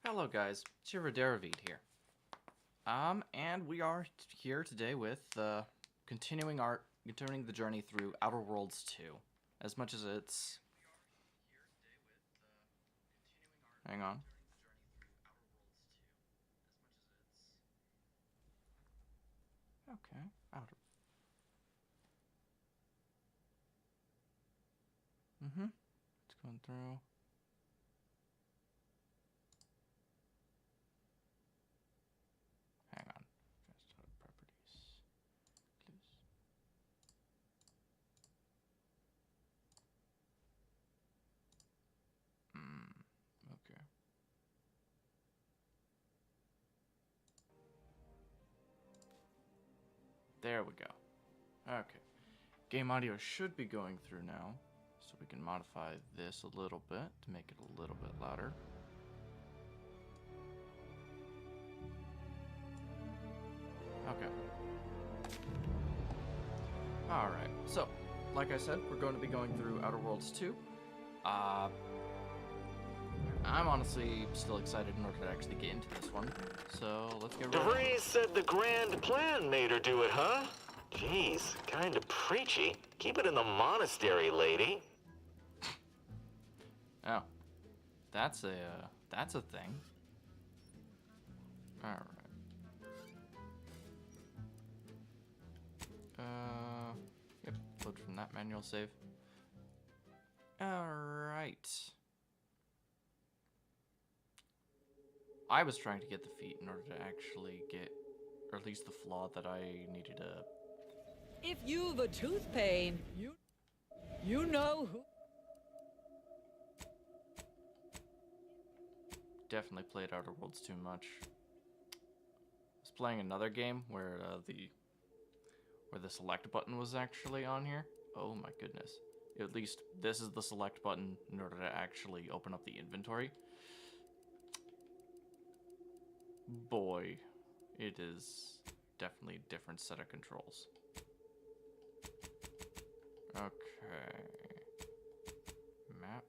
Hello guys, it's your Videravid here. And we are here today with continuing the journey through Outer Worlds 2. As much as it's hang on. Okay, outer. It's going through. Hang on. Just properties. Close. Okay. There we go. Okay. Game audio should be going through now, so we can modify this a little bit to make it a little bit louder. Okay. Alright, so, like I said, we're going to be going through Outer Worlds 2. I'm honestly still excited in order to actually get into this one, so let's get right Vreis said the grand plan made her do it, huh? Jeez, kinda preachy. Keep it in the monastery, lady. Oh, that's a thing. Alright. Yep, load from that manual save. Alright. I was trying to get the feat in order to actually get, or at least the flaw that I needed to... If you've a tooth pain, you know who... Definitely played Outer Worlds too much. I was playing another game where the select button was actually on here. Oh my goodness. At least this is the select button in order to actually open up the inventory. Boy, it is definitely a different set of controls. Okay. Map.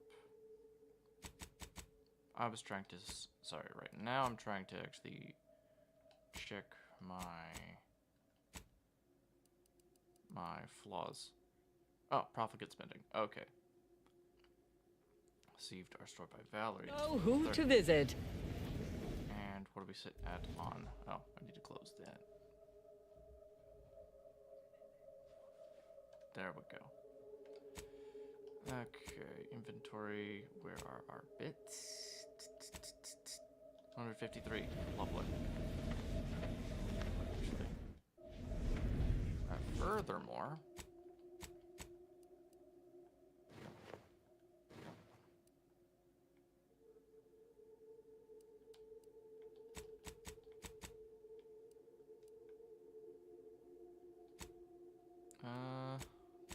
I was trying to... Sorry, right now I'm trying to actually check my flaws. Oh, profligate spending. Okay. Received are stored by Valerie. Know who to visit. And what do we sit at on? Oh, I need to close that. There we go. Okay, inventory. Where are our bits? 153. Lovely. Furthermore,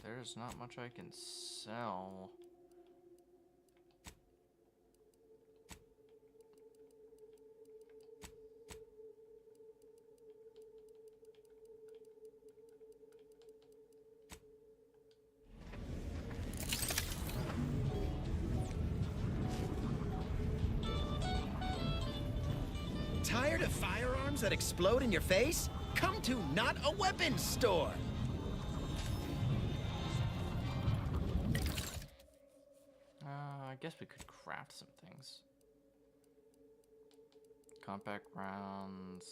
there's not much I can sell. Tired of firearms that explode in your face? Come to Not a Weapons Store! I guess we could craft some things. Compact rounds.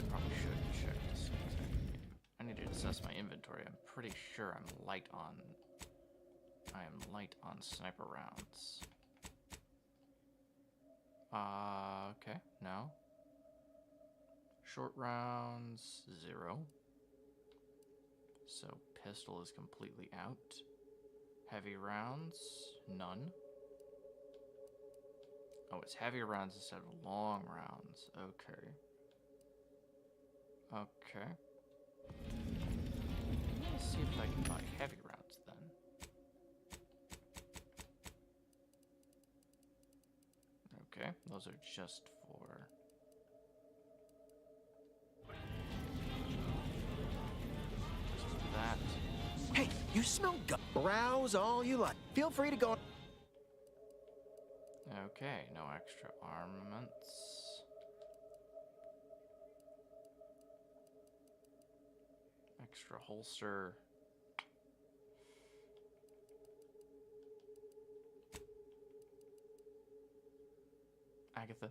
Probably should check this. I need to assess my inventory. I'm pretty sure I'm light on... I am light on sniper rounds. Okay, no. Short rounds, 0. So pistol is completely out. Heavy rounds, none. Oh, it's heavy rounds instead of long rounds. Okay. Okay. Let's see if I can buy heavy rounds then. Okay, those are just for You smell gut. Browse all you like. Feel free to go. Okay, no extra armaments. Extra holster. Agatha.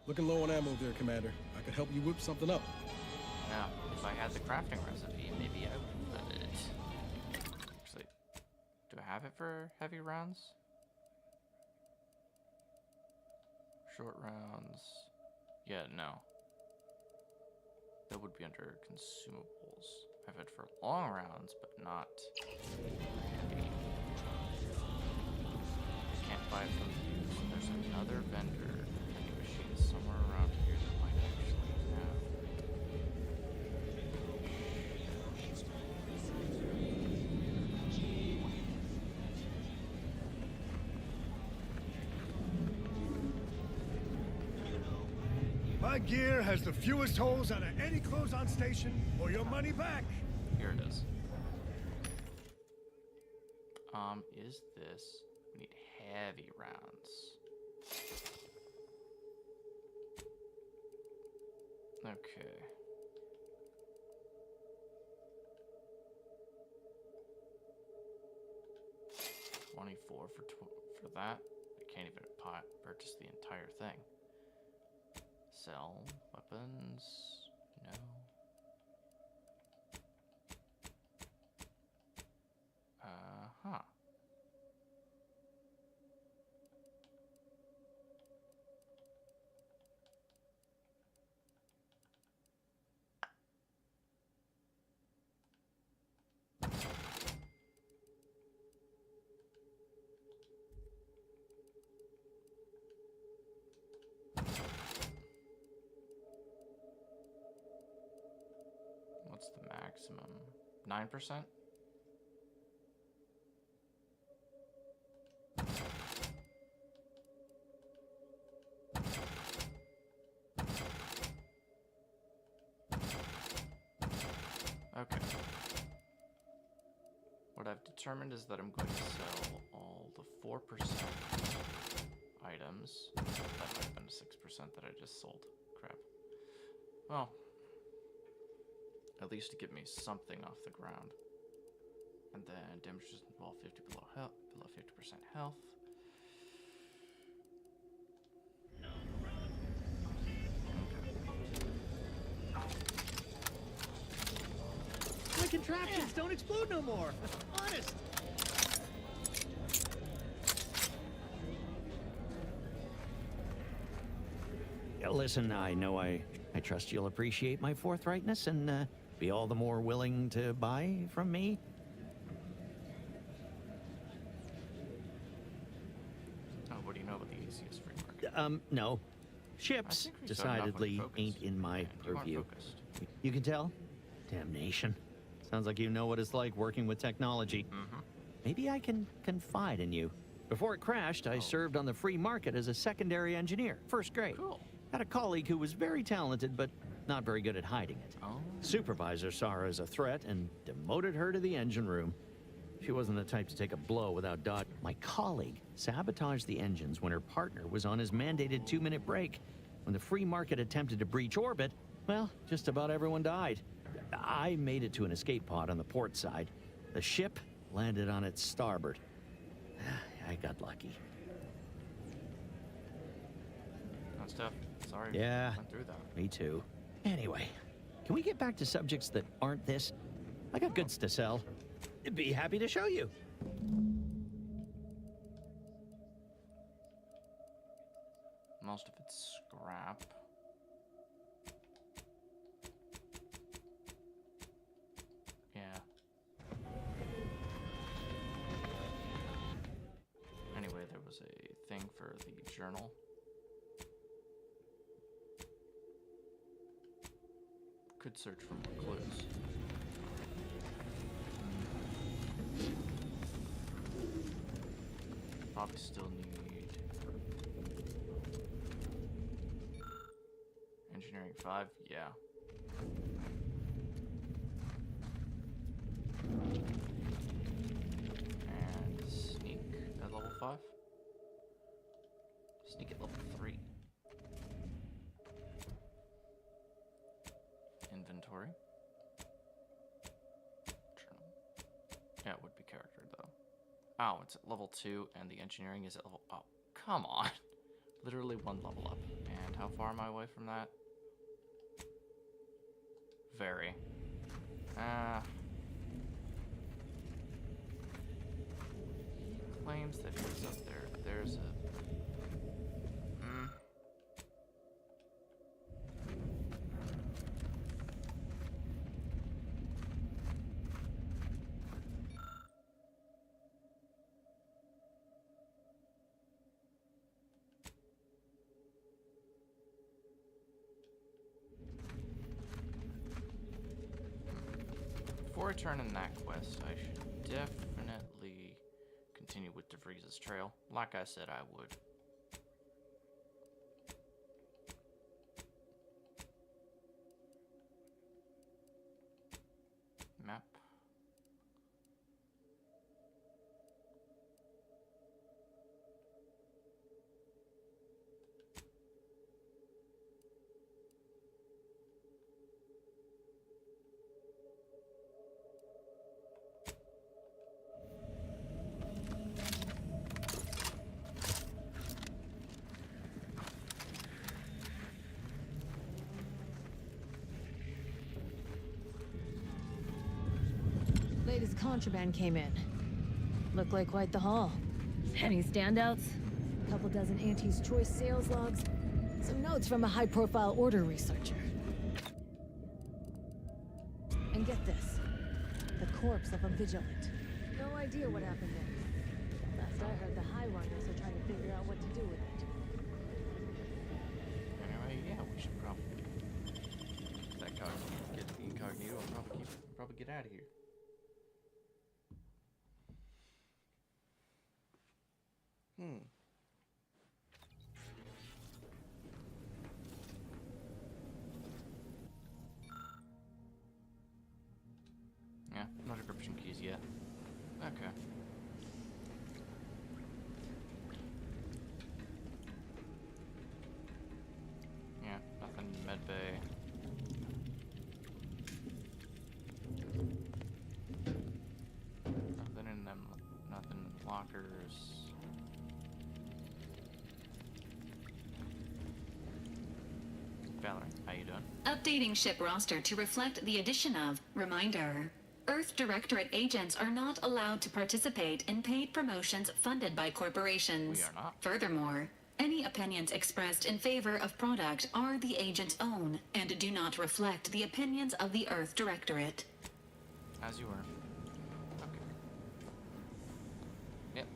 Looking low on ammo there, Commander. I could help you whip something up. Now, if I had the crafting recipe, maybe I would. Actually, do I have it for heavy rounds? Short rounds. Yeah, no. That would be under consumables. I have it for long rounds, but not heavy. I can't buy it from you, so there's another vendor. Vending machine somewhere around here that might actually have. My gear has the fewest holes out of any close-on station, or your money back. Here it is. Is this? We need heavy rounds. Okay. $24 for that. I can't even purchase the entire thing. Sell weapons. No. Huh. What's the maximum? 9%? Okay. What I've determined is that I'm going to sell all the 4% items. That might have been 6% that I just sold. Crap. Well, at least to get me something off the ground. And then damages involve 50 below 50% health. My contraptions don't explode no more. Honest. Listen, I know I trust you'll appreciate my forthrightness and be all the more willing to buy from me. Oh, what do you know about the easiest free market? No. Ships we started off with decidedly focus. ain't in my Yeah, you aren't purview. focused. You can tell? Damnation. Sounds like you know what it's like working with technology. Mm-hmm. Maybe I can confide in you. Before it crashed, I served on the free market as a secondary engineer, first grade. Cool. Had a colleague who was very talented, but not very good at hiding it. Oh. Supervisor saw her as a threat and demoted her to the engine room. She wasn't the type to take a blow without dodge. My colleague sabotaged the engines when her partner was on his mandated 2-minute break. When the free market attempted to breach orbit, well, just about everyone died. I made it to an escape pod on the port side. The ship landed on its starboard. I got lucky. That's tough. Sorry. Yeah. Went through that. Me too. Anyway, can we get back to subjects that aren't this? I got goods to sell. Be happy to show you. Most of it's scrap. for the journal. Could search for more clues. Probably still need engineering 5, yeah. And sneak at level 5. Sneak at level 3. Inventory. Journal. Yeah, it would be character though. Oh, it's at level 2 and the engineering is at level... Oh, come on. Literally one level up. And how far am I away from that? Very. He claims that he's up there. There's a... Before I turn in that quest, I should definitely continue with DeVries' trail. Like I said, I would. Map. Latest contraband came in. Looked like quite the haul. Any standouts? A couple dozen Auntie's Choice sales logs. Some notes from a high-profile order researcher. And get this. The corpse of a vigilant. No idea what happened there. Last I heard, the High Runners are trying to figure out what to do with it. Anyway, yeah, we should probably get the incognito and probably get out of here. Yeah, no decryption keys yet. Okay. Yeah, nothing in med bay. Nothing in them. Nothing in lockers. Valerie, how you doing? Updating ship roster to reflect the addition of reminder. Earth Directorate agents are not allowed to participate in paid promotions funded by corporations. We are not. Furthermore, any opinions expressed in favor of product are the agent's own and do not reflect the opinions of the Earth Directorate. As you were. Okay. Yep.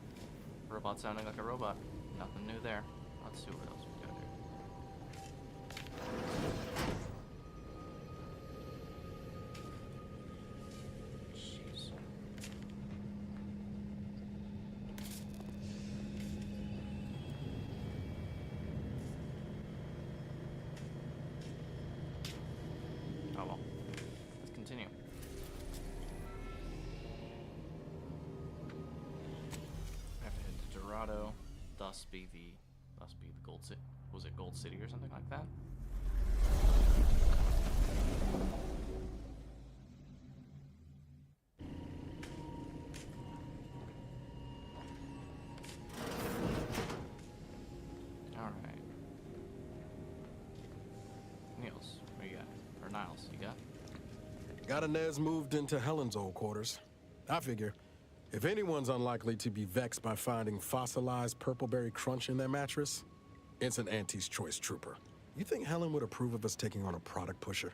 Robot sounding like a robot. Nothing new there. Let's see what else we got here. Jeez. Oh well. Let's continue. I have to head to Dorado, thus be the Gold City. Was it Gold City or something like that? Alright. Niels, what you got? Or Niles, you got? Got Inez moved into Helen's old quarters. I figure, if anyone's unlikely to be vexed by finding fossilized purpleberry crunch in their mattress, it's an Auntie's Choice trooper. You think Helen would approve of us taking on a product pusher?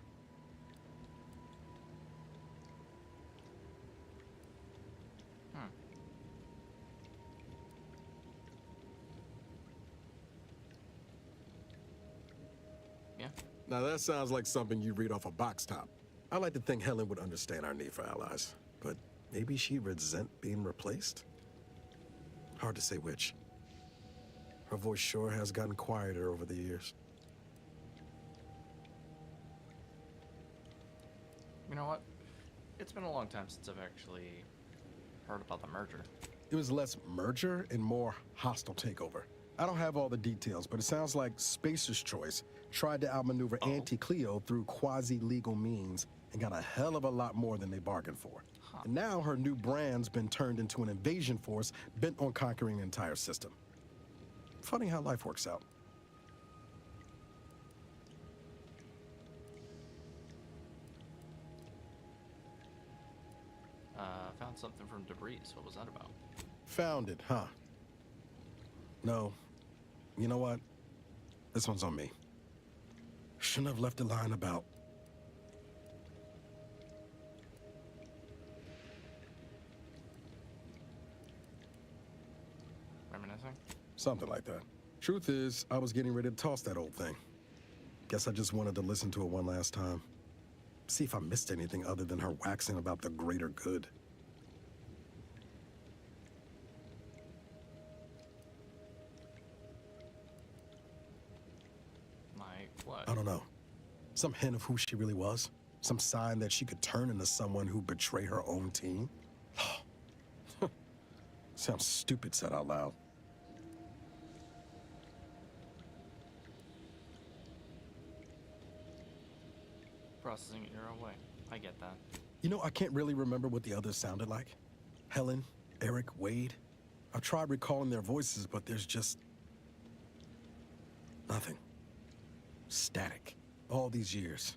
Yeah. Now that sounds like something you read off a box top. I like to think Helen would understand our need for allies, but maybe she'd resent being replaced? Hard to say which. Her voice sure has gotten quieter over the years. You know what? It's been a long time since I've actually heard about the merger. It was less merger and more hostile takeover. I don't have all the details, but it sounds like Spacer's Choice tried to outmaneuver Auntie Cleo through quasi-legal means and got a hell of a lot more than they bargained for. And now her new brand's been turned into an invasion force bent on conquering the entire system. Funny how life works out. Found something from debris. What was that about? Found it, huh? No. You know what? This one's on me. Shouldn't have left a line about. Reminiscing? Something like that. Truth is, I was getting ready to toss that old thing. Guess I just wanted to listen to it one last time. See if I missed anything other than her waxing about the greater good. What? I don't know. Some hint of who she really was? Some sign that she could turn into someone who betray her own team? Sounds stupid said out loud. Processing it your own way. I get that. You know, I can't really remember what the others sounded like. Helen, Eric, Wade. I've tried recalling their voices, but there's just nothing. Static. All these years.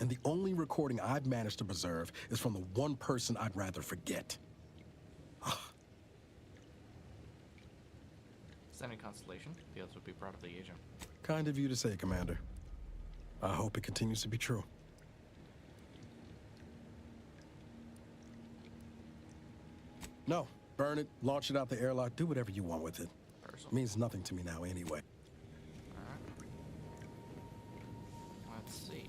And the only recording I've managed to preserve is from the one person I'd rather forget. Is that any consolation? The others would be proud of the agent. Kind of you to say, Commander. I hope it continues to be true. No. Burn it, launch it out the airlock, do whatever you want with it. Personal. It means nothing to me now anyway. Let's see.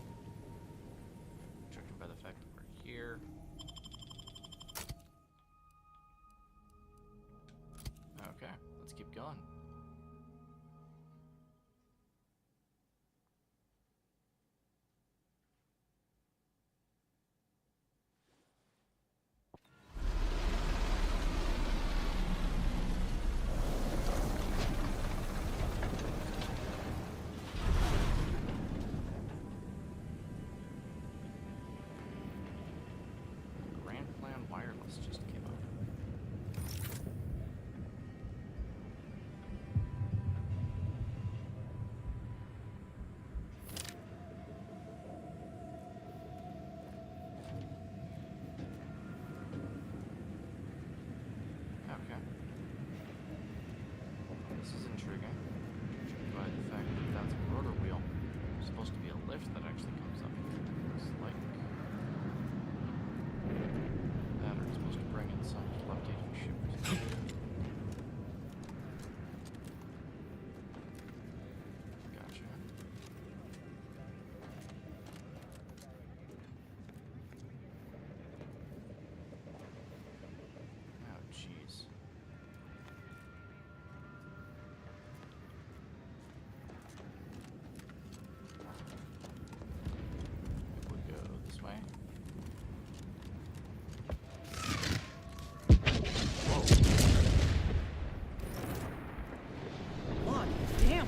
Judging by the fact that we're here. Okay, let's keep going. Wireless just came up. Okay. This is intriguing. By the fact that that's a rotor wheel. There's supposed to be a lift that actually comes up. Looks like supposed to bring in some levitating shippers. Gotcha. Oh, jeez. It would go this way.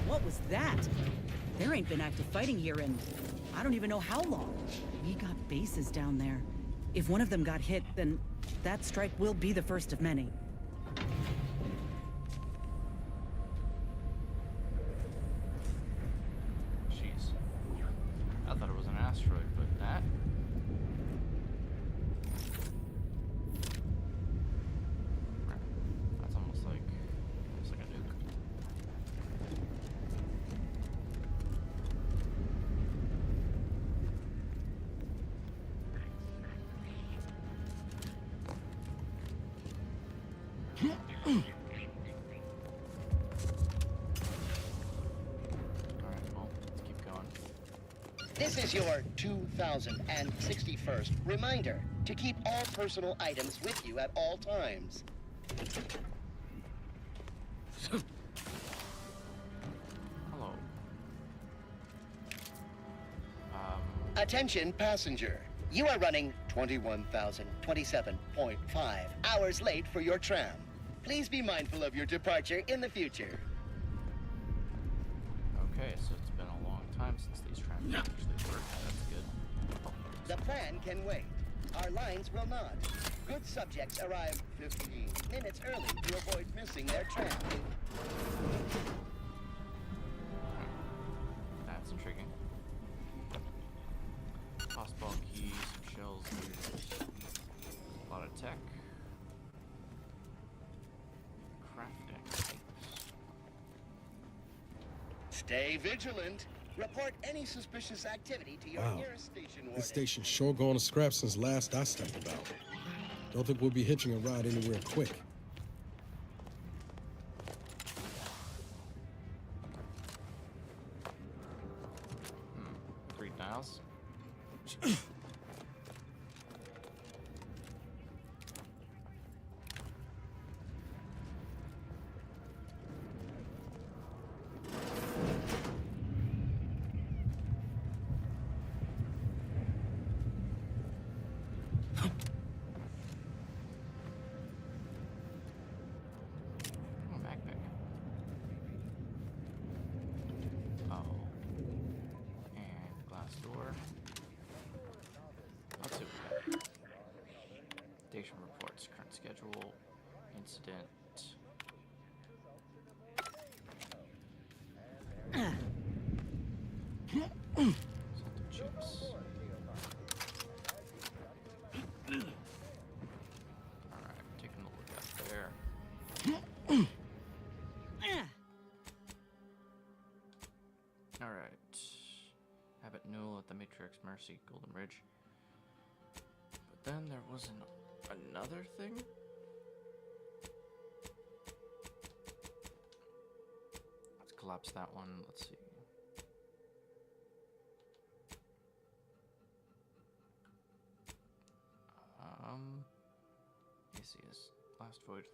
What was that? There ain't been active fighting here in I don't even know how long. We got bases down there. If one of them got hit, then that strike will be the first of many. Jeez. I thought it was an asteroid, but that? That's almost like a nuke. Alright, well, let's keep going. This is your 2061st reminder to keep all personal items with you at all times. Hello. Attention passenger. You are running 21,027.5 hours late for your tram. Please be mindful of your departure in the future. Okay, so it's been a long time since these trams actually worked. That's good. Oh, The plan can wait. Our lines will not. Good subjects arrive 15 minutes early to avoid missing their tram. that's intriguing. Tossball keys, some shells, a lot of tech. Crafting. Stay vigilant. Report any suspicious activity to your Wow. nearest station warden. This station's sure gone to scrap since last I stepped about. Don't think we'll be hitching a ride anywhere quick. Three dials. Oh, backpack. Oh. And glass door. Let's see what we got. Station reports, current schedule, incident. Salted chips. Alright, taking a look up there. Alright. Abbott Newell at the Matrix Mercy, Golden Ridge. But then there was another thing? Let's collapse that one. Let's see. Easiest. Last voyage.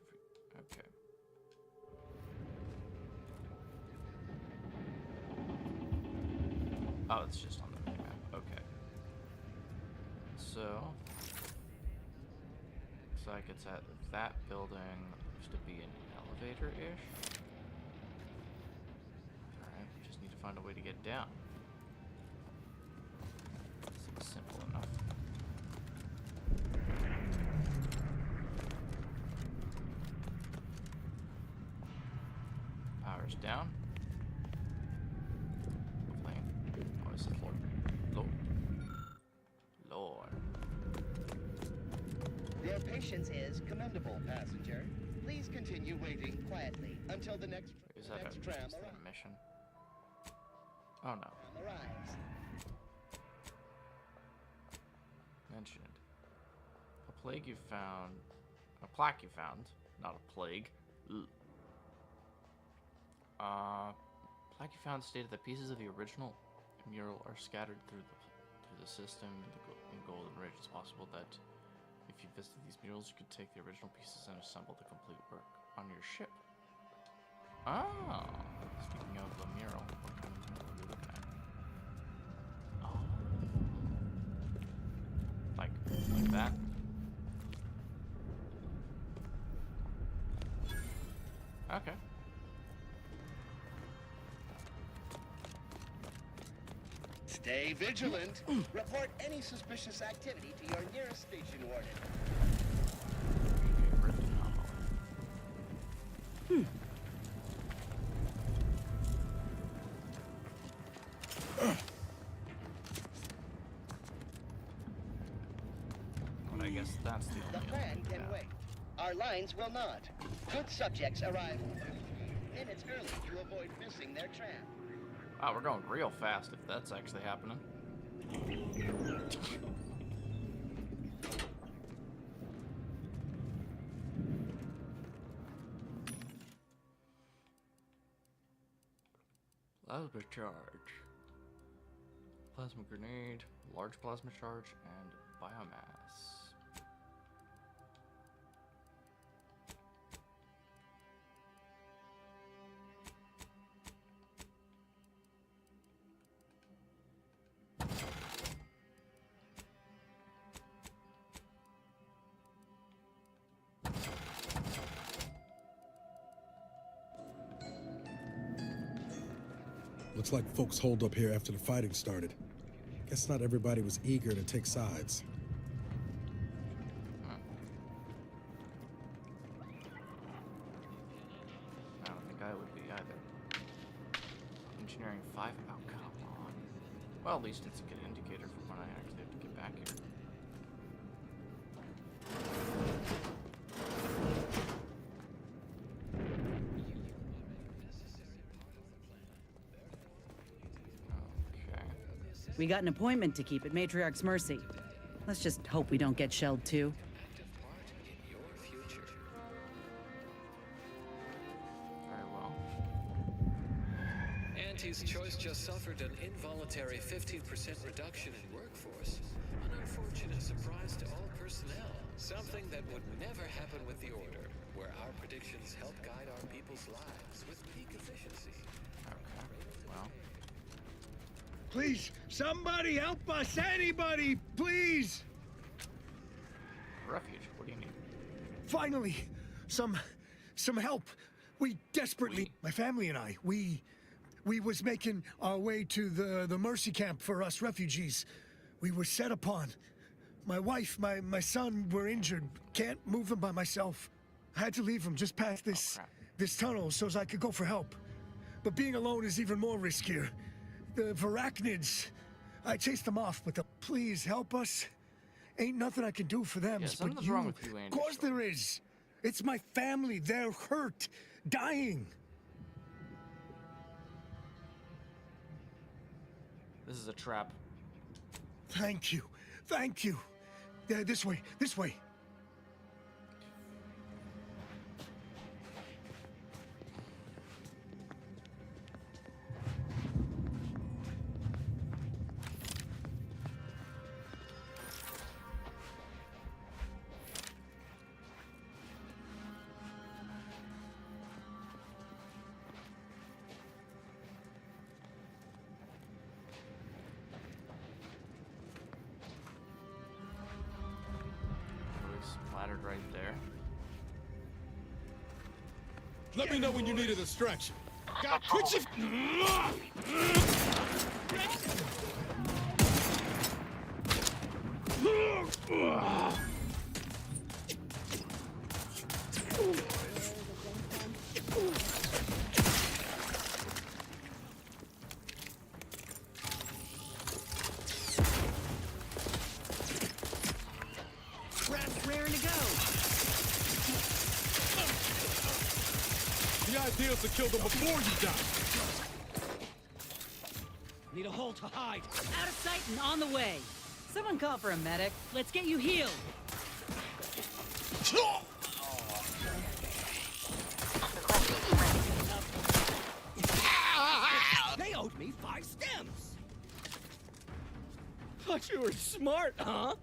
Okay. Oh, it's just on the map. Okay. So, looks like it's at that building. Used to be an elevator-ish. Alright, we just need to find a way to get down. Seems simple enough. Power's down. Flame. Oh, it's the floor. Lord. Lord. Your patience is commendable, passenger. Please continue waiting quietly until the next Is that next a, tram is that a mission? Oh no. arrives. Mentioned. A plague you found. A plaque you found. Not a plague. Ugh. Plaque you found stated that pieces of the original mural are scattered through the system in Golden Ridge. It's possible that if you visited these murals, you could take the original pieces and assemble the complete work on your ship. Ah, speaking of the mural, what kind of mural are we looking at? Oh, like that. Okay. Stay vigilant. Report any suspicious activity to your nearest station warden. Well, I guess that's the The only plan one we can got. wait. Our lines will not. Good subjects arrive 15 minutes early to avoid missing their tram. Wow, we're going real fast if that's actually happening. Plasma charge. Plasma grenade, large plasma charge, and biomass. Looks like folks holed up here after the fighting started. Guess not everybody was eager to take sides. I don't think I would be either. Engineering 5? Oh, come on. Well, at least it's a good indicator for when I actually have to get back here. We got an appointment to keep at Matriarch's Mercy. Let's just hope we don't get shelled too. Very well. Auntie's Choice just suffered an involuntary 15% reduction in workforce. An unfortunate surprise to all personnel. Something that would never happen with the Order, where our predictions help guide our people's lives with peak efficiency. Okay, well. Please, somebody help us! Anybody, please! Refuge, what do you need? Finally, some help. We desperately, my family and I, we was making our way to the Mercy camp for us refugees. We were set upon. My wife, my son were injured. Can't move them by myself. I had to leave them just past this tunnel so as I could go for help. But being alone is even more riskier. The Varachnids, I chased them off, but please help us. Ain't nothing I can do for them, Yeah, but something's wrong with you, Andy. Of course there is. It's my family. They're hurt, dying. This is a trap. Thank you. Thank you. This way. This way. Splattered right there. Let me know when you need a distraction. God, quit your... Raring to go. The idea is to kill them before you die. Need a hole to hide. Out of sight and on the way. Someone call for a medic. Let's get you healed. They owed me 5 stems. Thought you were smart, huh?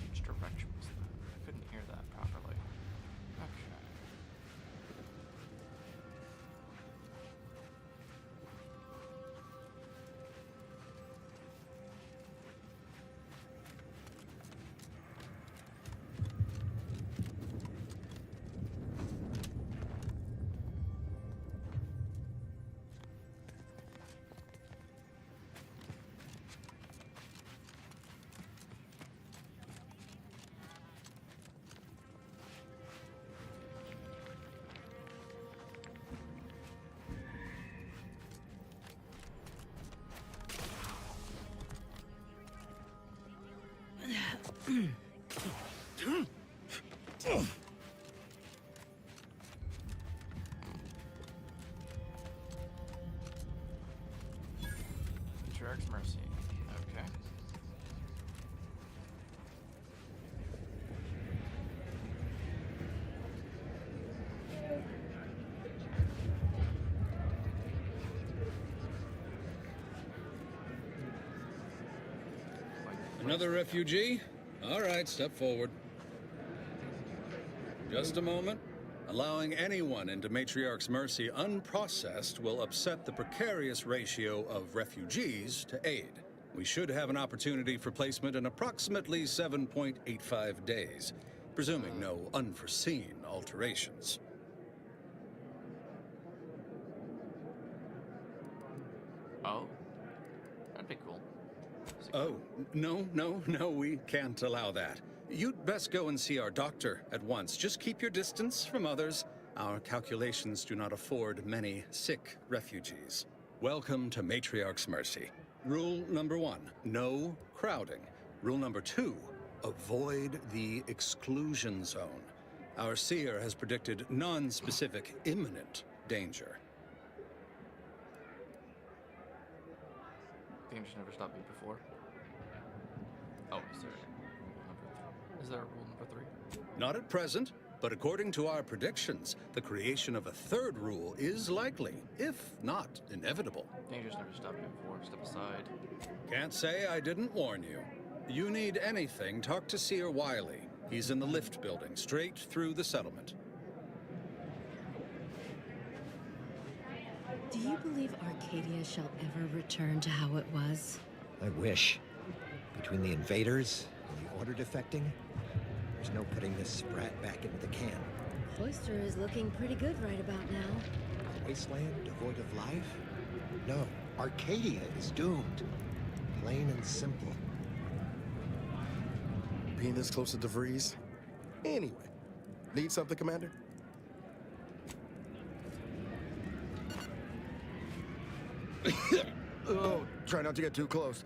Which direction was that? I couldn't hear that properly. Okay. Matriarch's Mercy. Okay. Another refugee? All right, step forward. Just a moment. Allowing anyone into Matriarch's Mercy unprocessed will upset the precarious ratio of refugees to aid. We should have an opportunity for placement in approximately 7.85 days, presuming no unforeseen alterations. Oh. That'd be cool. Oh, no, we can't allow that. You'd best go and see our doctor at once. Just keep your distance from others. Our calculations do not afford many sick refugees. Welcome to Matriarch's Mercy. Rule number 1, no crowding. Rule number 2, avoid the exclusion zone. Our seer has predicted non-specific imminent danger. Dangers never stopped me before. Oh, is there a rule number 3? Not at present, but according to our predictions, the creation of a third rule is likely, if not inevitable. Dangers never stopped me before. Step aside. Can't say I didn't warn you. You need anything, talk to Seer Wiley. He's in the lift building, straight through the settlement. Do you believe Arcadia shall ever return to how it was? I wish. Between the invaders and the Order defecting, there's no putting this sprat back into the can. Cloister is looking pretty good right about now. A wasteland devoid of life? No, Arcadia is doomed. Plain and simple. Being this close to Vreis? Anyway, need something, Commander? Oh, try not to get too close.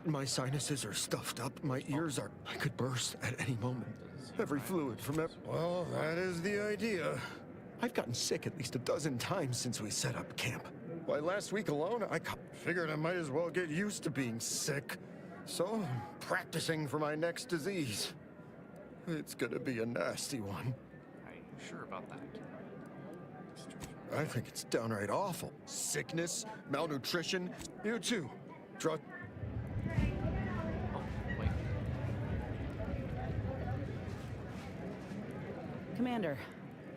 My sinuses are stuffed up. My ears are... I could burst at any moment. Every fluid from that... Well, that is the idea. I've gotten sick at least a dozen times since we set up camp. Why, last week alone, I figured I might as well get used to being sick. So, I'm practicing for my next disease. It's gonna be a nasty one. Are you sure about that? I think it's downright awful. Sickness, malnutrition, you too. Drug... Oh, wait. Commander,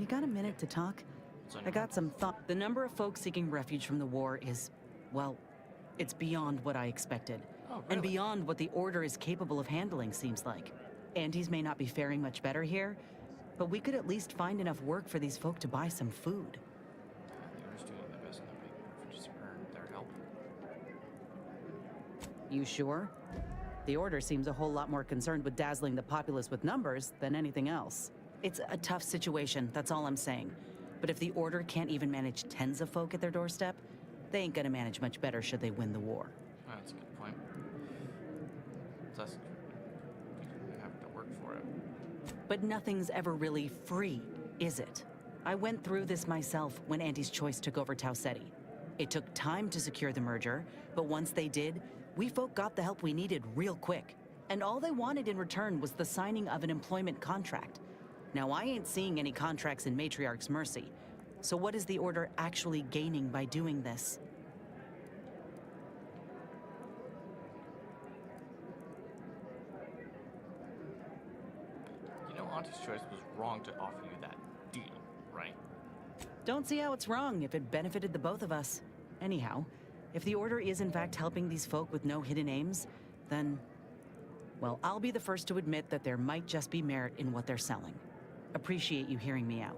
you got a minute to talk? I got some thought. The number of folks seeking refuge from the war is, well, it's beyond what I expected. Oh, really? And beyond what the Order is capable of handling, seems like. Andes may not be faring much better here, but we could at least find enough work for these folk to buy some food. The Order's doing the best in the big refugees earn their help. You sure? The Order seems a whole lot more concerned with dazzling the populace with numbers than anything else. It's a tough situation, that's all I'm saying. But if the Order can't even manage tens of folk at their doorstep, they ain't gonna manage much better should they win the war. Oh, that's a good point. That's we have to work for it. But nothing's ever really free, is it? I went through this myself when Andy's Choice took over Tau Ceti. It took time to secure the merger, but once they did, we folk got the help we needed real quick. And all they wanted in return was the signing of an employment contract. Now, I ain't seeing any contracts in Matriarch's Mercy. So what is the Order actually gaining by doing this? You know, Auntie's Choice was wrong to offer you that deal, right? Don't see how it's wrong if it benefited the both of us. Anyhow, if the Order is in fact helping these folk with no hidden aims, then... well, I'll be the first to admit that there might just be merit in what they're selling. Appreciate you hearing me out.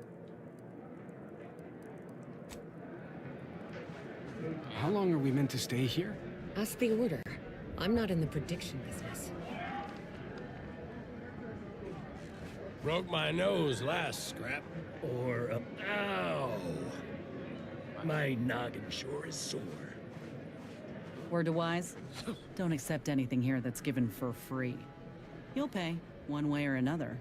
How long are we meant to stay here? Ask the Order. I'm not in the prediction business. Broke my nose last scrap. Or, ow! My noggin sure is sore. Word to wise, don't accept anything here that's given for free. You'll pay, one way or another.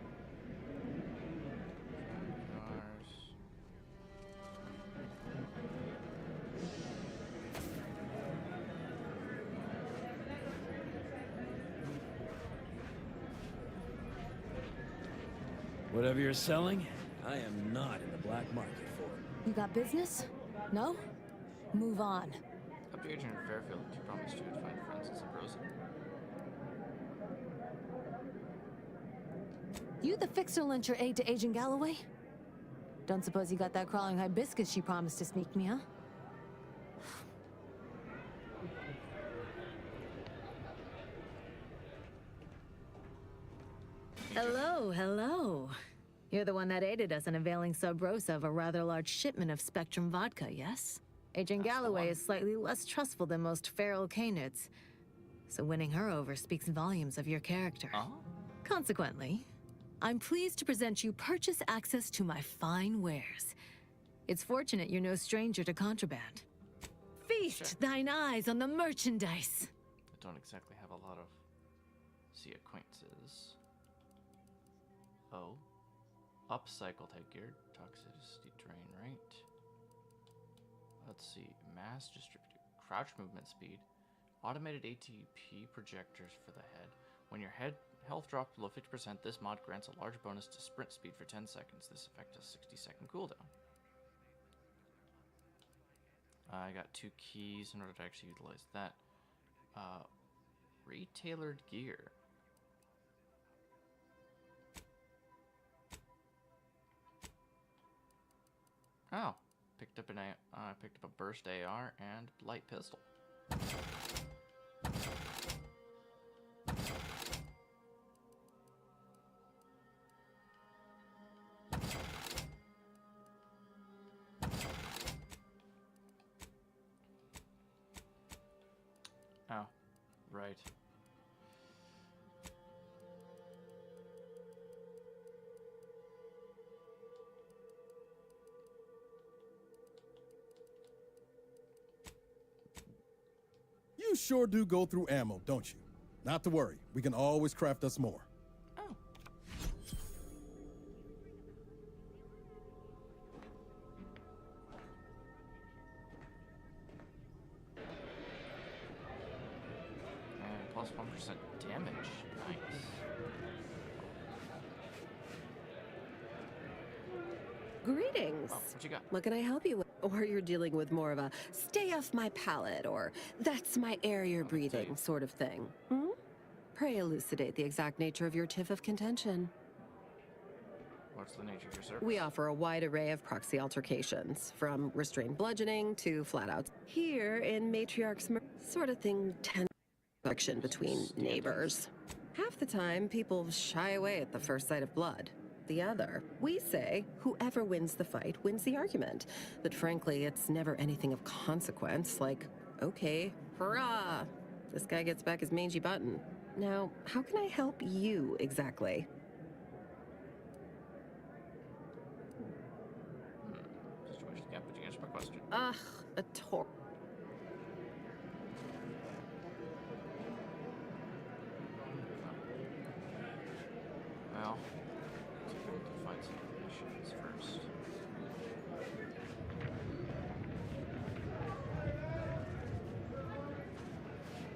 Whatever you're selling, I am not in the black market for. You got business? No? Move on. Up to Agent Fairfield, you promised you would find friends in Sabrosa. You the fixer lent your aid to Agent Galloway? Don't suppose you got that crawling hibiscus she promised to sneak me, huh? Hello, hello. You're the one that aided us in availing Sub Rosa of a rather large shipment of Spectrum vodka, yes? Agent Galloway is slightly less trustful than most feral canids, so winning her over speaks volumes of your character. Consequently, I'm pleased to present you purchase access to my fine wares. It's fortunate you're no stranger to contraband. Feast thine eyes on the merchandise. I don't exactly have a lot of acquaintances. Oh. Upcycled headgear, toxicity drain, right? Let's see. Mass distributed. Crouch movement speed. Automated ATP projectors for the head. When your health drops below 50%, this mod grants a large bonus to sprint speed for 10 seconds. This effect has 60-second cooldown. I got 2 keys in order to actually utilize that. Retailored gear. Oh, picked up a burst AR and light pistol. Oh, right. You sure do go through ammo, don't you? Not to worry, we can always craft us more. Oh. And plus 1% damage. Nice. Greetings. Oh, what you got? What can I help you with? Or you're dealing with more of a stay off my palate or that's my air you're breathing sort of thing. Hmm? Pray elucidate the exact nature of your tiff of contention. What's the nature of your service? We offer a wide array of proxy altercations, from restrained bludgeoning to flat-out. Here in Matriarch's sort of thing tends action between neighbors. Half the time, people shy away at the first sight of blood. The other, we say, whoever wins the fight wins the argument. But frankly, it's never anything of consequence, like, okay, hurrah! This guy gets back his mangy button. Now, how can I help you exactly? Situation. Yeah, but you answered my question. Ugh, a tor. Well, see if we can find some missions first.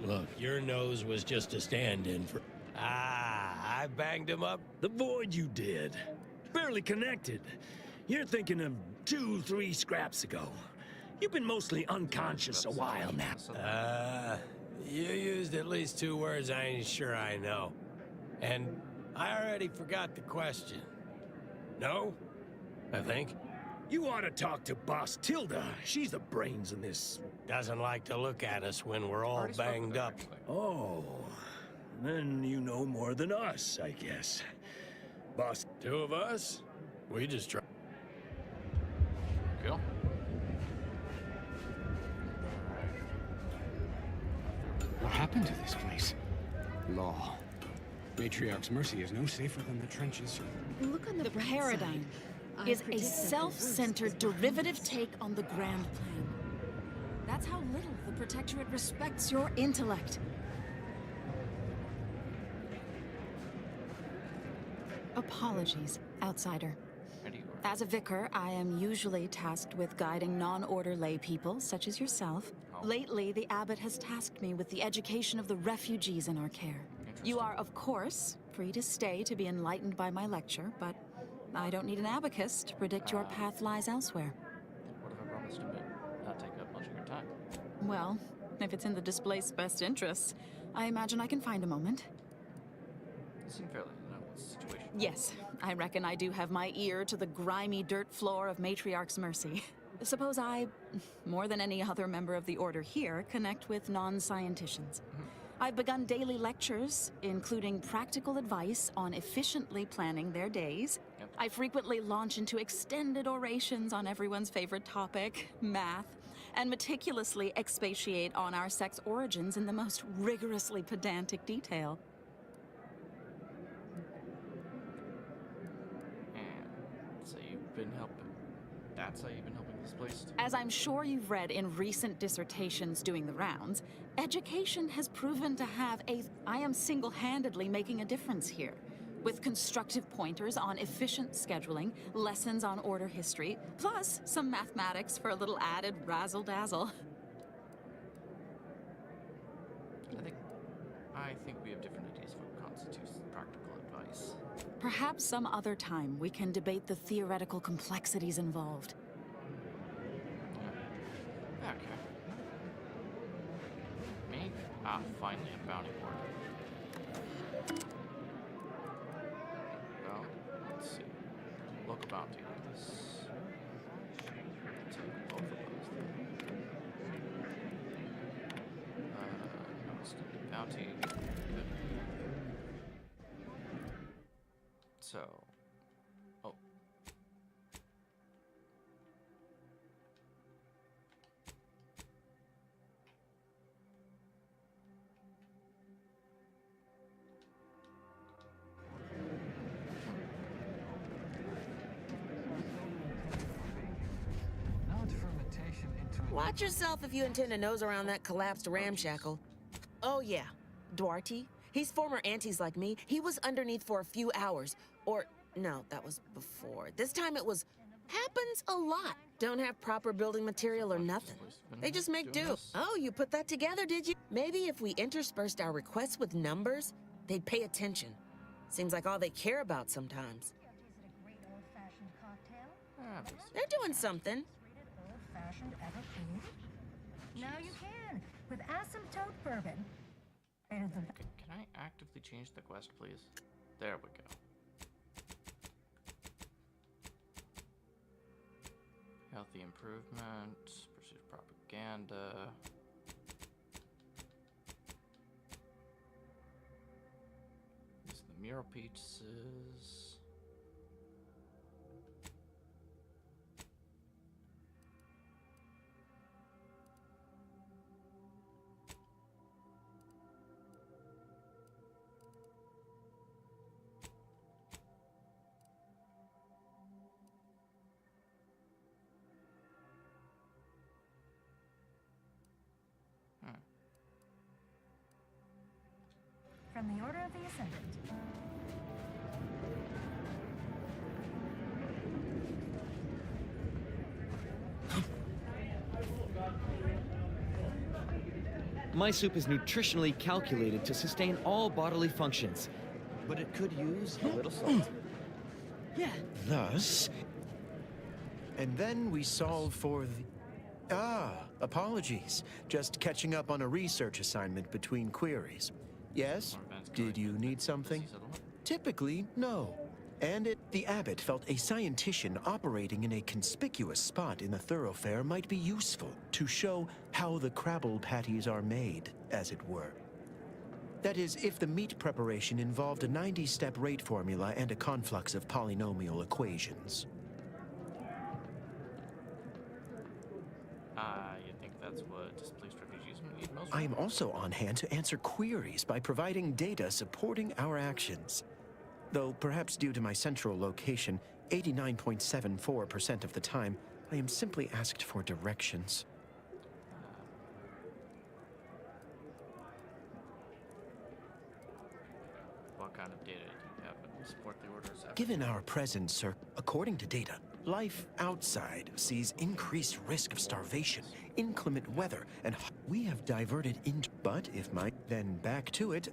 Look, your nose was just a stand-in for... I banged him up the void you did. Barely connected. You're thinking of 2-3 scraps ago. You've been mostly unconscious a while now. You used at least 2 words I ain't sure I know. And I already forgot the question. No? I think. You ought to talk to Boss Tilda. She's the brains in this. Doesn't like to look at us when we're all banged up. Oh, then you know more than us, I guess. Boss. 2 of us? We just try. Cool. What happened to this place? Law. Matriarch's Mercy is no safer than the trenches. Look on the paradigm is a self-centered derivative take on the grand plan. That's how little the Protectorate respects your intellect. Apologies, outsider. Ready or As a vicar, I am usually tasked with guiding non-order lay people, such as yourself. Lately, the abbot has tasked me with the education of the refugees in our care. You are, of course, free to stay to be enlightened by my lecture, but I don't need an abacus to predict your path lies elsewhere. what if I promised to not take up much of your time? Well, if it's in the displaced's best interests, I imagine I can find a moment. You seem fairly to know what's the situation. Yes, I reckon I do have my ear to the grimy dirt floor of Matriarch's Mercy. Suppose I, more than any other member of the Order here, connect with non-scienticians. I've begun daily lectures, including practical advice on efficiently planning their days. I frequently launch into extended orations on everyone's favorite topic, math, and meticulously expatiate on our sex origins in the most rigorously pedantic detail. So you've been helping. That's how you've been helping this place? As I'm sure you've read in recent dissertations doing the rounds, education has proven to have I am single-handedly making a difference here. With constructive pointers on efficient scheduling, lessons on order history, plus some mathematics for a little added razzle-dazzle. I think we have different ideas of what constitutes practical advice. Perhaps some other time we can debate the theoretical complexities involved. Okay. Me? Ah, finally a bounty board. Well, let's see. Local bounty. This. Take both of those. No, it's bounty. Good. So. Oh. Watch yourself if you intend to nose around that collapsed ramshackle. Oh yeah, Duarte. He's former aunties like me. He was underneath for a few hours. Or, no, that was before. This time it was, happens a lot. Don't have proper building material or nothing. They just make do. Oh, you put that together, did you? Maybe if we interspersed our requests with numbers, they'd pay attention. Seems like all they care about sometimes. They're doing something. Now you can, with asymptote bourbon. Can I actively change the quest, please? There we go. Healthy improvement, pursuit propaganda. These are the mural pieces. From the Order of the Ascendant. My soup is nutritionally calculated to sustain all bodily functions, but it could use a little salt. Yeah. Thus... And then we solve for the... Ah, apologies. Just catching up on a research assignment between queries. Yes? Did you need something? Typically, no. And the abbot felt a scientician operating in a conspicuous spot in the thoroughfare might be useful to show how the crabble patties are made, as it were. That is, if the meat preparation involved a 90-step rate formula and a conflux of polynomial equations. You think that's what displaced refugees need most? I am also on hand to answer queries by providing data supporting our actions. Though perhaps due to my central location, 89.74% of the time, I am simply asked for directions. What kind of data do you have to support the Order's efforts? Given our present according to data, life outside sees increased risk of starvation, inclement weather, and we have diverted into. But if then back to it.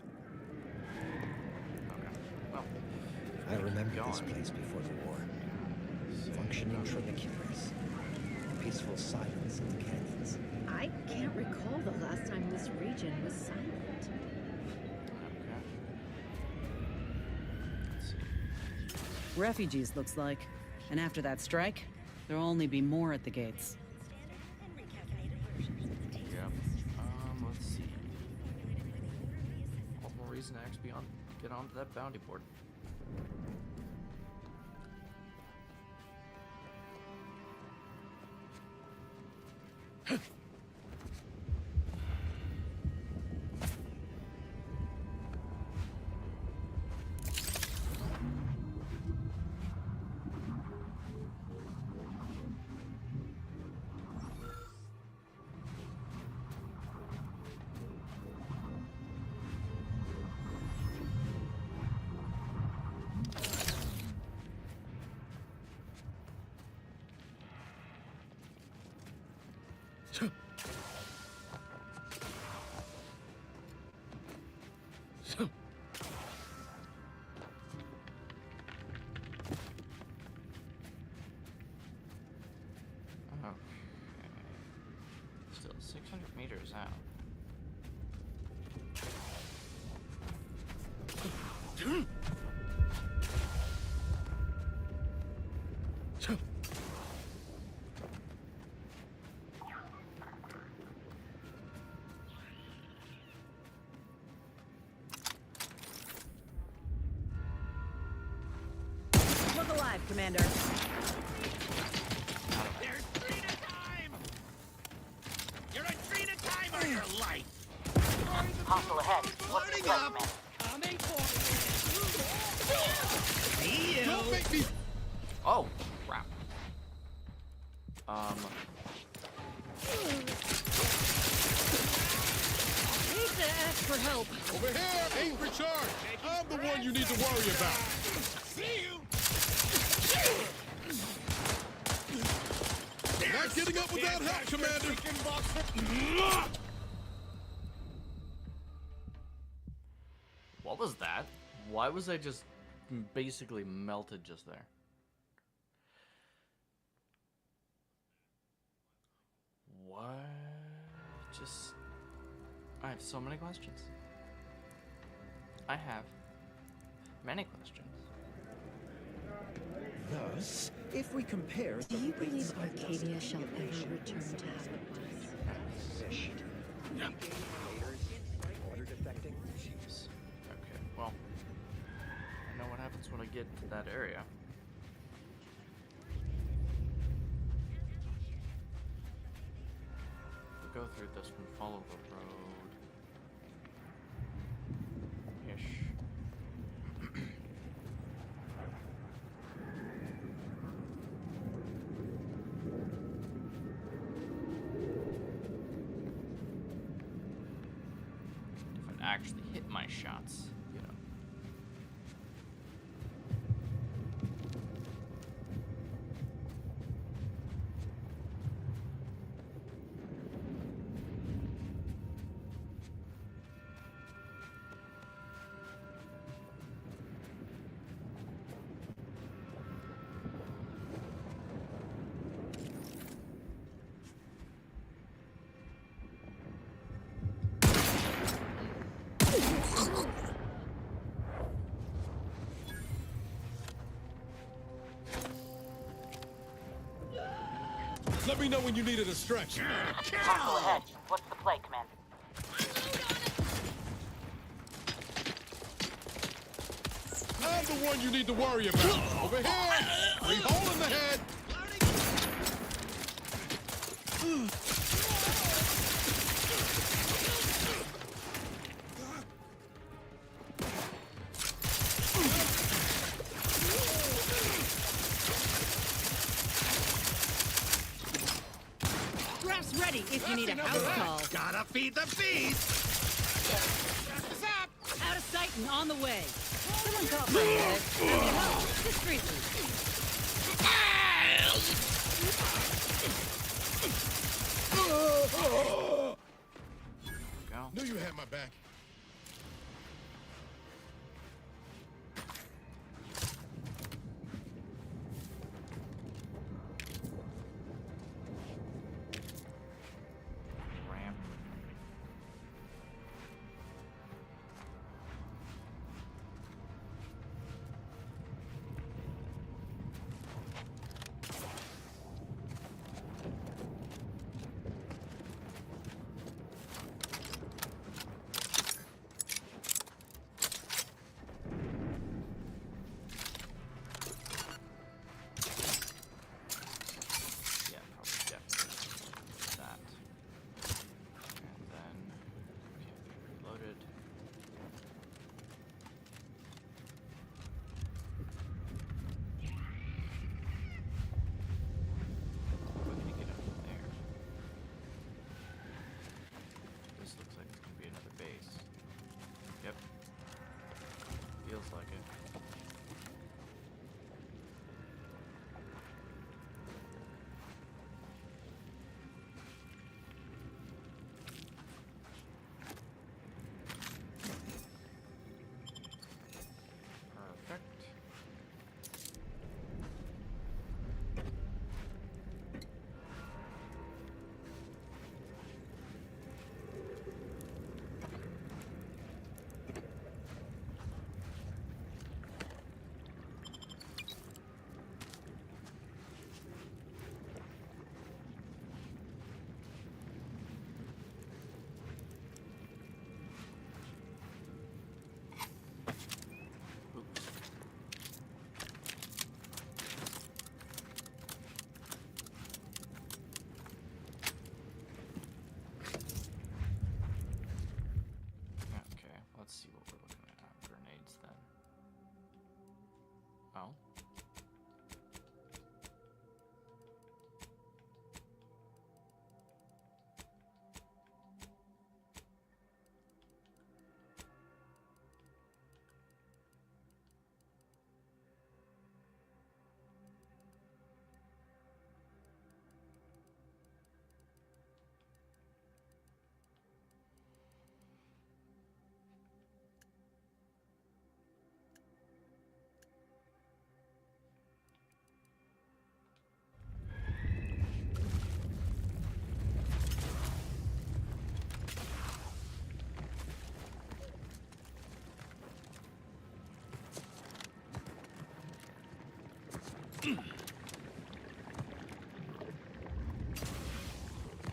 I remember this place before the war. Functioning tronicators. Peaceful silence in the canyons. I can't recall the last time this region was silent. Refugees, looks like. And after that strike, there'll only be more at the gates. Yeah. Let's see. One more reason to actually get onto that bounty board. Still 600 meters out. Look alive, Commander. Hostile ahead. What's the play, man? Coming for you. Don't make me. Oh, crap. Hate to ask for help. Over here, aim for charge. I'm the one you need to worry about. See you. Not getting up without help, Commander. What was that? Why was I just basically melted just there? What? I have so many questions. I have many questions. Thus, if we compare. Do you believe Arcadia shall ever return to as it was? Order defecting. Jeez. Okay, well, I know what happens when I get to that area. We'll go through this one, follow the road. Ish. If it actually hit my shots, you know. Let me know when you need a distraction. Hostile ahead. What's the play, Commander? I'm the one you need to worry about. Over here, free hole in the head. Graph's ready if you need a house call. Gotta feed the beast. Out of sight and on the way. Someone call for a medic. I mean, help, discreetly. Go. Knew you had my back. Ramp. Yeah, probably definitely that. And then we have to reload it. We're gonna get up there. This looks like it's gonna be another base. Yep. Feels like it. Perfect. Oops. Okay, let's see what we're looking at. Grenades then. Oh.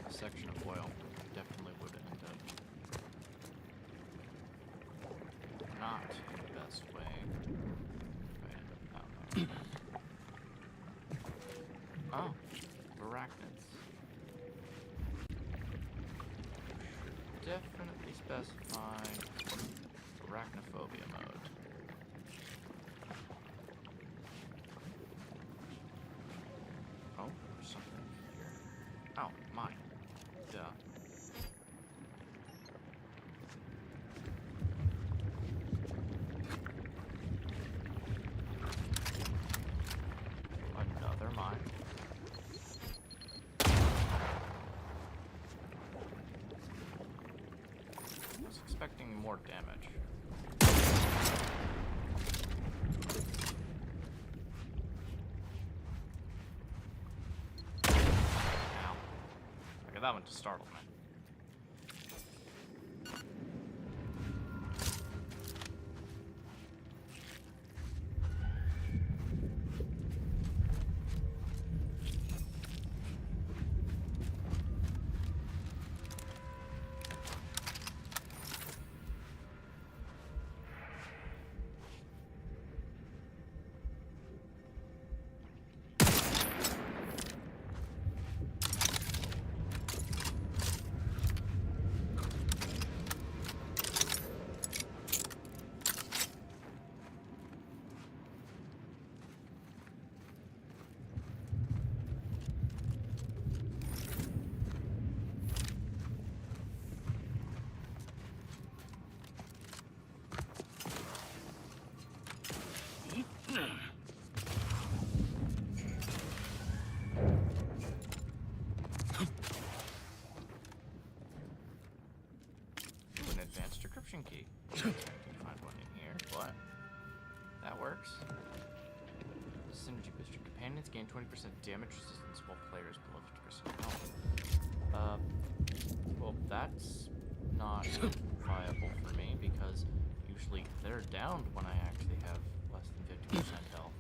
A section of oil definitely would end up not in the best way if I end up that way. Oh, arachnids. Definitely specify arachnophobia mode. Oh, there's something here. Oh, mine. Duh. Another mine. I was expecting more damage. Ow. Okay, that one just startled me. teammates gain 20% damage resistance while players below 50% health. Well, that's not viable for me because usually they're downed when I actually have less than 50% health.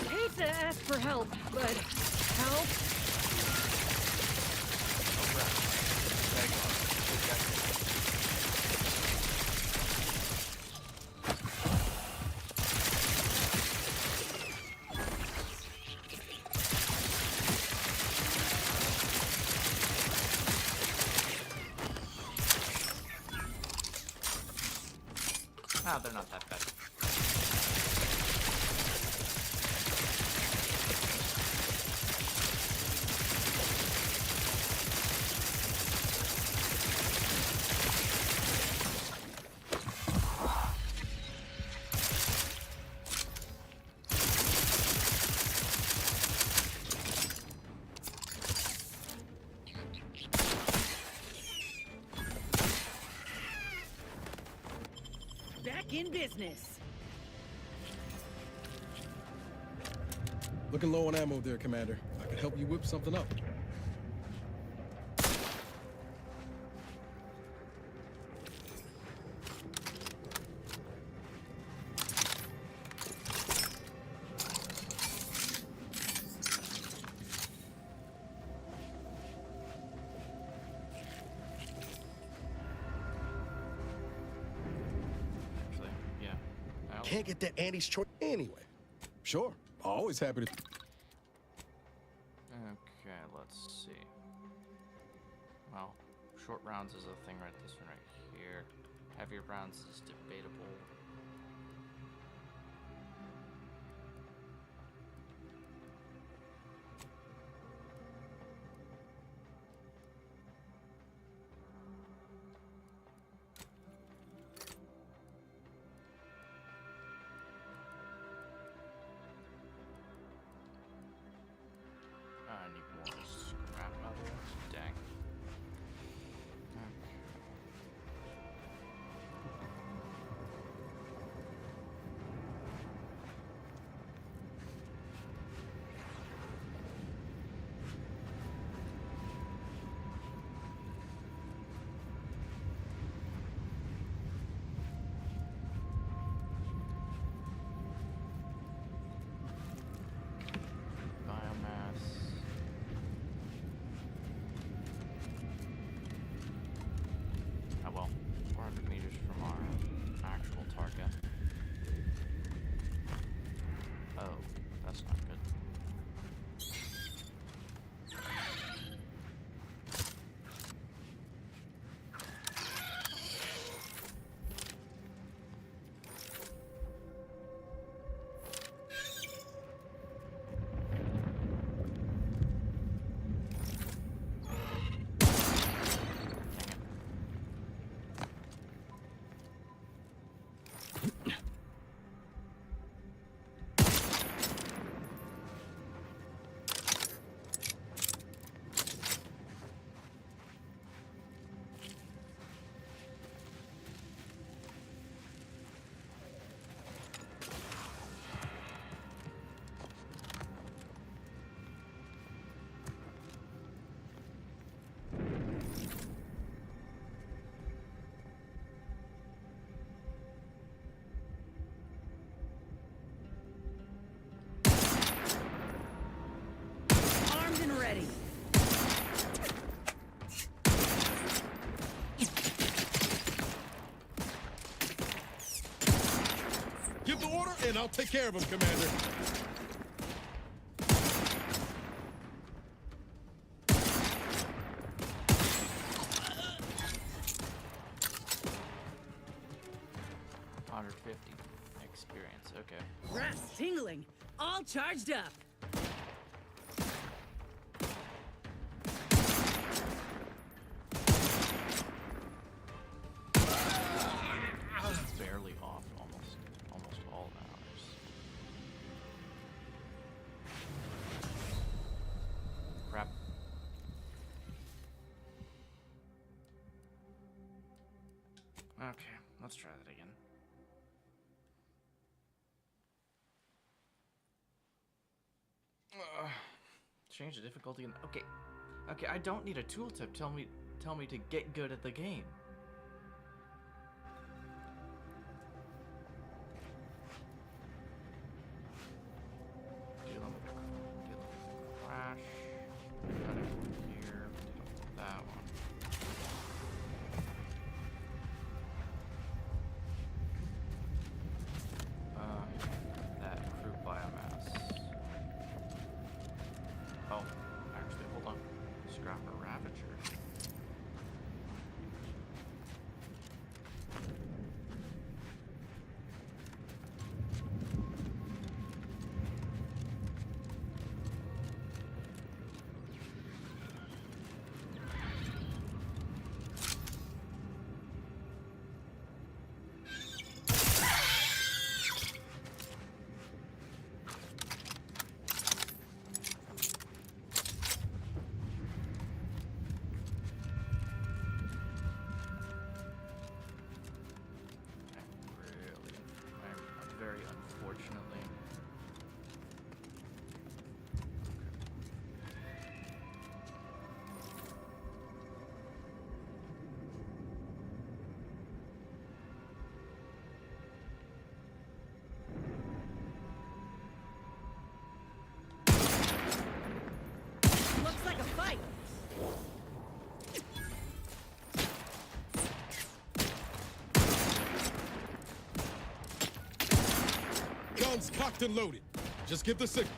Hate to ask for help, but help? Ah, they're not that bad. Back in business. Looking low on ammo there, Commander. I could help you whip something up. Can't get that Andy's choice anyway. Sure, always happy to. Okay, let's see. Well, short rounds is a thing right this one right here. Heavier rounds is debatable. I need more scrap metal. Dang. Biomass. Oh well, 400 meters from our actual target. Oh, that's not good. Armed and ready. Give the order, and I'll take care of him, Commander. All charged up. Barely off, almost all hours. Crap. Okay, let's try that again. Change the difficulty and okay, I don't need a tooltip. Tell me to get good at the game. Dealing with the crash. Got it here. Dealing with that one. That crude biomass. Oh, actually, hold on. Scrapper Ravager. Very unfortunately. Looks like a fight. Guns cocked and loaded. Just give the signal.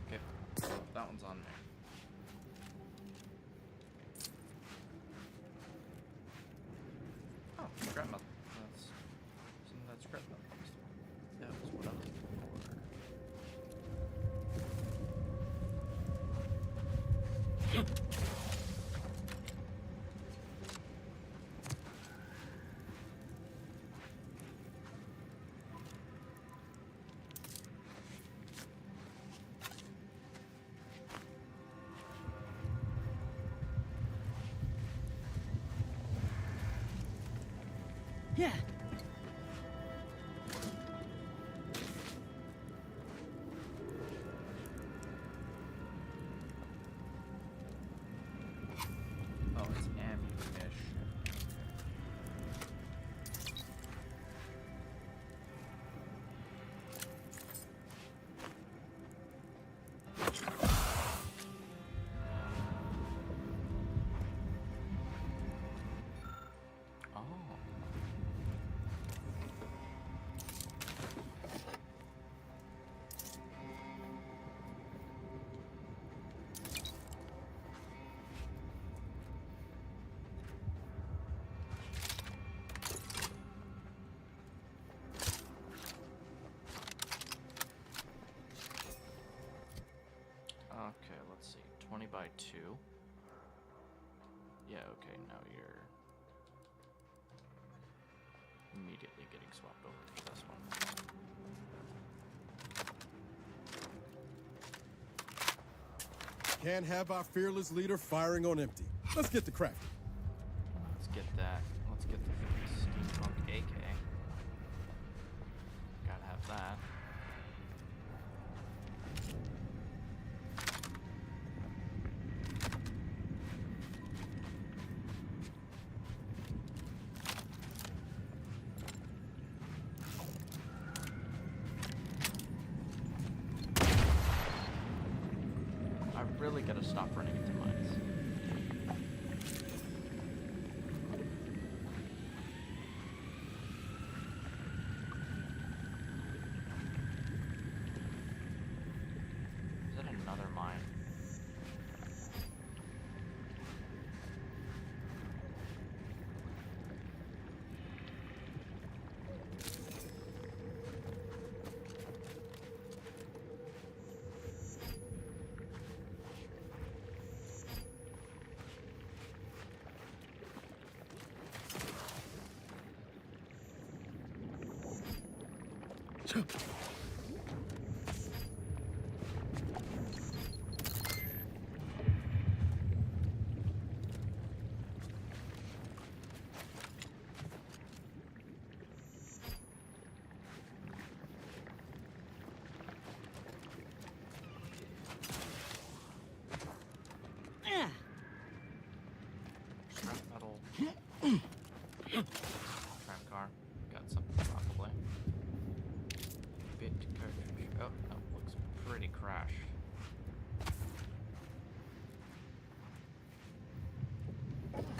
Okay, so that one's on me. Oh, scrap metal. That's some of that scrap metal. That was what I was looking for. Yeah. Oh, it's ammunition. Oh. Okay, let's see. 20 by 2. Yeah, okay, now you're immediately getting swapped over to this one. Can't have our fearless leader firing on empty. Let's get to crafting. Let's get that. Let's get the steampunk AK. Gotta have that. I really gotta stop running into mines. Scrap metal. Trap car. Got something probably. Bit cartridge. Oh, that looks pretty crashed.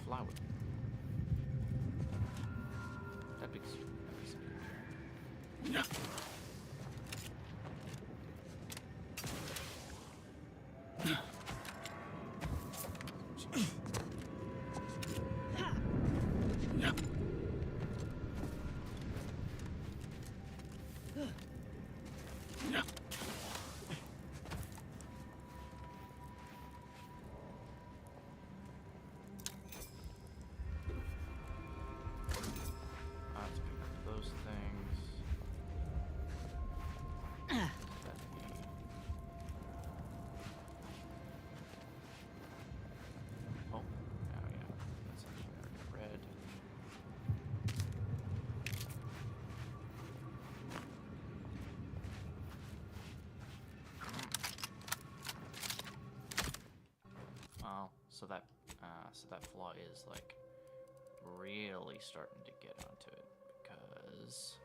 Flower. That'd be something. Let's pick up those things. That'd be... Oh, yeah. That's actually already red. Oh, so that flaw is like really starting to get onto it because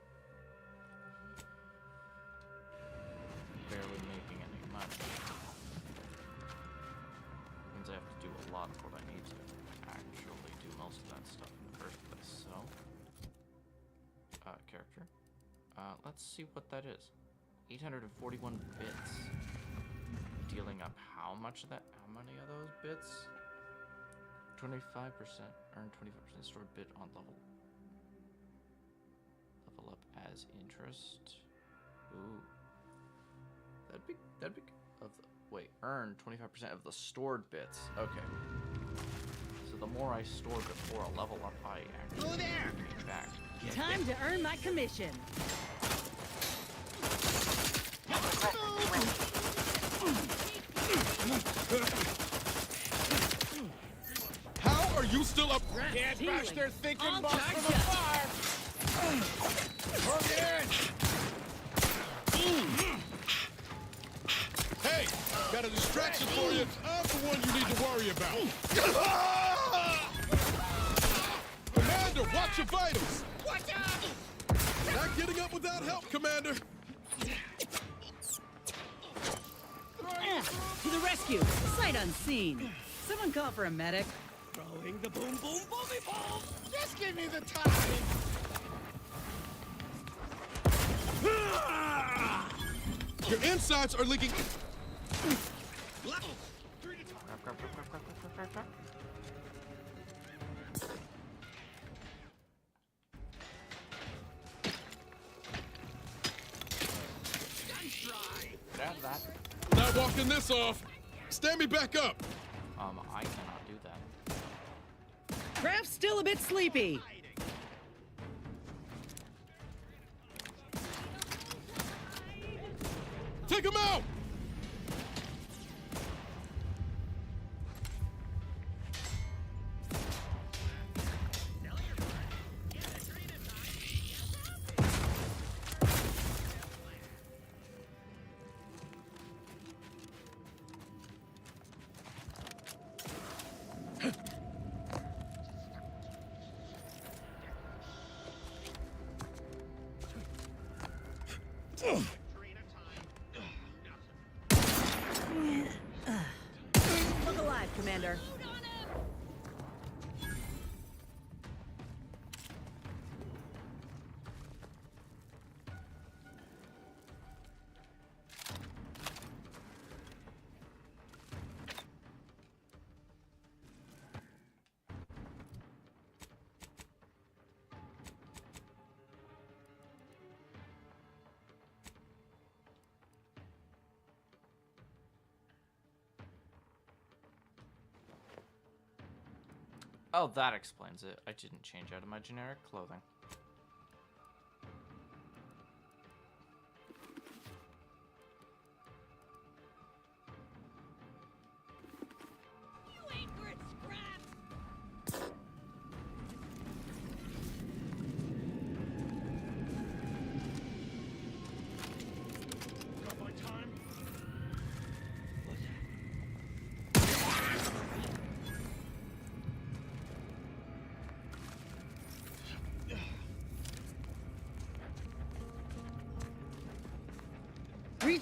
barely making any money. Means I have to do a lot of what I need to actually do most of that stuff in the first place. So, character. Let's see what that is. 841 bits. Dealing up how much of that? How many of those bits? 25%. Earn 25% stored bit on level up as interest. Ooh. That'd be of the wait, earn 25% of the stored bits. Okay. So the more I store before a level up, I actually get back. Time to earn my commission. How are you still up? Can't bash their thinking I'll box charge from ya. afar! Hook in! Hey, got a distraction for you. I'm the one you need to worry about. Commander, watch your vitals. Watch out! Not getting up without help, Commander. To the rescue! Sight unseen! Someone call for a medic. Throwing the boom boom boomy balls! Just give me the time! Your insides are leaking. Grab. Grab that. Not walking this off. Stand me back up. I cannot do that. Craft's still a bit sleepy. Take him out. Look alive, Commander. Oh, that explains it. I didn't change out of my generic clothing.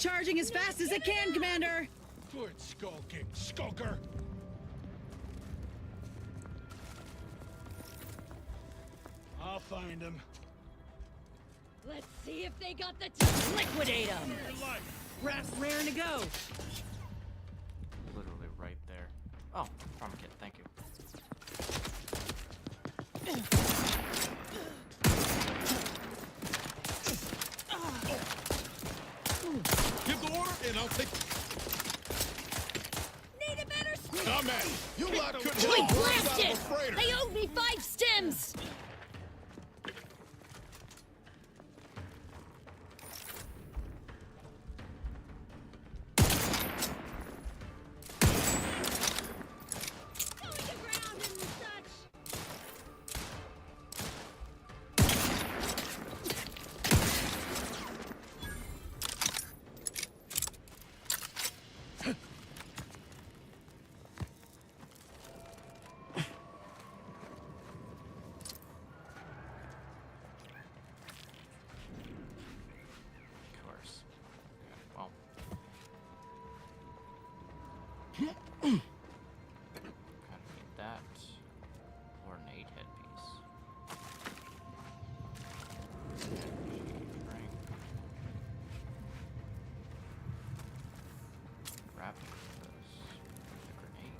Recharging as fast as it can, Commander! Quit skulking, skulker! I'll find him. Let's see if they got the time. Liquidate them! Rats raring to go. Literally right there. Oh, trauma kit, thank you. Give the order and I'll take... Need a better... Dumbass! You lot couldn't We hit a horse out blasted! of a freighter! They owed me 5 stems! Of course. Well. Kind of need that. Ornate headpiece. Ring. Wrapping this. The grenade.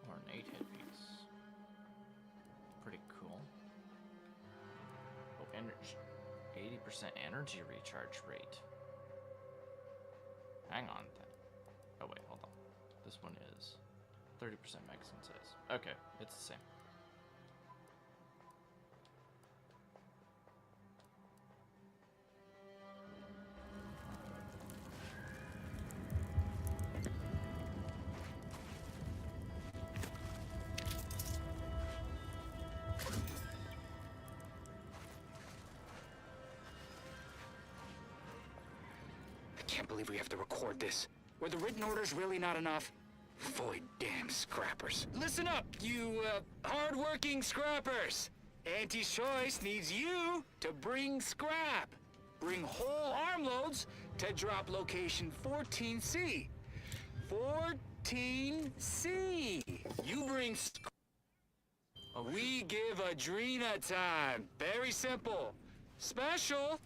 Ornate headpiece. Pretty cool. Oh, energy. 80% energy recharge rate. Hang on. Oh, wait, hold on. This one is 30% magazine size. Okay, it's the same. I can't believe we have to record this. Were the written orders really not enough? Void damn scrappers. Listen up, you, hard-working scrappers. Auntie's Choice needs you to bring scrap. Bring whole armloads to drop location 14C. 14C. You bring scrap. We give Adrena time. Very simple. Special.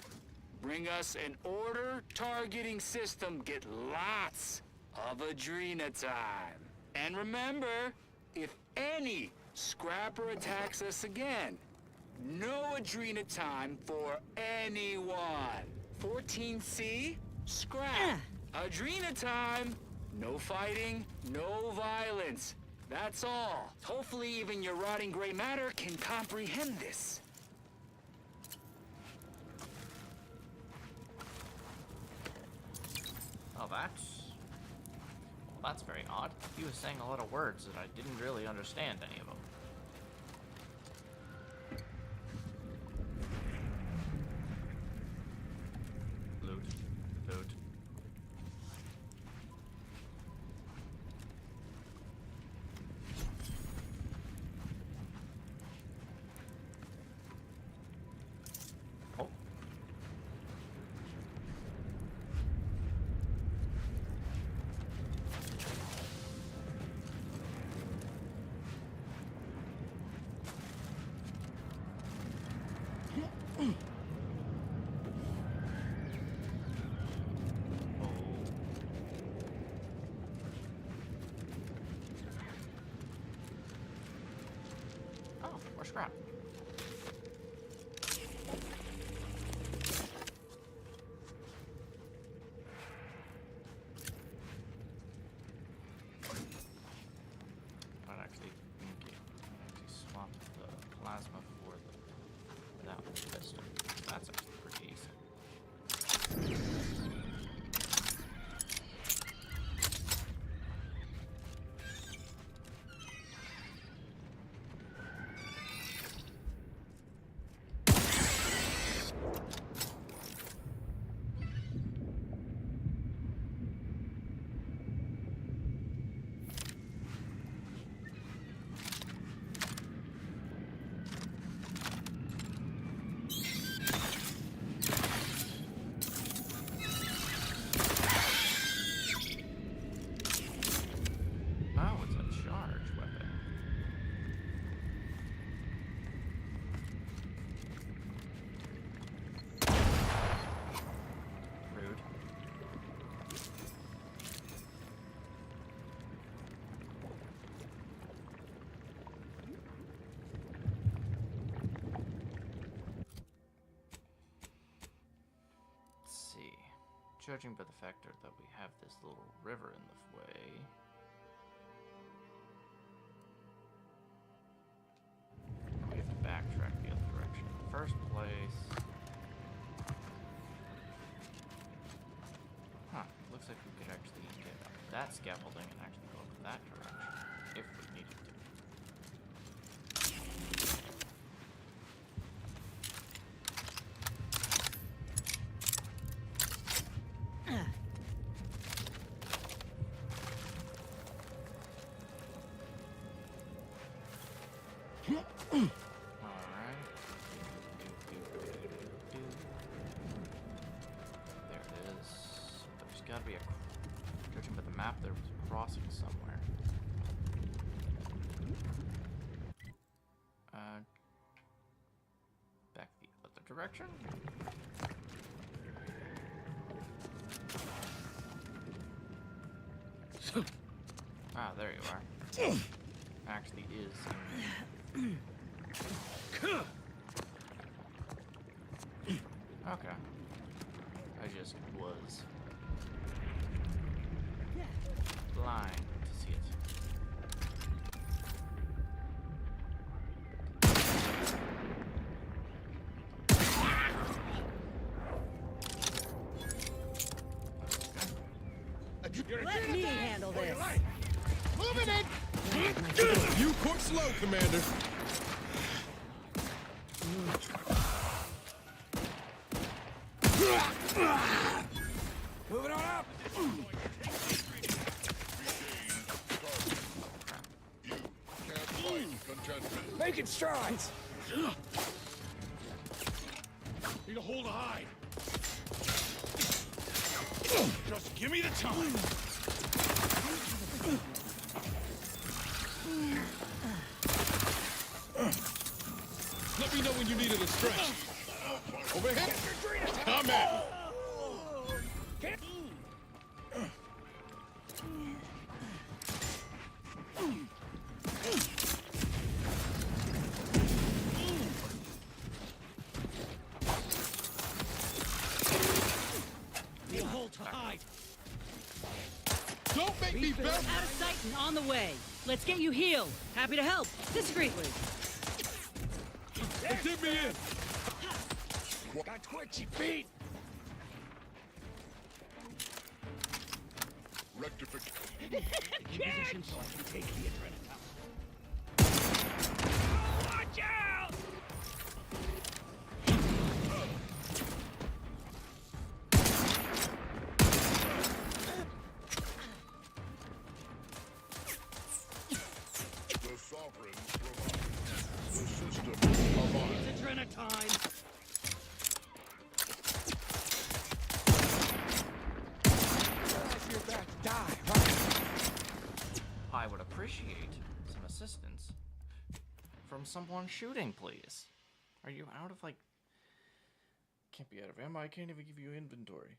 Bring us an order targeting system. Get lots of Adrena time. And remember, if any scrapper attacks us again, no Adrena time for anyone. 14C, scrap. Adrena time, no fighting, no violence. That's all. Hopefully even your rotting gray matter can comprehend this. Oh, that's very odd. He was saying a lot of words that I didn't really understand any of them. Loot. Loot. Oh. Oh, more scrap. I'd actually swap the plasma for that pistol. That's actually pretty decent. judging by the fact that we have this little river in the way, we have to backtrack the other direction in the first place. Huh, looks like we could actually get up that scaffolding and actually go up that direction if we needed to. Gotta be a, judging by the map, there was a crossing somewhere. Back the other direction? Ah, there you are. Actually is. Okay. I just was blind to see it. Let me handle this. Moving it! You court slow, Commander. Moving on up. Making strides. Need to hold a hide. Just give me the time. Let me know when you needed a stretch. Over here. Combat. You hold to hide. Don't make me Out of sight and on the way. Let's get you healed. Happy to help. Discreetly. They did me in. Got twitchy feet. Rectification. Position so I can take the adrenaline. Watch out! The sovereign provides. The system provides. It's adrenaline time. You're about to die, right? I would appreciate some assistance from someone shooting, please. Are you out of, like... Can't be out of ammo. I can't even give you inventory.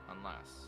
Unless...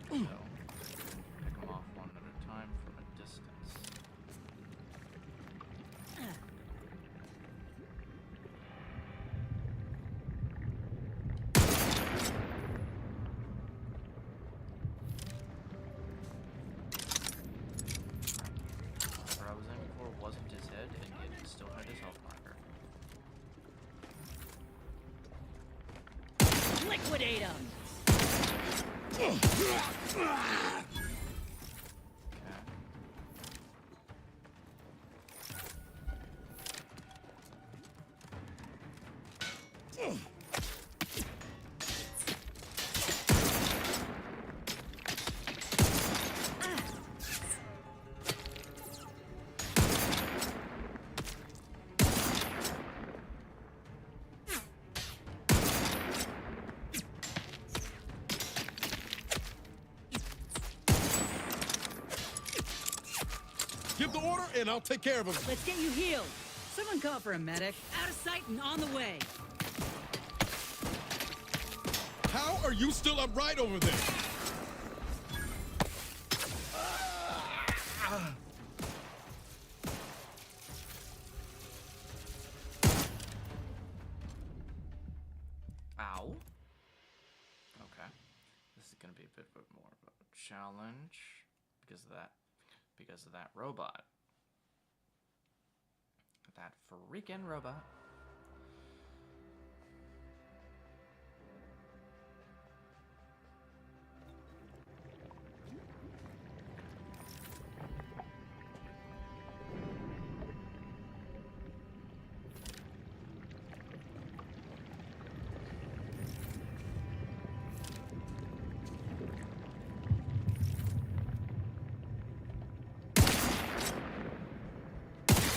Come off one at a time from a distance. What I was aiming for wasn't his head, and yet he still had his health marker. Liquidate him. and I'll take care of him. Let's get you healed. Someone call for a medic. Out of sight and on the way. How are you still upright over there? Ow. Okay. This is gonna be a bit more of a challenge because of that robot. That freaking robot.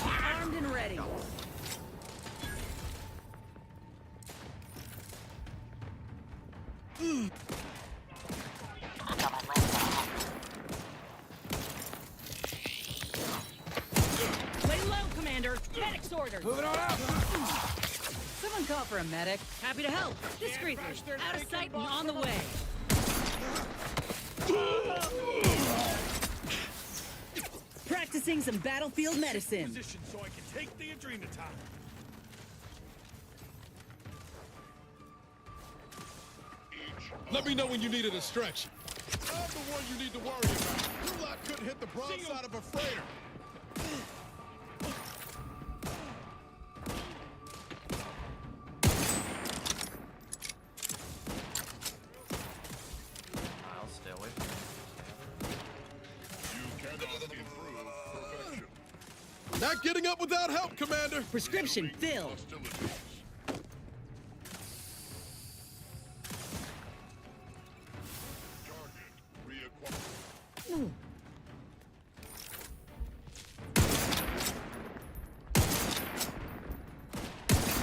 Armed and ready. Lay low, Commander. Medic's ordered. Moving on out. Someone call for a medic. Happy to help. Discreetly. Out of sight and on the way. Practicing some battlefield medicine. Position so I can take the adrenatine. Let me know when you need a distraction. I'm the one you need to worry about. You lot couldn't hit the broadside of a freighter. I'll stay away from You cannot improve perfection. Not getting up without help, Commander. Prescription filled. Hostilities. Target reacquired.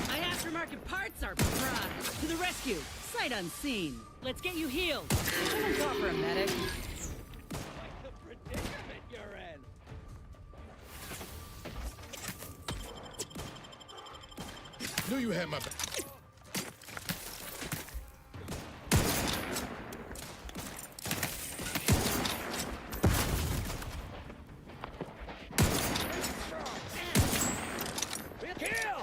My aftermarket parts are prize. To the rescue. Sight unseen. Let's get you healed. Someone call for a medic. The predicament you're in. Knew you had my back. Kill!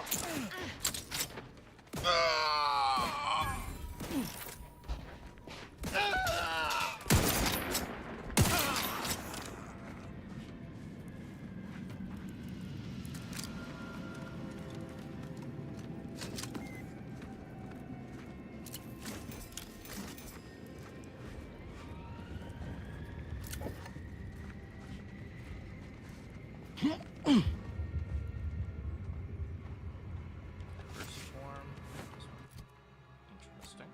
first form. Interesting.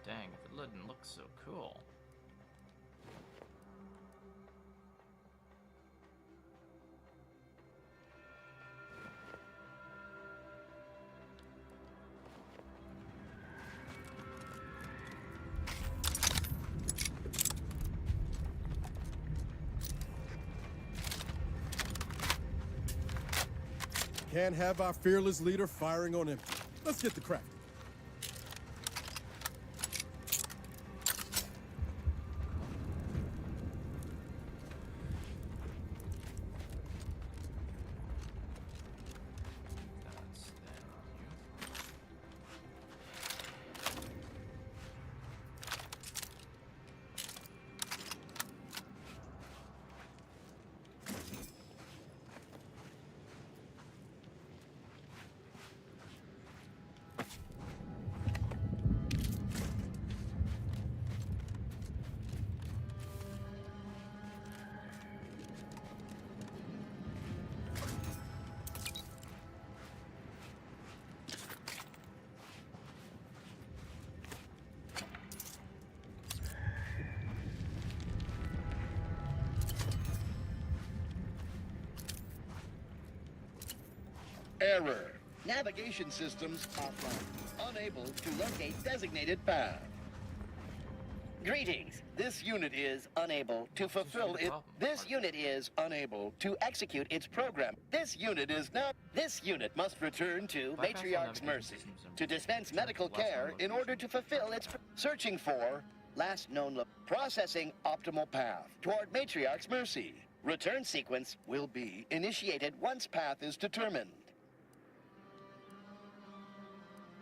Dang, if it didn't look so cool. Can't have our fearless leader firing on empty. Let's get the crack. That's there on you. Error. Navigation systems offline. Unable to locate designated path. Greetings. This unit is unable to fulfill it. This unit is unable to execute its program. This unit is now. This unit must return to Matriarch's Mercy to dispense medical care in order to fulfill its searching for last known processing optimal path toward Matriarch's Mercy. Return sequence will be initiated once path is determined.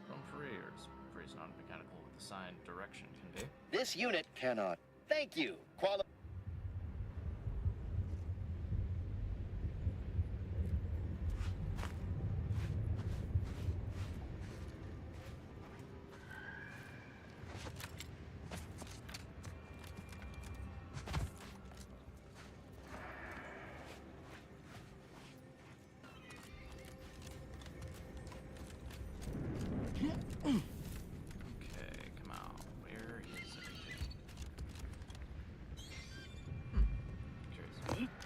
From Freers. Freeze non-mechanical with assigned direction can be. This unit cannot. Thank you. Okay, come on. Where is it? Curious.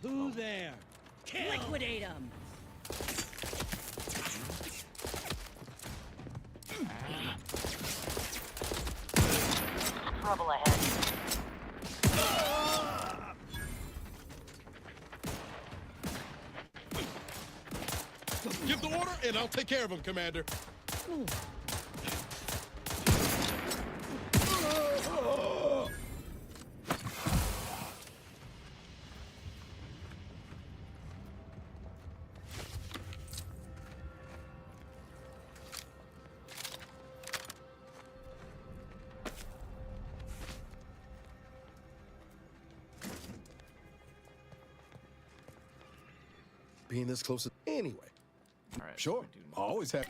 Who there? Liquidate him! Trouble ahead. Give the order, and I'll take care of him, Commander. Being this close to... Anyway. Alright. Sure. Always happy.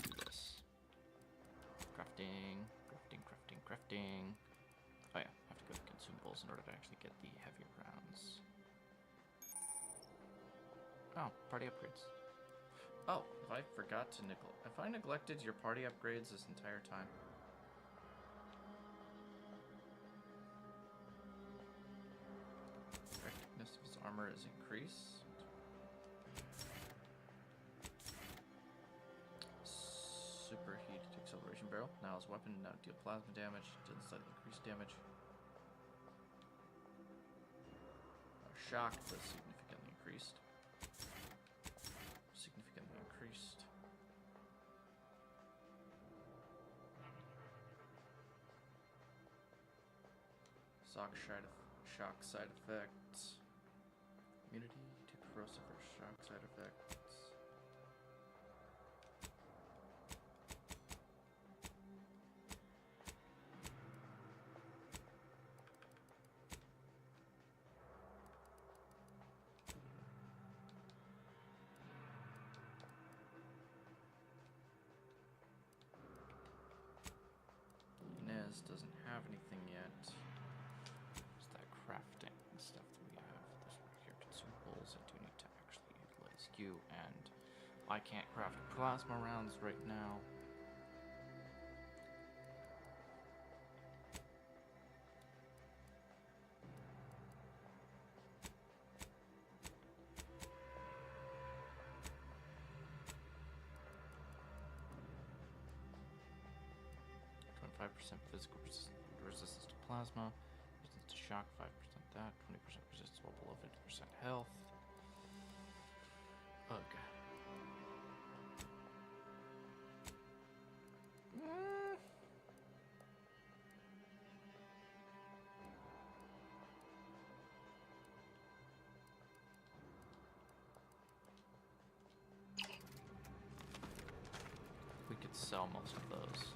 Crafting. Oh yeah, have to go to consumables in order to actually get the heavier rounds. Oh, party upgrades. Oh, if I forgot to if I neglected your party upgrades this entire time. Effectiveness of his armor is increased. Superheat acceleration barrel. Now his weapon now deal plasma damage. Doesn't slightly increase damage. Our shock was significantly increased. Shock side effects. Immunity to corrosive or shock side effects. Inez doesn't have anything yet. What's that crafting stuff that we have? This right here, consumables. I do need to actually utilize you, and I can't craft plasma rounds right now. Physical resistance to plasma, resistance to shock, 5% that, 20% resistance while below 50% health. Okay. We could sell most of those.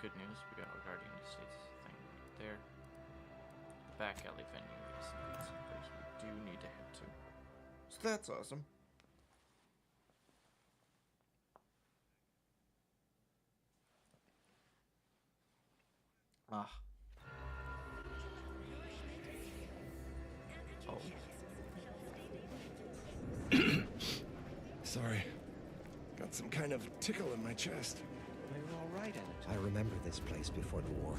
Good news, we got a Guardian Estates thing right there. The back alley venue is some place we do need to head to. So that's awesome. Ah. Oh. Sorry. Got some kind of tickle in my chest. I remember this place before the war.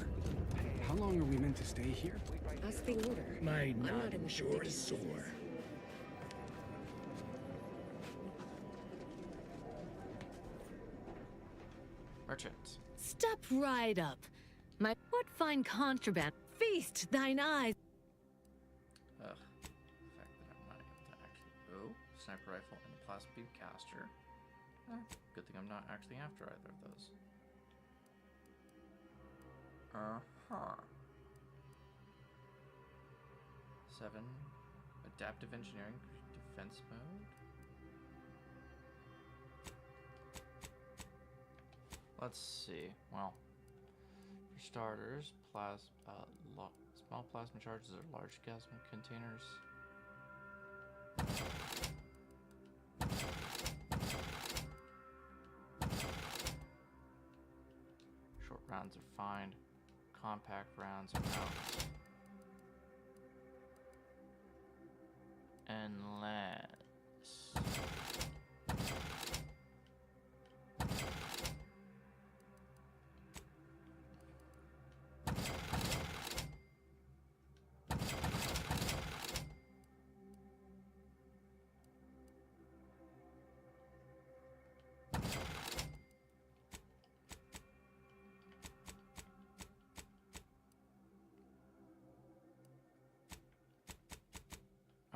How long are we meant to stay here? Ask the order. My I'm not in noggin the sure is biggest sore. business. Merchants. Step right up. My what fine contraband. Feast thine eyes. Ugh. The fact that I'm not able to actually. Oh, sniper rifle and plasma beam caster. Good thing I'm not actually after either of those. Uh-huh. 7. Adaptive engineering defense mode. Let's see. Well, for starters, small plasma charges are large gas containers. Short rounds are fine. Compact rounds are out. Unless...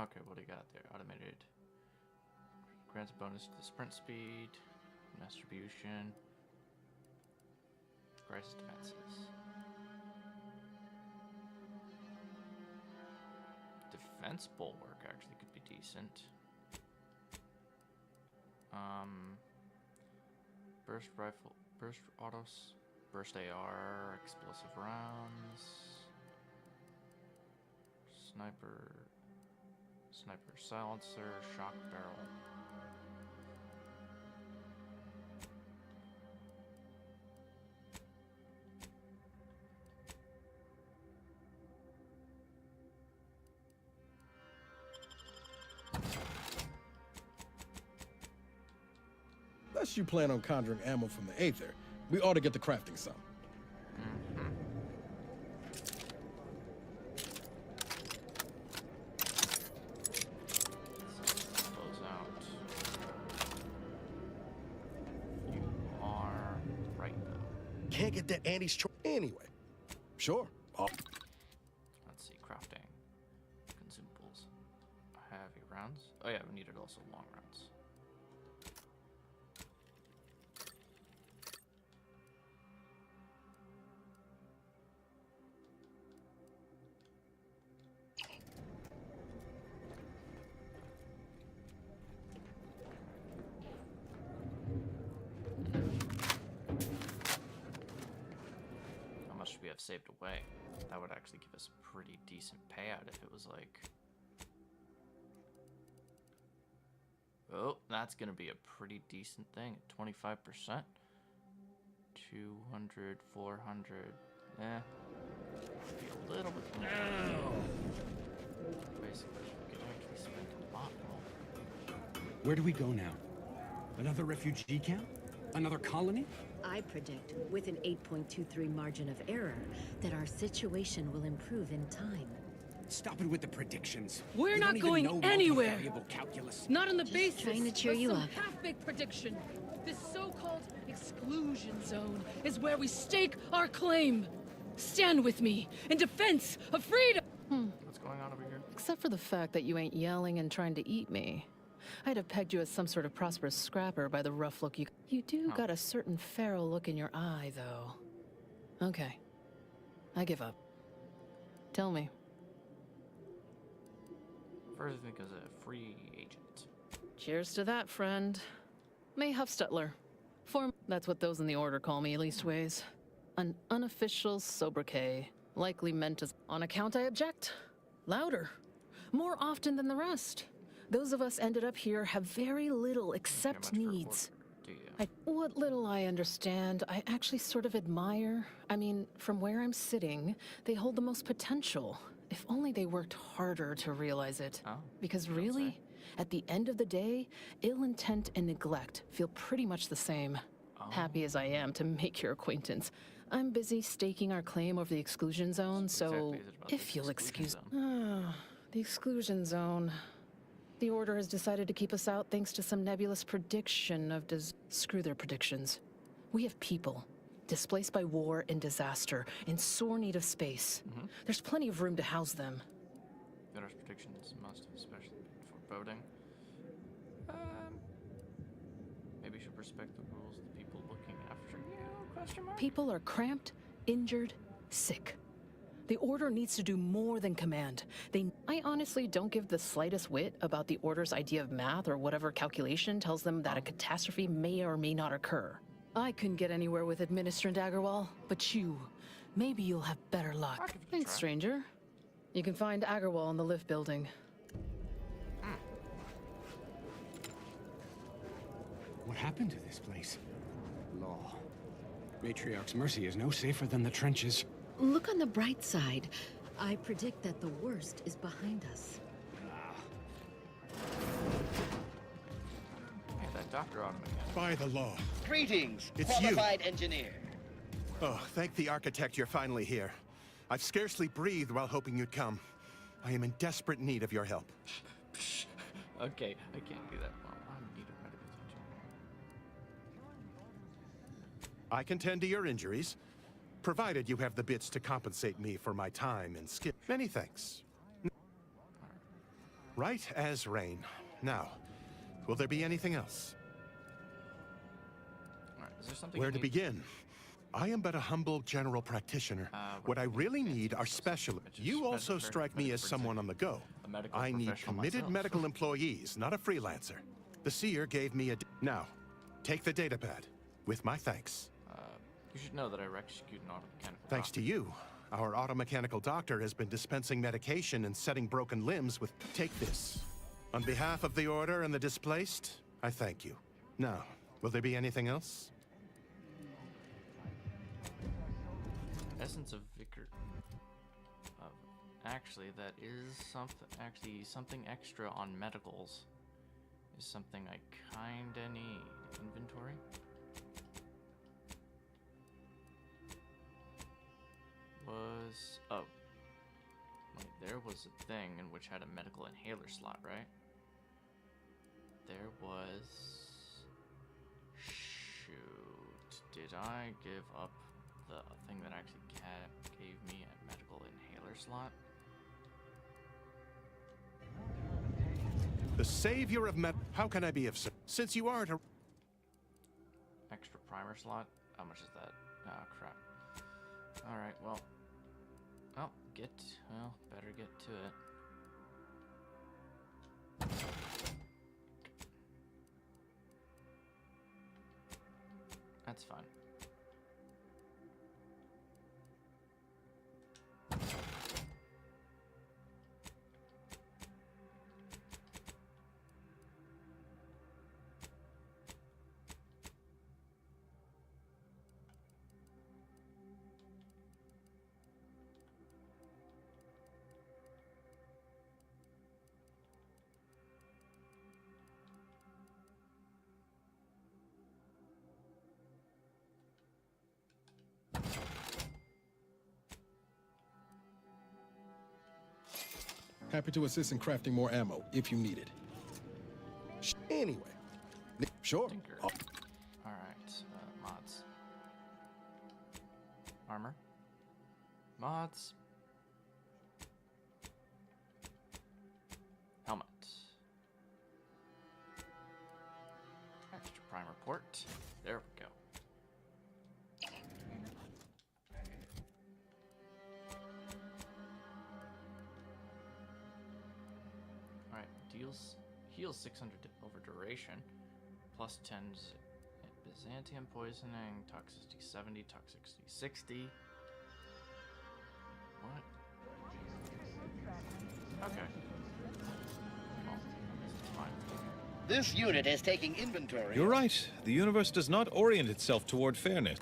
Okay, what do you got there? Automated. Grants a bonus to sprint speed, mass distribution, crisis defenses. Defense bulwark actually could be decent. Burst rifle, burst autos, burst AR, explosive rounds, sniper silencer, shock barrel. Unless you plan on conjuring ammo from the Aether, we ought to get to crafting some. Close out. You are right though. Can't get that Andy's choice anyway. Sure. Let's see, crafting. Consumables. Heavy rounds. Oh yeah, we needed also long rounds. How much do we have saved away? That would actually give us a pretty decent payout if it was like... Oh, that's gonna be a pretty decent thing. 25%. 200, 400. Eh. Be a little bit more. Basically, we could actually spend a lot more. Where do we go now? Another refugee camp? Another colony? I predict, with an 8.23 margin of error, that our situation will improve in time. Stop it with the predictions. We're You not don't even going know anywhere. multivariable calculus. Not on the Just basis trying to cheer of you some up. half-baked prediction. This so-called exclusion zone is where we stake our claim. Stand with me in defense of freedom. What's going on over here? Except for the fact that you ain't yelling and trying to eat me. I'd have pegged you as some sort of prosperous scrapper by the rough look you... You do got a certain feral look in your eye, though. Okay. I give up. Tell me. First thing is a free agent. Cheers to that, friend. May Huffstutler. That's what those in the Order call me, leastways. An unofficial sobriquet. Likely meant as... On account I object. Louder. More often than the rest. Those of us ended up here have very little except needs. What little I understand, I actually sort of admire. I mean, from where I'm sitting, they hold the most potential. If only they worked harder to realize it. Because really, at the end of the day, ill intent and neglect feel pretty much the same. Happy as I am to make your acquaintance, I'm busy staking our claim over the exclusion zone, so if you'll excuse... the exclusion zone. The Order has decided to keep us out thanks to some nebulous prediction of Screw their predictions. We have people displaced by war and disaster, in sore need of space. There's plenty of room to house them. The Order's predictions must have especially been foreboding. Maybe you should respect the rules of the people looking after you, question mark? People are cramped, injured, sick. The Order needs to do more than command. I honestly don't give the slightest whit about the Order's idea of math or whatever calculation tells them that a catastrophe may or may not occur. I couldn't get anywhere with Administrant Agarwal, but maybe you'll have better luck. Thanks, stranger. You can find Agarwal in the lift building. What happened to this place? Law. Matriarch's Mercy is no safer than the trenches. Look on the bright side. I predict that the worst is behind us. Hey, that Dr. Automechanic. By the law. Greetings, It's qualified engineer. Oh, thank the architect you're finally here. I've scarcely breathed while hoping you'd come. I am in desperate need of your help. Okay, I can't do that. Well, I'm in need of medical attention. I can tend to your injuries, provided you have the bits to compensate me for my time and skill. Many thanks. Right as rain. Now, will there be anything else? Is there something Where to begin? I am but a humble general practitioner. What I really need are specialists. You also strike me as someone on the go. I need committed medical employees, not a freelancer. The seer gave me a... Now, take the datapad, with my thanks. You should know that I execute an automechanical Thanks to you, our automechanical doctor has been dispensing medication and setting broken limbs with... Take this. On behalf of the Order and the displaced, I thank you. Now, will there be anything else? Essence of Vicar. Actually, that is something. Actually, something extra on medicals is something I kinda need. Inventory. Oh. Wait, there was a thing in which had a medical inhaler slot, right? There was. Shoot. Did I give up the thing that actually gave me a medical inhaler slot? The savior of How can I be of service? Since you aren't a... Extra primer slot? How much is that? Oh, crap. Alright, well, better get to it. That's fine. Happy to assist in crafting more ammo, if you need it. Anyway. Sure. Alright, mods. Armor. Mods. Helmet. Extra primer port. There we go. Heals 600 over duration, plus 10's Byzantium poisoning, toxicity 70, toxicity 60. What? Okay. Well, it's fine. This unit is taking inventory. You're right. The universe does not orient itself toward fairness.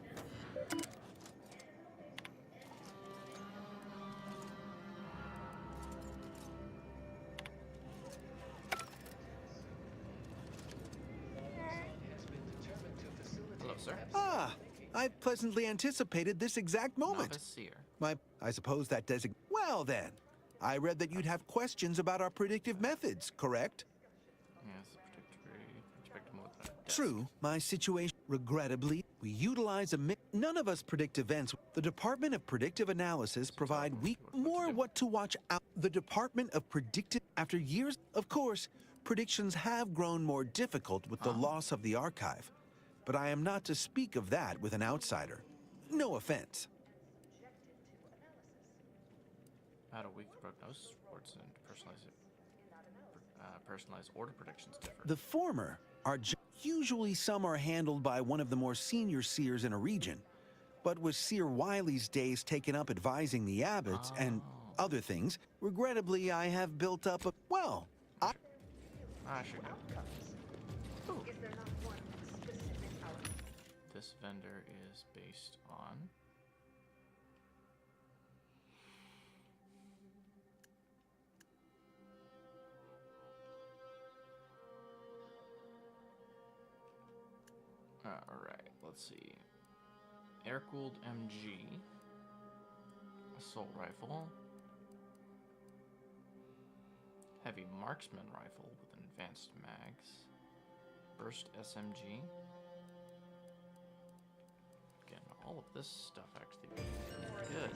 Hello, sir. I've pleasantly anticipated this exact moment. Novice seer. I suppose that Well then, I read that you'd have questions about our predictive methods, correct? Yes, predictive mode. True, my situation. Regrettably, we utilize a none of us predict events. The Department of Predictive Analysis provide more what to watch out. The Department of Predictive, after years, of course, predictions have grown more difficult with the loss of the archive. But I am not to speak of that with an outsider. No offense. How do weak prognosis reports and personalized order predictions differ? The former are usually some are handled by one of the more senior seers in a region. But with Seer Wiley's days taken up advising the abbots and other things, regrettably I have built up a, well, I should go. This vendor is based on... Alright, let's see. Air-cooled MG. Assault rifle. Heavy marksman rifle with advanced mags. Burst SMG. Again, all of this stuff actually good.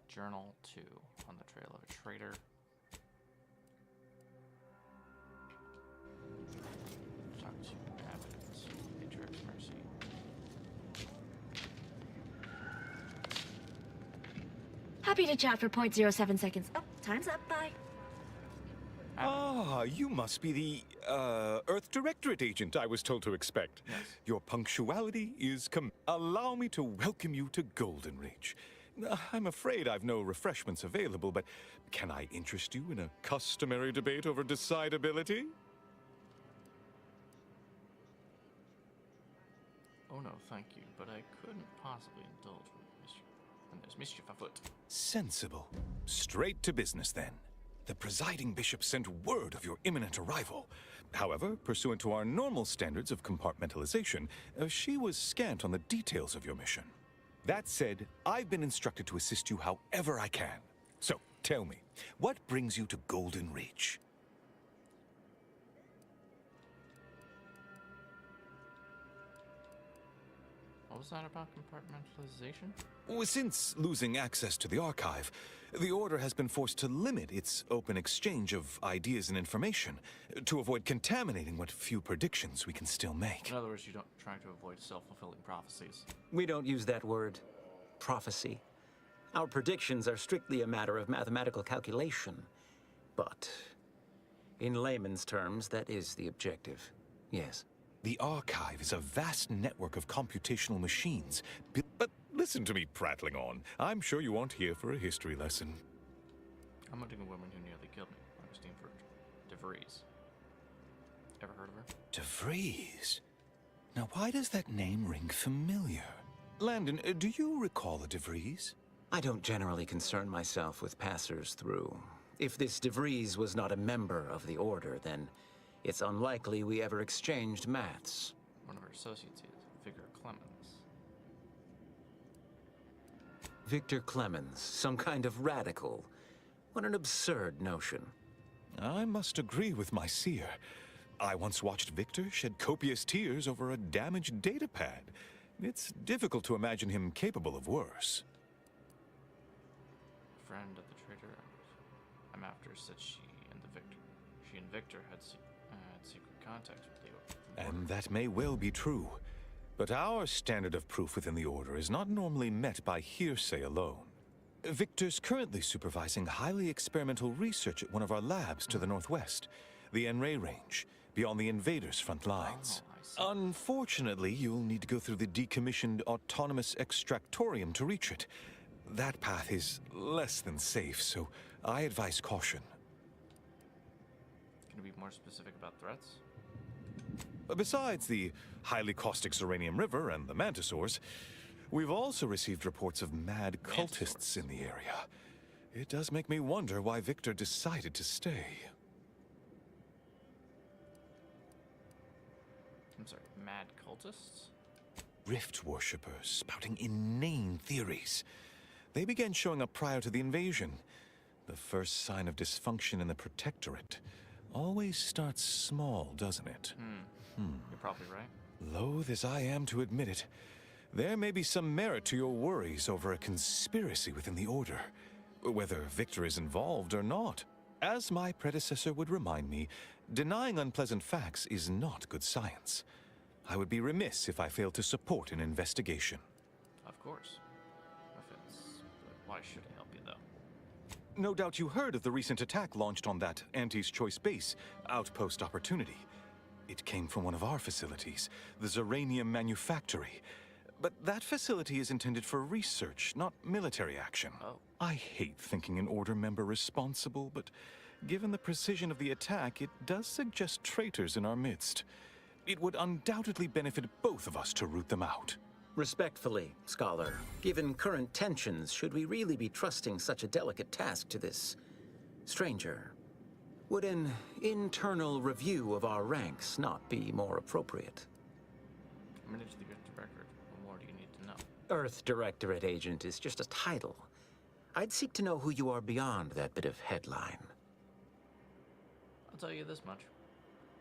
Journal 2 on the trail of a traitor. Talk to Abbott, Matriarch's Mercy. Happy to chat for 0.07 seconds. Oh, time's up. Bye. Ah, you must be the, Earth Directorate agent I was told to expect. Yes. Your punctuality is Allow me to welcome you to Golden Reach. I'm afraid I've no refreshments available, but can I interest you in a customary debate over decidability? Oh no, thank you, but I couldn't possibly indulge with mischief. And there's mischief afoot. Sensible. Straight to business, then. The presiding bishop sent word of your imminent arrival. However, pursuant to our normal standards of compartmentalization, she was scant on the details of your mission. That said, I've been instructed to assist you however I can. So, tell me, what brings you to Golden Reach? What was that about compartmentalization? Well, since losing access to the archive, the Order has been forced to limit its open exchange of ideas and information to avoid contaminating what few predictions we can still make. In other words, you don't try to avoid self-fulfilling prophecies. We don't use that word, prophecy. Our predictions are strictly a matter of mathematical calculation. But in layman's terms, that is the objective, yes. The archive is a vast network of computational machines. But listen to me prattling on. I'm sure you aren't here for a history lesson. I'm hunting a woman who nearly killed me. Augustine de Vreis. Ever heard of her? De Vreis? Now, why does that name ring familiar? Landon, do you recall a De Vreis? I don't generally concern myself with passers-through. If this De Vreis was not a member of the Order, then it's unlikely we ever exchanged maths. One of her associates is Victor Clemens. Victor Clemens, some kind of radical. What an absurd notion. I must agree with my seer. I once watched Victor shed copious tears over a damaged datapad. It's difficult to imagine him capable of worse. A friend of the traitor I'm after said she and Victor had secret contacts with the Order. And that may well be true. But our standard of proof within the Order is not normally met by hearsay alone. Victor's currently supervising highly experimental research at one of our labs to the northwest, the Enray Range, beyond the invaders' front lines. Unfortunately, you'll need to go through the decommissioned autonomous extractorium to reach it. That path is less than safe, so I advise caution. Can you be more specific about threats? Besides the highly caustic Zeranium River and the Mantisaurs, we've also received reports of mad cultists in the area. It does make me wonder why Victor decided to stay. I'm sorry, mad cultists? Rift worshippers spouting inane theories. They began showing up prior to the invasion. The first sign of dysfunction in the Protectorate always starts small, doesn't it? You're probably right. Loath as I am to admit it, there may be some merit to your worries over a conspiracy within the Order, whether Victor is involved or not. As my predecessor would remind me, denying unpleasant facts is not good science. I would be remiss if I failed to support an investigation. Of course. Why should I help you, though? No doubt you heard of the recent attack launched on that Auntie's Choice base, Outpost Opportunity. It came from one of our facilities, the Zeranium Manufactory. But that facility is intended for research, not military action. Oh. I hate thinking an Order member responsible, but given the precision of the attack, it does suggest traitors in our midst. It would undoubtedly benefit both of us to root them out. Respectfully, Scholar, given current tensions, should we really be trusting such a delicate task to this stranger? Would an internal review of our ranks not be more appropriate? I'm to the record. What more do you need to know? Earth Directorate Agent is just a title. I'd seek to know who you are beyond that bit of headline. I'll tell you this much.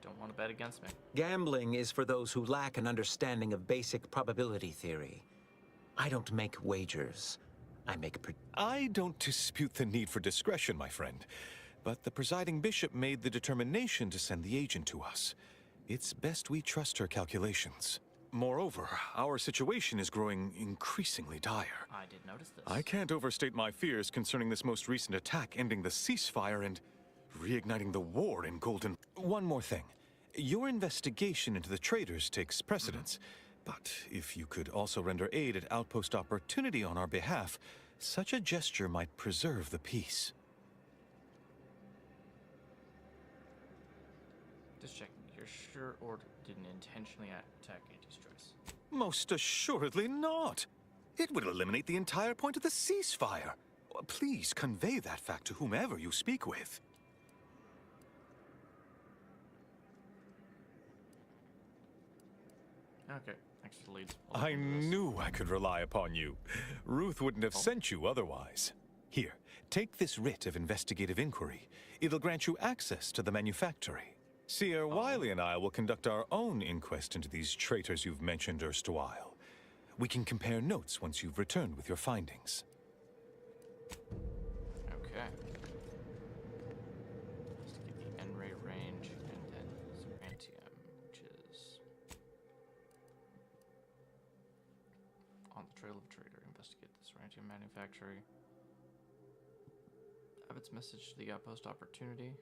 Don't want to bet against me. Gambling is for those who lack an understanding of basic probability theory. I don't make wagers. I don't dispute the need for discretion, my friend. But the presiding bishop made the determination to send the agent to us. It's best we trust her calculations. Moreover, our situation is growing increasingly dire. I did notice this. I can't overstate my fears concerning this most recent attack ending the ceasefire and reigniting the war in Golden... One more thing. Your investigation into the traitors takes precedence. But if you could also render aid at Outpost Opportunity on our behalf, such a gesture might preserve the peace. Just checking. You're sure Order didn't intentionally attack Auntie's Choice? Most assuredly not. It would eliminate the entire point of the ceasefire. Please convey that fact to whomever you speak with. Okay, thanks for the leads. I knew I could rely upon you. Ruth wouldn't have sent you otherwise. Here, take this writ of investigative inquiry. It'll grant you access to the manufactory. Seer Wiley and I will conduct our own inquest into these traitors you've mentioned erstwhile. We can compare notes once you've returned with your findings. Okay. Let's get the Enray range and then Zerantium, which is on the trail of a traitor. Investigate the Zerantium manufactory. Abbott's message to the Outpost Opportunity.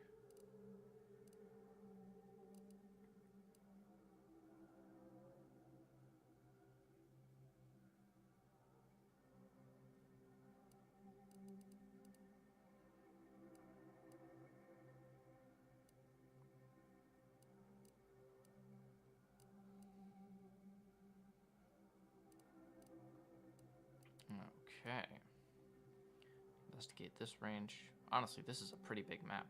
Okay. Investigate this range. Honestly, this is a pretty big map.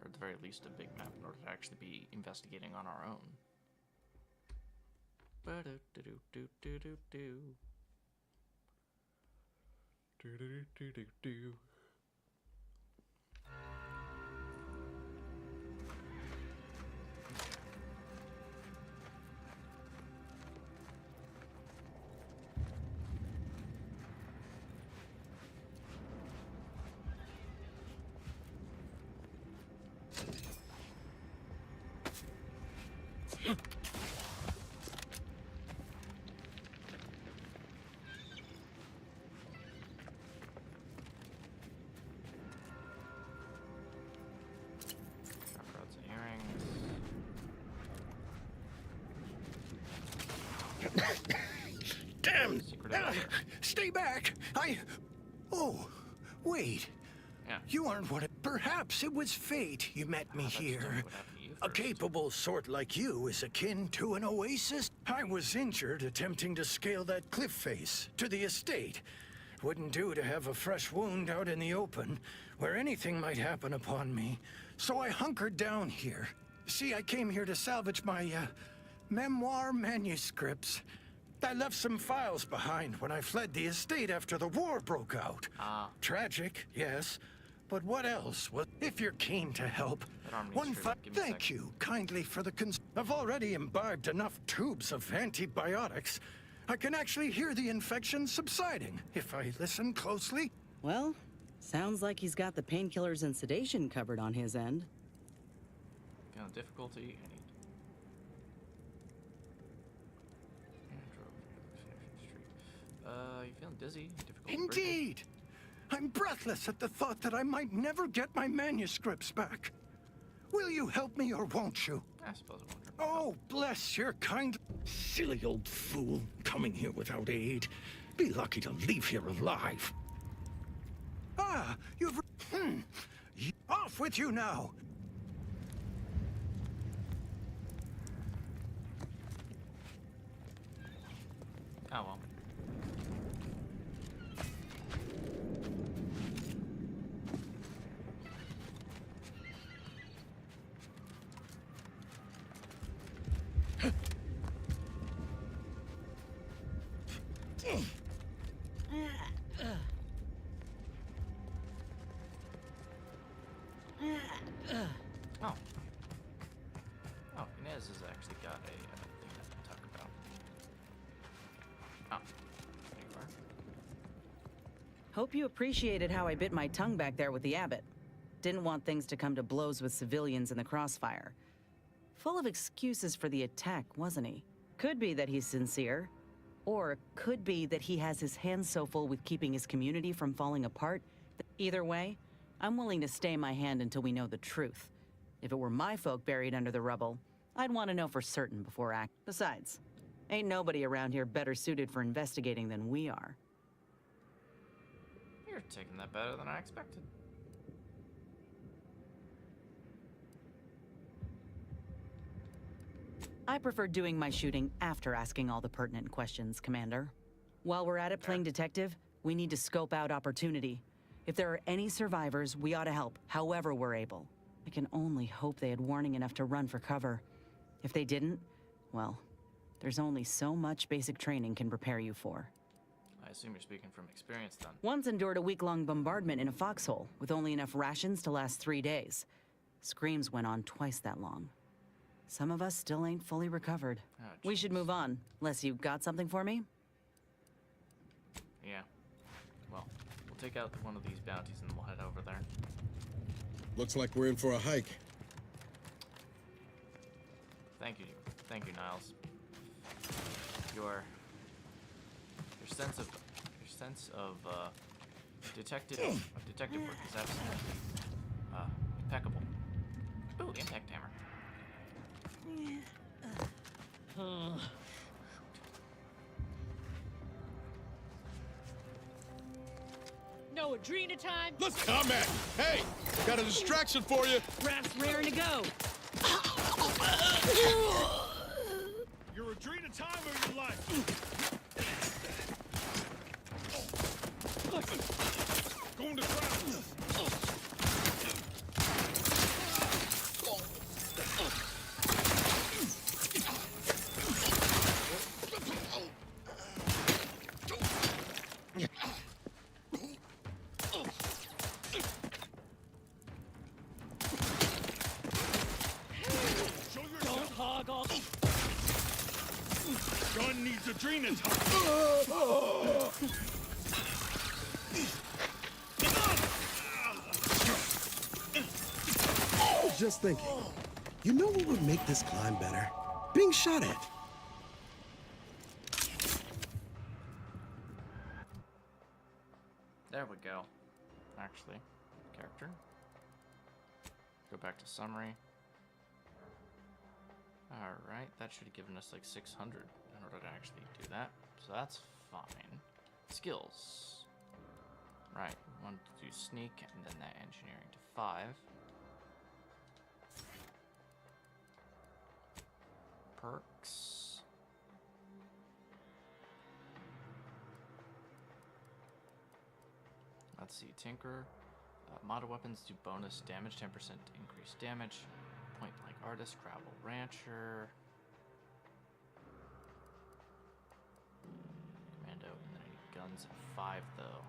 Or at the very least a big map in order to actually be investigating on our own. Ba-do-do-do-do-do-do. Do-do-do-do-do-do. Damn! Stay back! Oh, wait. Yeah. You aren't what Perhaps it was fate you met me here. A capable sort like you is akin to an oasis. I was injured attempting to scale that cliff face to the estate. Wouldn't do to have a fresh wound out in the open, where anything might happen upon me. So I hunkered down here. See, I came here to salvage my, memoir manuscripts. I left some files behind when I fled the estate after the war broke out. Tragic, yes. But what else? Well, if you're keen to help, thank you kindly for the I've already imbibed enough tubes of antibiotics. I can actually hear the infection subsiding if I listen closely. Well, sounds like he's got the painkillers and sedation covered on his end. Kind of difficulty. You feeling dizzy? Indeed! I'm breathless at the thought that I might never get my manuscripts back. Will you help me or won't you? I suppose it won't. Oh, bless your kind... Silly old fool, coming here without aid. Be lucky to leave here alive. Ah, you've... Off with you now! Oh, well. Oh, Inez has actually got a thing to talk about. Oh, there you are. Hope you appreciated how I bit my tongue back there with the abbot. Didn't want things to come to blows with civilians in the crossfire. Full of excuses for the attack, wasn't he? Could be that he's sincere. Or could be that he has his hands so full with keeping his community from falling apart. Either way, I'm willing to stay my hand until we know the truth. If it were my folk buried under the rubble, I'd want to know for certain before act. Besides, ain't nobody around here better suited for investigating than we are. You're taking that better than I expected. I prefer doing my shooting after asking all the pertinent questions, Commander. While we're at it playing detective, we need to scope out opportunity. If there are any survivors, we ought to help, however we're able. I can only hope they had warning enough to run for cover. If they didn't, well, there's only so much basic training can prepare you for. I assume you're speaking from experience, then. Once endured a week-long bombardment in a foxhole, with only enough rations to last 3 days. Screams went on twice that long. Some of us still ain't fully recovered. Oh, we should move on, unless you got something for me? Yeah. Well, we'll take out one of these bounties and we'll head over there. Looks like we're in for a hike. Thank you, Niles. Your sense of detective work is absolutely impeccable. Ooh, impact hammer. No Adrena time. Let's combat! Hey, got a distraction for you. Raft's raring to go. Your Adrena time or your life? Going to ground. Don't hog off. Gun needs Adrena time. Just thinking. You know what would make this climb better? Being shot at. There we go. Actually, character. Go back to summary. Alright, that should have given us like 600 in order to actually do that. So that's fine. Skills. Right, we want to do sneak and then that engineering to 5. Perks. Let's see, Tinker. Model weapons do bonus damage, 10% increased damage. Point blank artist, gravel rancher. Commando, and then I need guns at 5 though.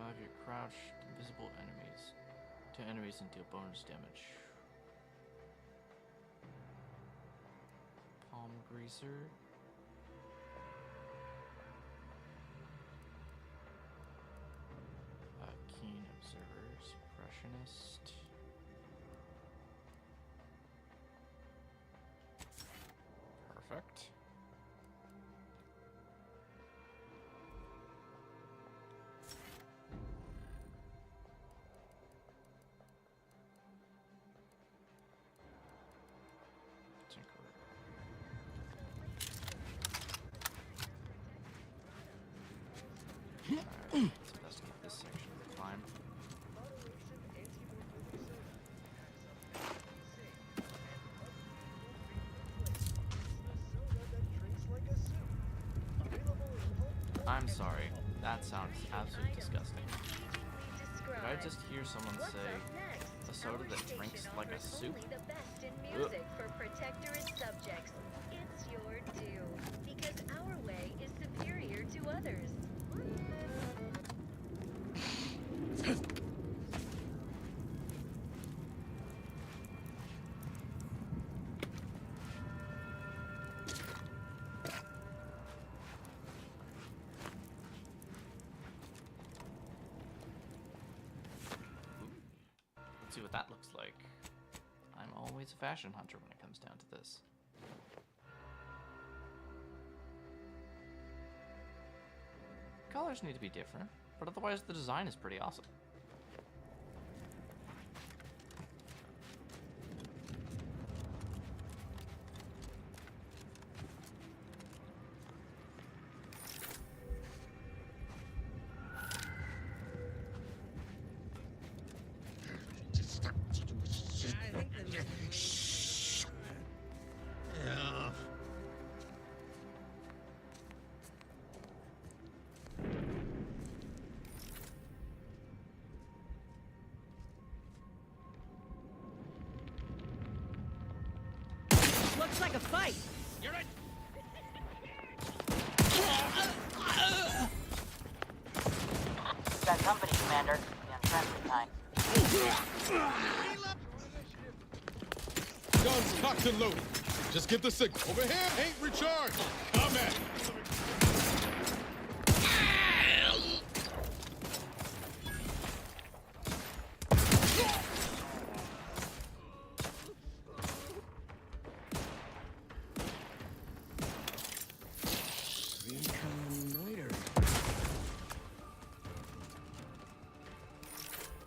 If you're crouched, invisible enemies. To enemies and deal bonus damage. Palm greaser. Keen observer, suppressionist. Perfect. Alright, let's investigate this section of the climb. I'm sorry, that sounds absolutely disgusting. Did I just hear someone say a soda that drinks like a soup? The best in music for Protectorate subjects. It's your due, because our way is superior to others. Let's see what that looks like. I'm always a fashion hunter when it comes down to this. Colors need to be different, but otherwise the design is pretty awesome. Looks like a fight. You're right. Got company, Commander. The unfriendly kind. Guns cocked and loaded. Just get the signal. Over here, ain't recharged. Come at it.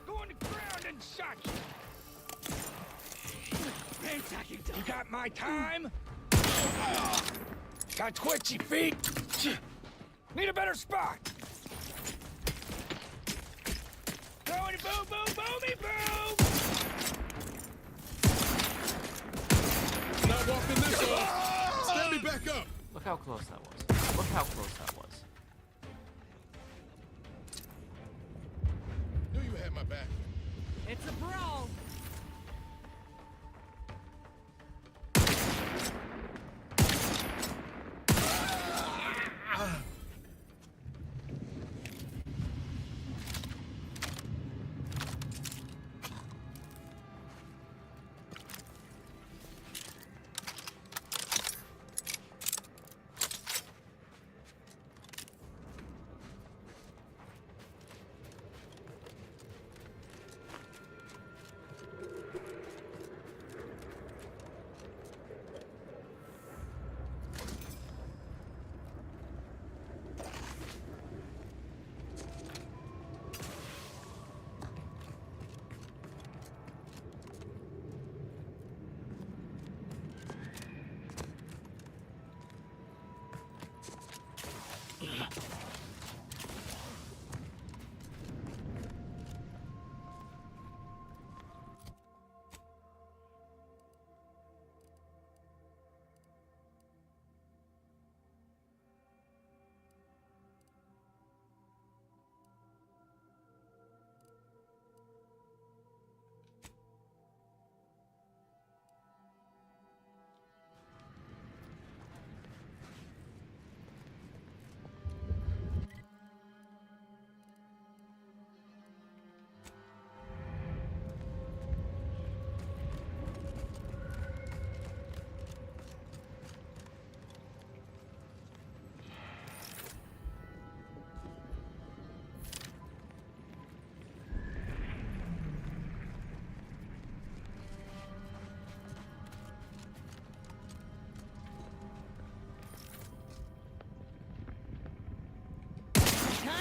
Go on the ground and shot you. You got my time? Got twitchy feet? Need a better spot. Going boom, boom, boomy, boom! Not walking this off. Stand me back up. Look how close that was. Look how close that was. Knew you had my back. It's a brawl.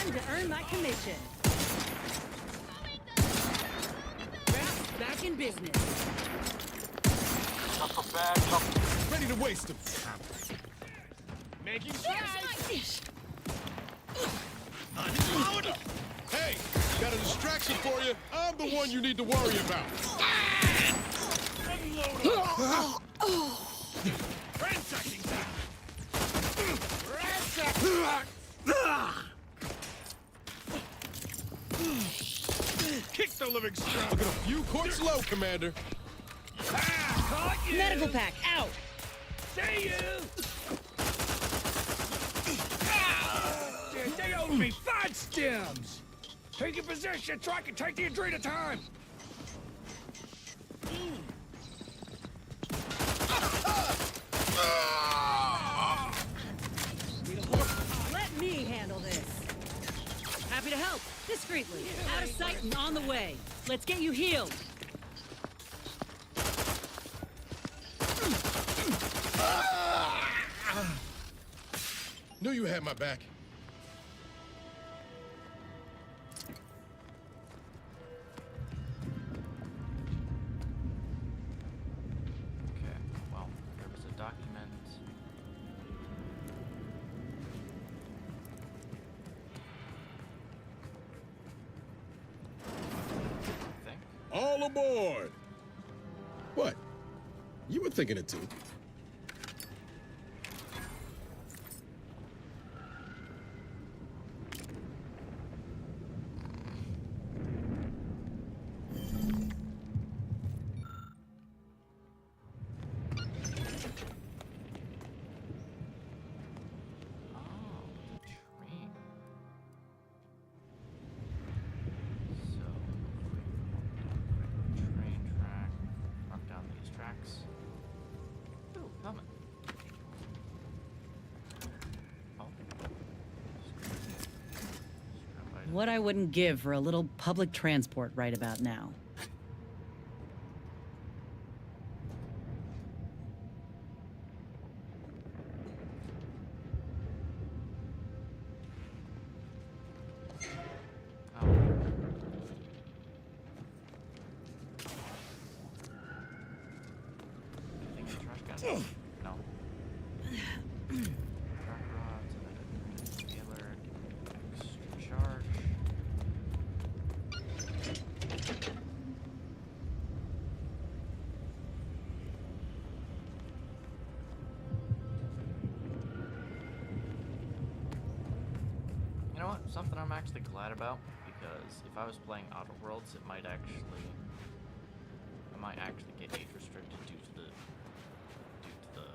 Time to earn my commission. Back in business. Ready to waste him. Making strides. Hey, got a distraction for you. I'm the one you need to worry about. Ransacking time. Kick the living strong. Look at a few corks low, Commander. Caught you. Medical pack out. See you. They owe me 5 stems. Take your position so I can take the Adrena time. Let me handle this. Happy to help. Discreetly. Out of sight and on the way. Let's get you healed. Knew you had my back. Okay, well, there was a document. I think. All aboard! What? You were thinking it too. What I wouldn't give for a little public transport right about now. No. Charge. You know what? Something I'm actually glad about, because if I was playing Outer Worlds, I might actually get age restricted due to the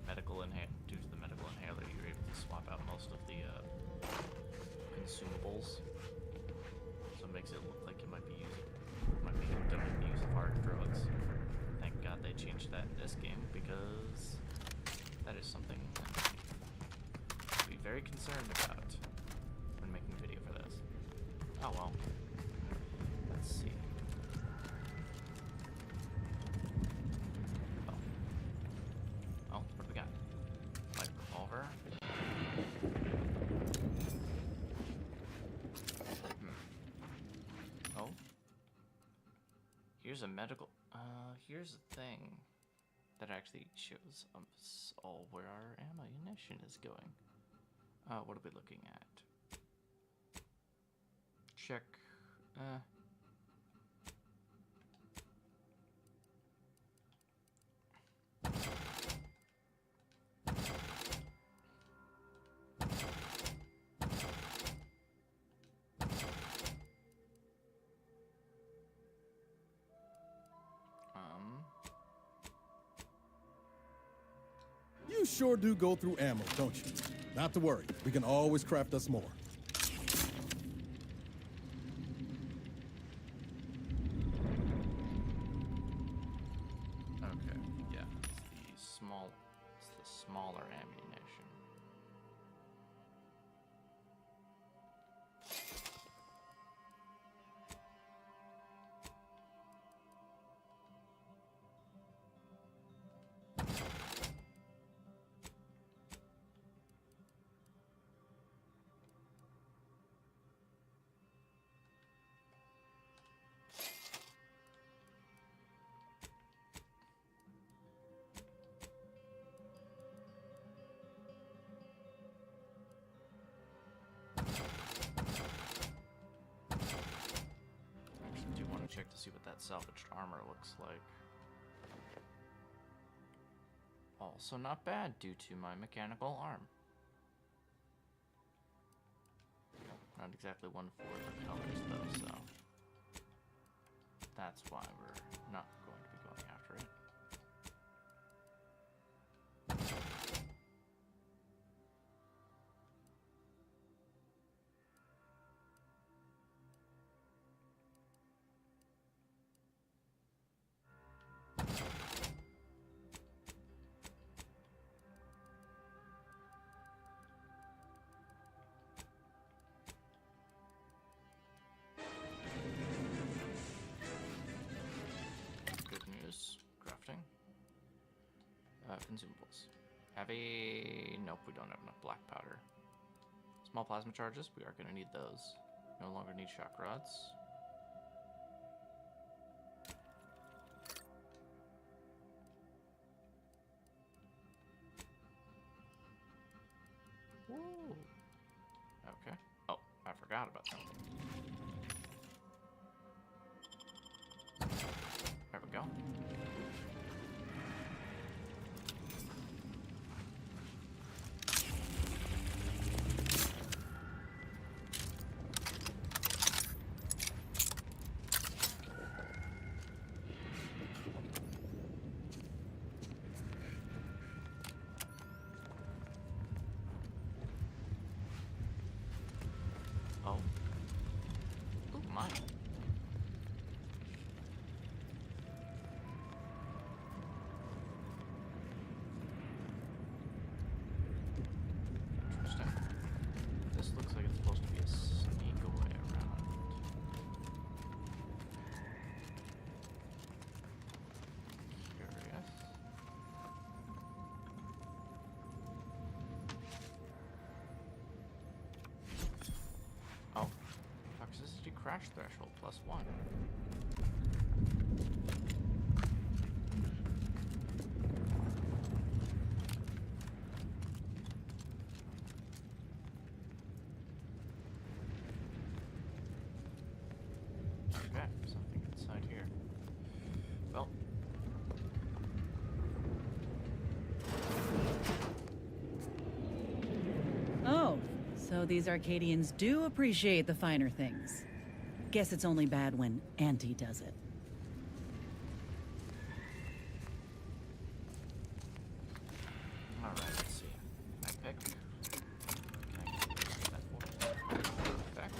medical inhaler. You're able to swap out most of the consumables, so it makes it look like you might be doing the use of hard drugs. Thank God they changed that in this game, because that is something to be very concerned about when making a video for this. Oh well. Let's see. Oh, what do we got? Light revolver. Oh. Here's a medical. Here's a thing that actually shows all where our ammunition is going. What are we looking at? Check. You sure do go through ammo, don't you? Not to worry. We can always craft us more. Okay, yeah, it's the smaller ammunition. that salvaged armor looks like. Also not bad due to my mechanical arm. Not exactly one for the colors though, so that's why we're not going to be going after it. Crafting. Consumables. Heavy. Nope, we don't have enough black powder. Small plasma charges. We are going to need those. No longer need shock rods. Woo. Okay. Oh, I forgot about something. There we go. Oh. Oh my. Interesting. This looks like it's supposed to be a sneak away around. Curious. Oh. Toxicity crash threshold +1. Okay, something inside here. Well. Oh, so these Arcadians do appreciate the finer things. Guess it's only bad when Auntie does it. Alright, let's see. Can I pick? Can I get that one? Perfect.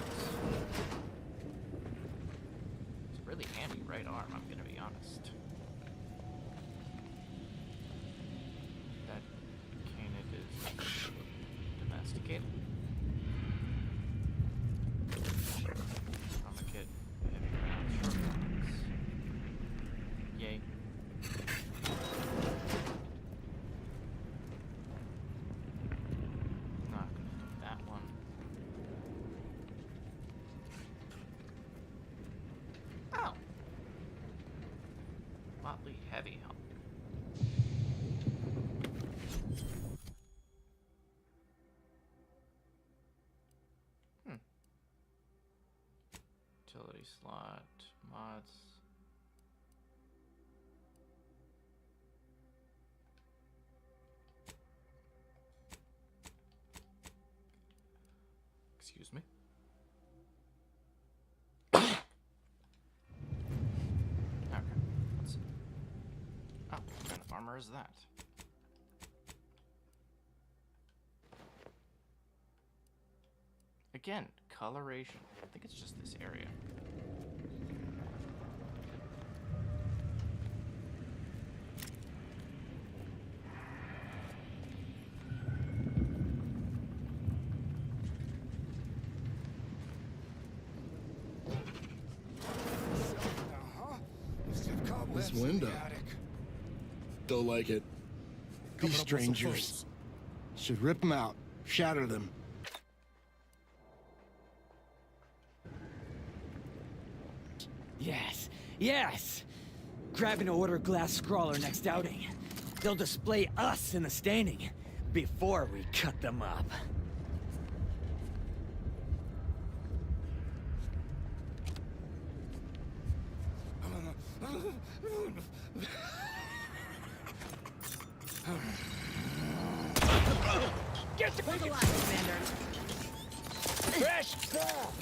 It's really handy right arm, I'm gonna be honest. That canid is domesticated. I'm a kid. Heavy rounds, short rounds. Yay. Not gonna do that one. Oh. Motley heavy help. Utility slot, mods. Excuse me. Okay, let's see. Oh, what kind of armor is that? Again, coloration. I think it's just this area. This window. Don't like it. These strangers. Should rip them out, shatter them. Yes, yes! Grab an order glass scrawler next outing. They'll display us in the standing before we cut them up. Get the Hold the line, Commander. fresh ball.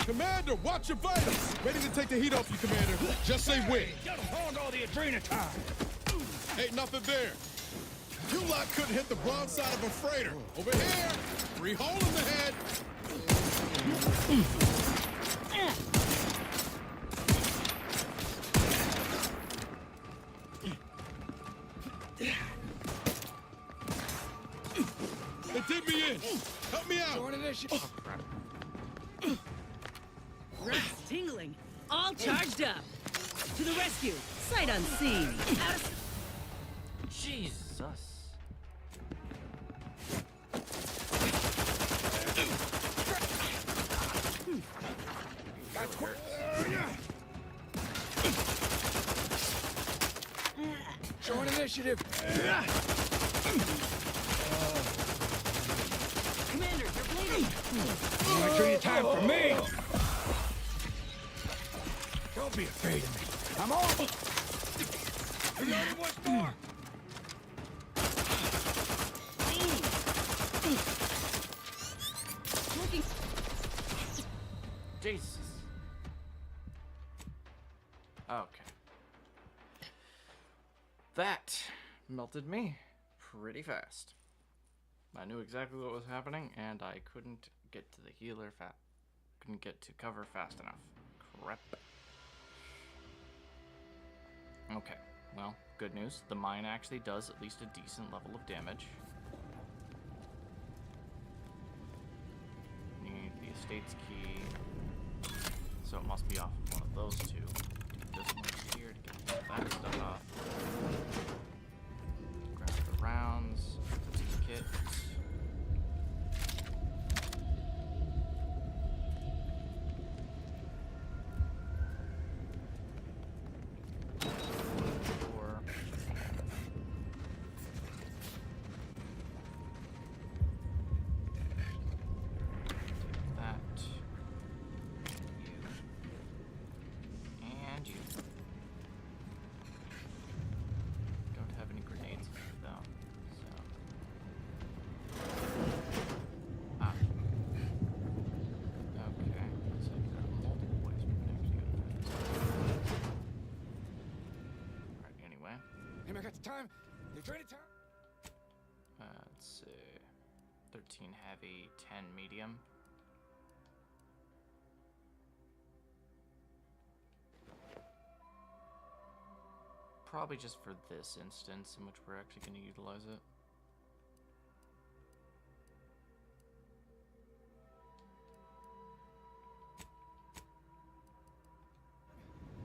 Commander, watch your vitals! Ready to take the heat off you, Commander. Just say when. Gotta hog all the adrenal time. Ain't nothing there. You lot couldn't hit the broadside of a freighter. Over here! Free hole in the head! They did me in! Help me out! Rats tingling. All charged up. To the rescue. Sight unseen. Out of... Jesus. Join initiative. Commander, you're bleeding. Only training time for me. Don't be afraid of me. I'm on. Reloading once more. Jesus. Okay. That melted me pretty fast. I knew exactly what was happening, and I couldn't get to the healer couldn't get to cover fast enough. Crap. Okay, well, good news. The mine actually does at least a decent level of damage. Need the estate's key. So it must be off of one of those two. This one here to get that stuff off. Grab the rounds, the kit. Time. You're training time. Let's see. 13 heavy, 10 medium. Probably just for this instance in which we're actually going to utilize it.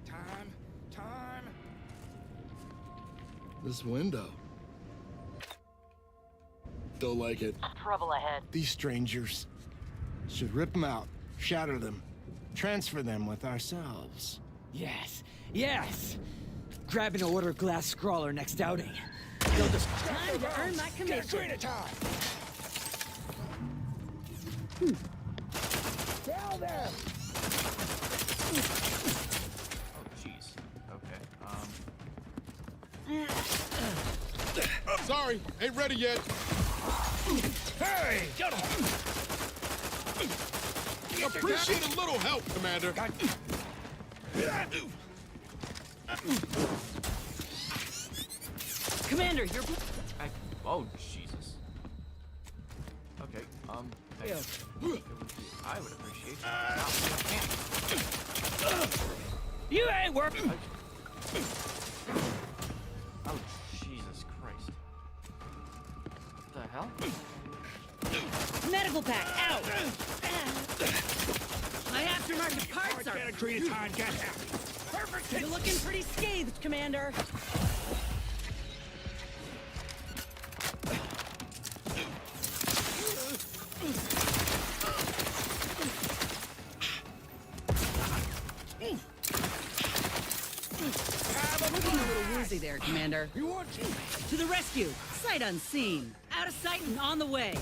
Time. This window. Don't like it. Trouble ahead. These strangers. Should rip them out, shatter them, transfer them with ourselves. Yes, yes! Grab an order glass scrawler next outing. They'll just... Time to earn my commission. Get time. Tell them. Oh, jeez. Okay. Sorry, ain't ready yet. Hey, get him. Appreciate a little help, Commander. Commander, you're... Oh, Jesus. Okay, hey, I would appreciate You ain't working! Oh, Jesus Christ. What the hell? Medical pack, out! My aftermarket parts are... Perfect! You're looking pretty scathed, Commander. Looking a little woozy there, Commander. Commander. You want to? To the rescue! Sight unseen! Out of sight and on the way!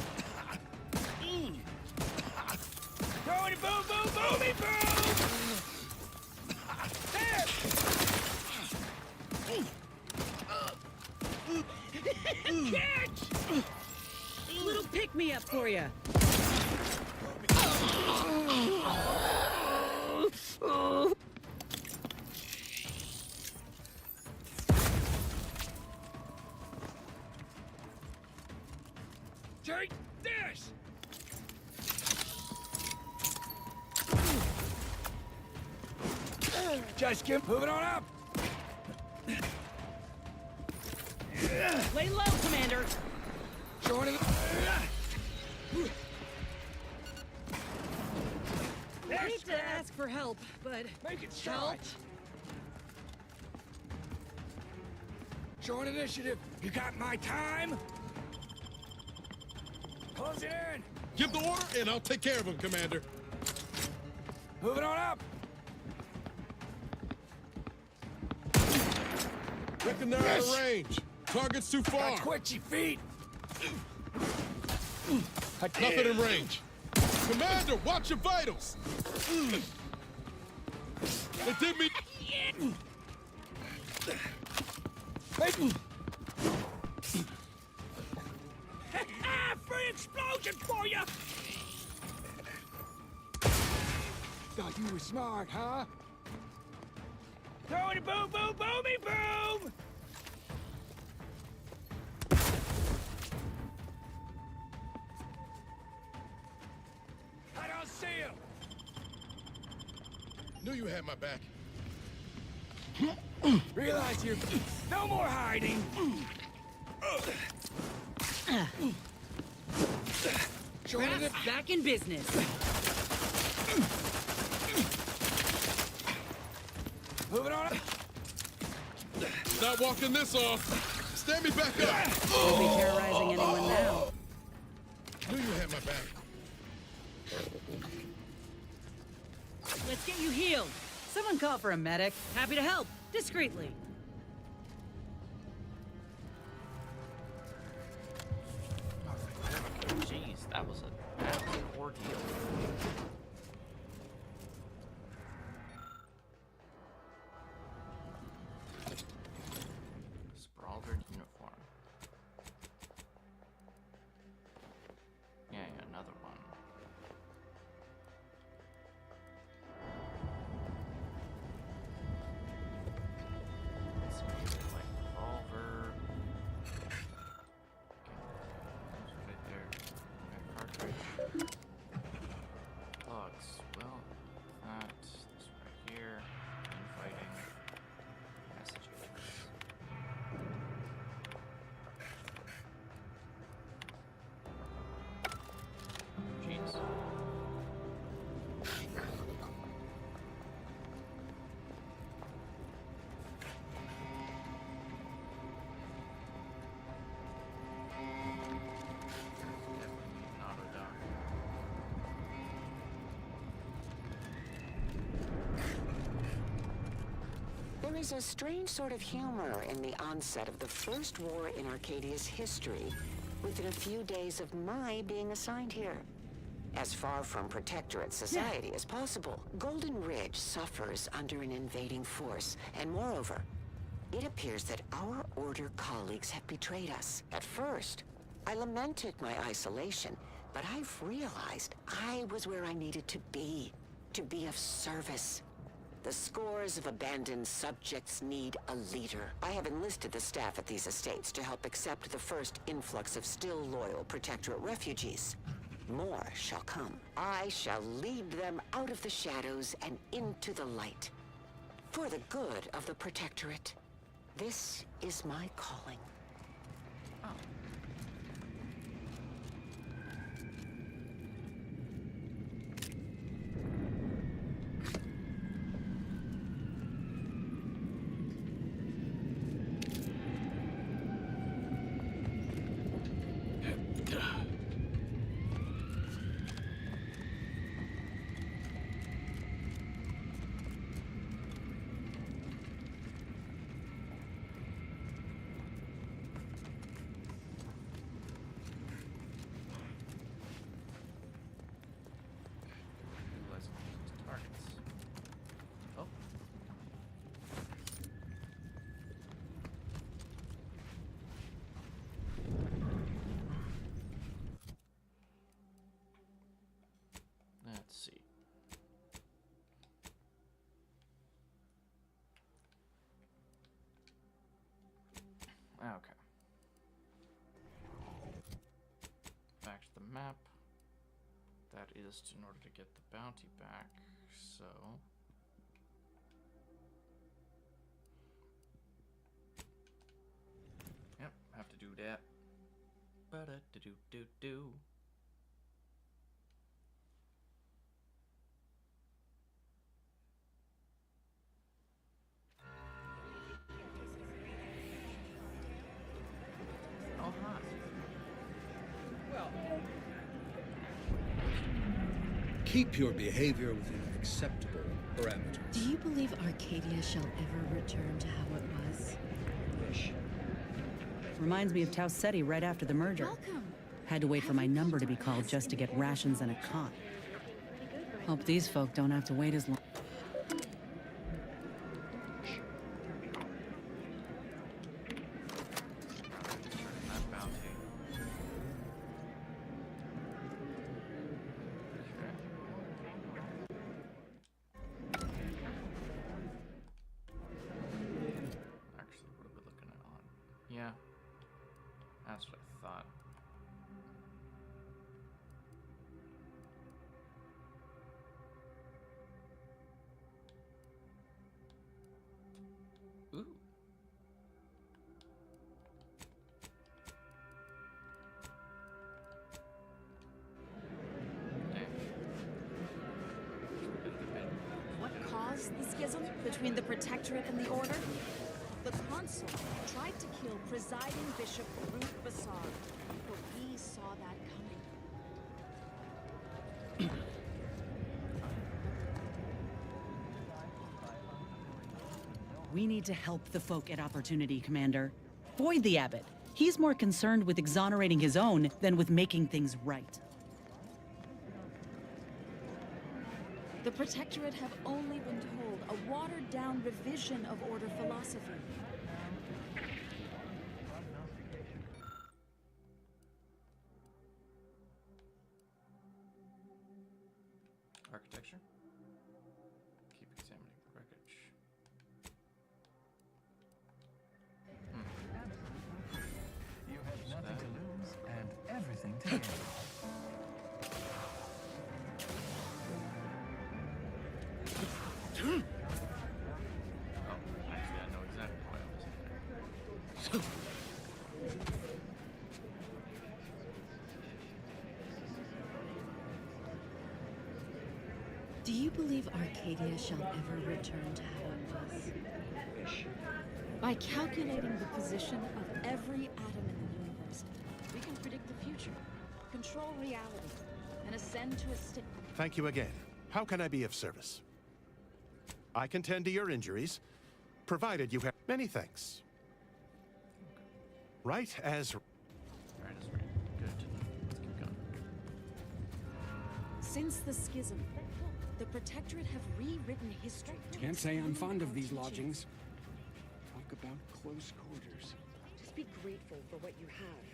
Throw it, boom, boom, boomy, boom! There! Catch! Little pick-me-up for you. Take this! Just keep moving on up! Lay low, Commander! Joining. I hate to ask for help, but make it help. Join initiative. You got my time? Close it in. Give the order, and I'll take care of him, Commander. Moving on up. Reckon they're out of range. Target's too far. Got twitchy feet. Nothing in range. Commander, watch your vitals. They did me. Free explosion for you! Thought you were smart, huh? Throw it, boom, boom, boomy, boom! I don't see him! Knew you had my back. Realize you're... No more hiding! Brass back in business. Moving on. Not walking this off. Stand me back up. Won't be terrorizing anyone now. Knew you had my back. Let's get you healed. Someone call for a medic. Happy to help. Discreetly. Jeez, that was an ordeal. Sprawled uniform. Yeah, another one. Let's see, like revolver. Right there. Cartridge. Logs. Well, that. This right here. Infighting. Messages. Jeez. There is a strange sort of humor in the onset of the first war in Arcadia's history, within a few days of my being assigned here. As far from Protectorate society as possible, Golden Ridge suffers under an invading force, and moreover, it appears that our Order colleagues have betrayed us. At first, I lamented my isolation, but I've realized I was where I needed to be of service. The scores of abandoned subjects need a leader. I have enlisted the staff at these estates to help accept the first influx of still loyal Protectorate refugees. More shall come. I shall lead them out of the shadows and into the light. For the good of the Protectorate. This is my calling. Okay. Back to the map. That is in order to get the bounty back, so... Yep, have to do that. Ba-da-do-do-do-do. Oh, hi. Well... Keep your behavior within acceptable parameters. Do you believe Arcadia shall ever return to how it was? Wish. Reminds me of Tau Ceti right after the merger. Welcome. Had to wait for my number to be called just to get rations and a cot. Hope these folk don't have to wait as long. Yeah, that's what I thought. Ooh. What caused the schism between the Protectorate and the Order? The Consul tried to kill presiding Bishop Ruth Bassar, but we saw that coming. We need to help the folk at Opportunity, Commander. Void the Abbot. He's more concerned with exonerating his own than with making things right. The Protectorate have only been told a watered-down revision of Order philosophy. Architecture. Keep examining the wreckage. You have nothing to lose and everything to gain. Oh, actually, I know exactly why I was in there. Do you believe Arcadia shall ever return to how it was? By calculating the position of every atom in the universe, we can predict the future, control reality, and ascend to a state. Thank you again. How can I be of service? I can tend to your injuries, provided you have... Many thanks. Right as... Right is right. Good. Let's keep going. Since the schism, the Protectorate have rewritten history. Can't say I'm fond of these lodgings. Talk about close quarters. Just be grateful for what you have.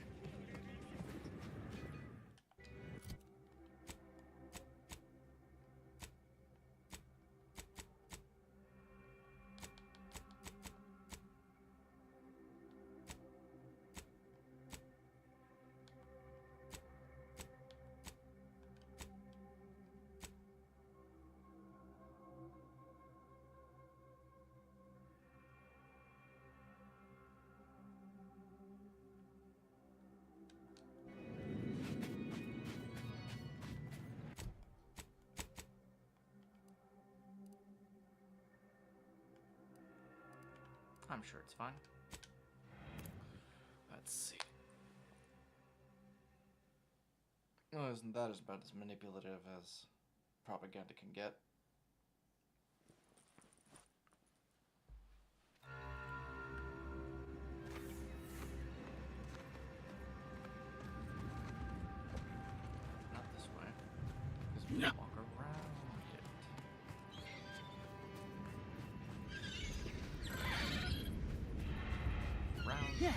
I'm sure it's fine. Let's see. Oh, isn't that about as manipulative as propaganda can get? Not this way. Because we can walk around it. Yeah.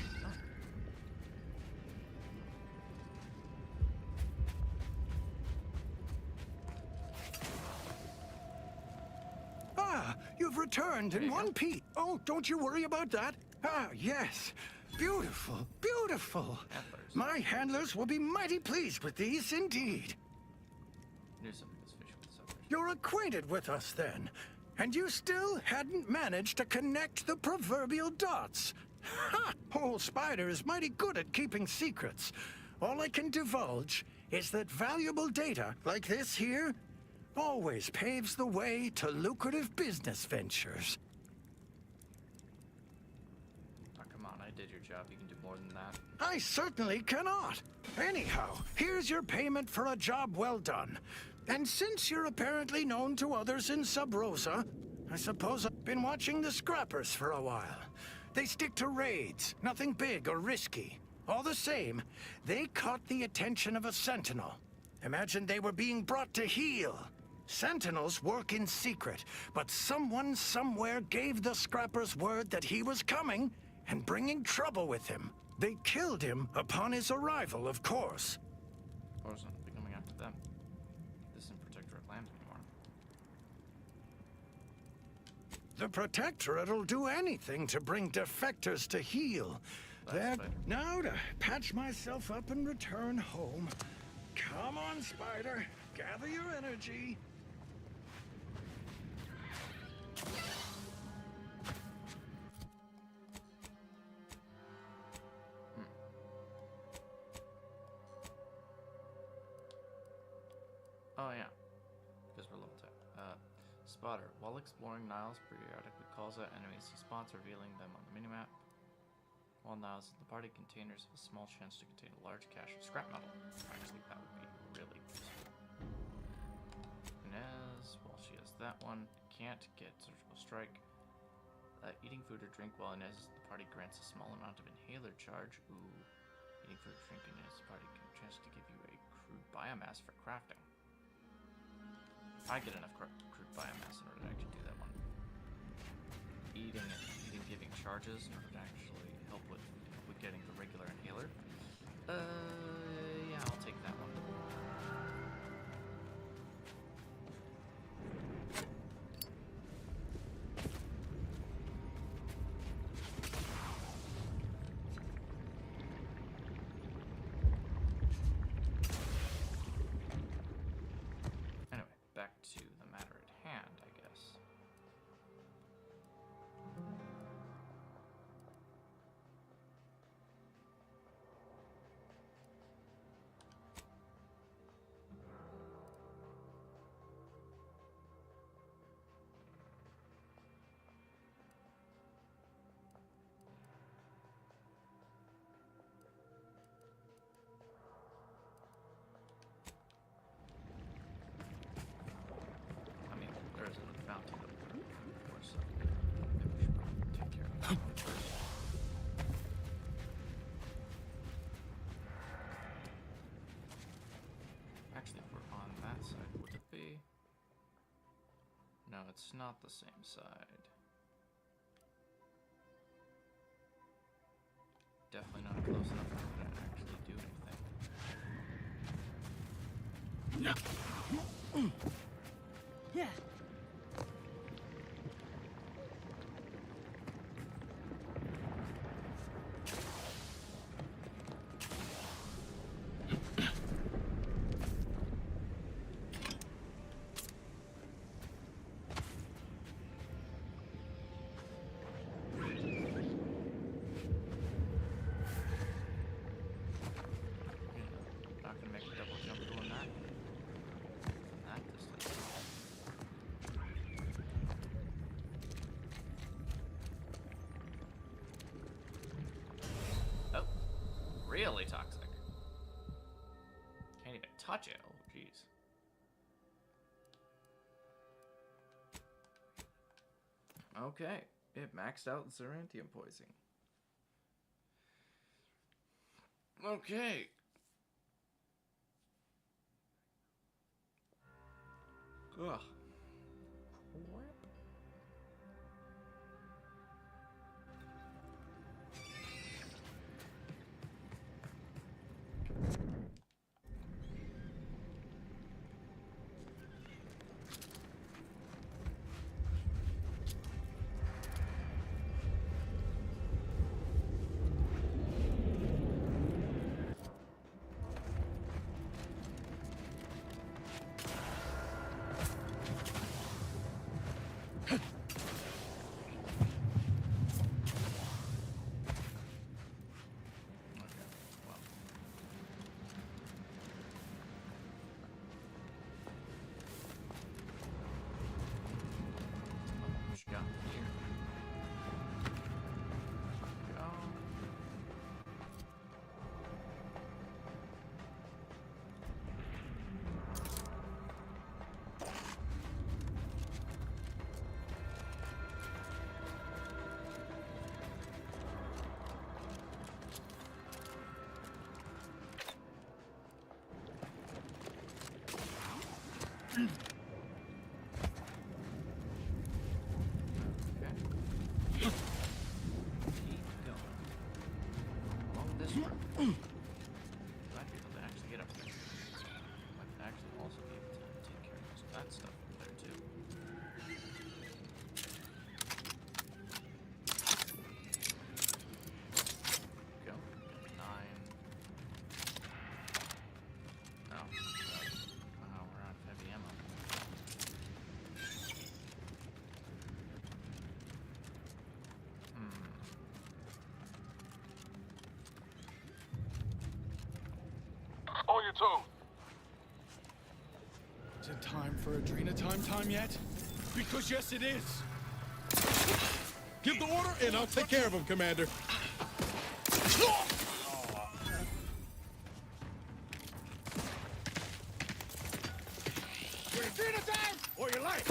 Ah, you've returned in one piece. Oh, don't you worry about that. Ah, yes. Beautiful, beautiful. Antlers. My handlers will be mighty pleased with these indeed. Knew something was fishy with suckers. You're acquainted with us then, and you still hadn't managed to connect the proverbial dots. Ha! Old Spider is mighty good at keeping secrets. All I can divulge is that valuable data like this here always paves the way to lucrative business ventures. Oh, come on, I did your job. You can do more than that. I certainly cannot. Anyhow, here's your payment for a job well done. And since you're apparently known to others in Sub Rosa, I suppose I've been watching the scrappers for a while. They stick to raids, nothing big or risky. All the same, they caught the attention of a sentinel. Imagine they were being brought to heel. Sentinels work in secret, but someone somewhere gave the scrappers word that he was coming and bringing trouble with him. They killed him upon his arrival, of course. I wasn't coming after them. This isn't Protectorate land anymore. The Protectorate'll do anything to bring defectors to heel. There, now to patch myself up and return home. Come on, Spider. Gather your energy. Oh yeah, because we're level 10. Spotter, while exploring Niles, periodically calls out enemies he spots, revealing them on the minimap. While Niles in the party, containers have a small chance to contain a large cache of scrap metal. Actually, that would be really useful. Inez, while she has that one, can't get surgical strike. Eating food or drink while Inez is in the party grants a small amount of inhaler charge. Ooh, eating food or drink in Inez's party can chance to give you a crude biomass for crafting. I get enough crude biomass in order to actually do that one. Eating giving charges in order to actually help with getting the regular inhaler. Yeah, I'll take that one. Anyway, back to the matter at hand, I guess. I mean, there's another bounty that we're looking for, so maybe we should probably take care of that one first. Actually, if we're on that side, would it be? No, it's not the same side. Definitely not close enough for me to actually do anything. Yeah. Not gonna make a double jump doing that. That distance. Oh, really toxic. Can't even touch it. Oh, jeez. Okay, it maxed out Zerantium poisoning. Okay. Ugh. Crap. Along this route. Might be able to actually get up there. Might actually also be able to take care of most of that stuff up there too. Go. 9. No. Wow, we're out of heavy ammo. On your toes. Is it time for Adrena time yet? Because yes, it is. Give the order, and I'll take care of him, Commander. Adrena time, or your life.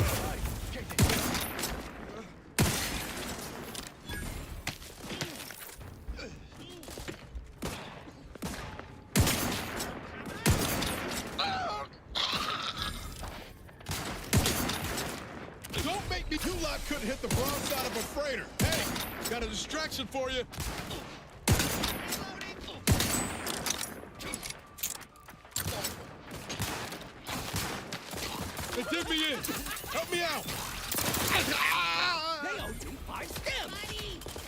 Don't make me. You lot couldn't hit the broadside of a freighter. Hey, got a distraction for you. They did me in. Help me out. They owe you 5 stamps!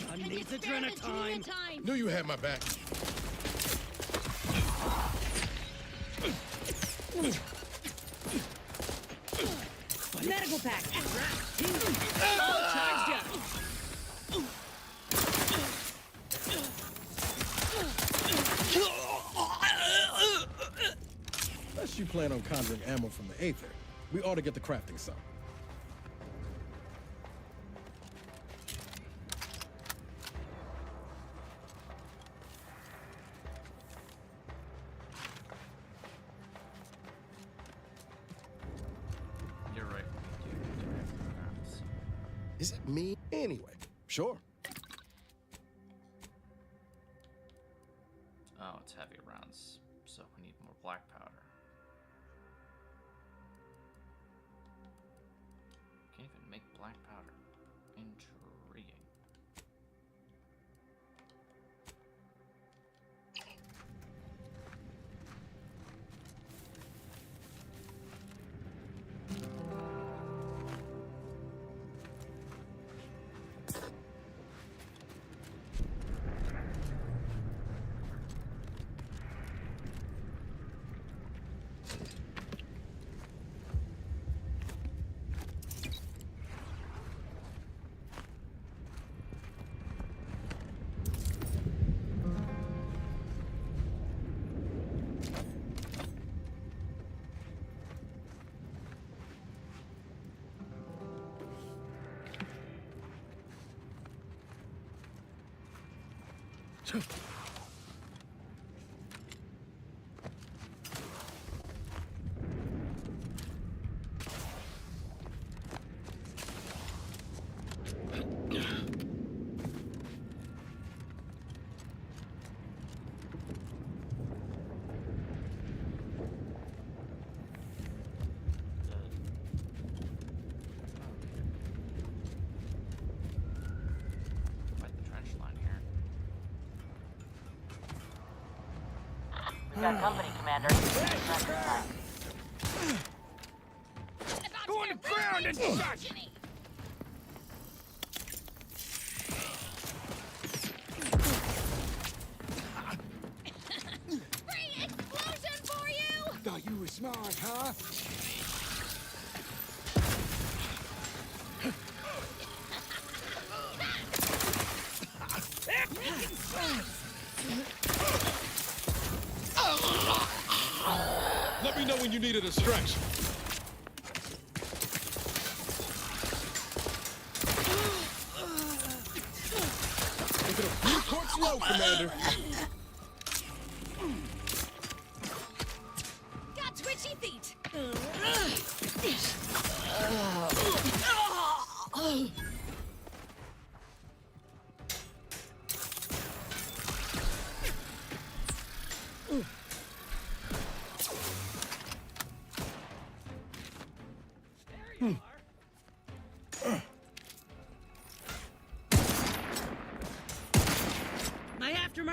Gun needs Adrena time! Knew you had my back. Medical pack. All charged up! Unless you plan on conjuring ammo from the Aether, we ought to get the crafting some. You're right. We do need to make the crafts. Is it me? Anyway, sure. Oh, it's heavy rounds, so we need more black powder. Can't even make black powder. Intriguing. We got company, Commander. Go on the ground and shut! Free explosion for you! Thought you were smart, huh? Let me know when you need a distraction. Take it a few quarts low, Commander. Got twitchy feet!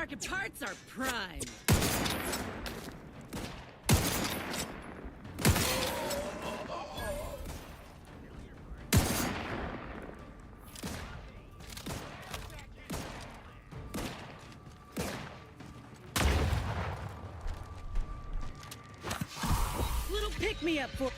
aftermarket parts are prime. Little pick-me-up for...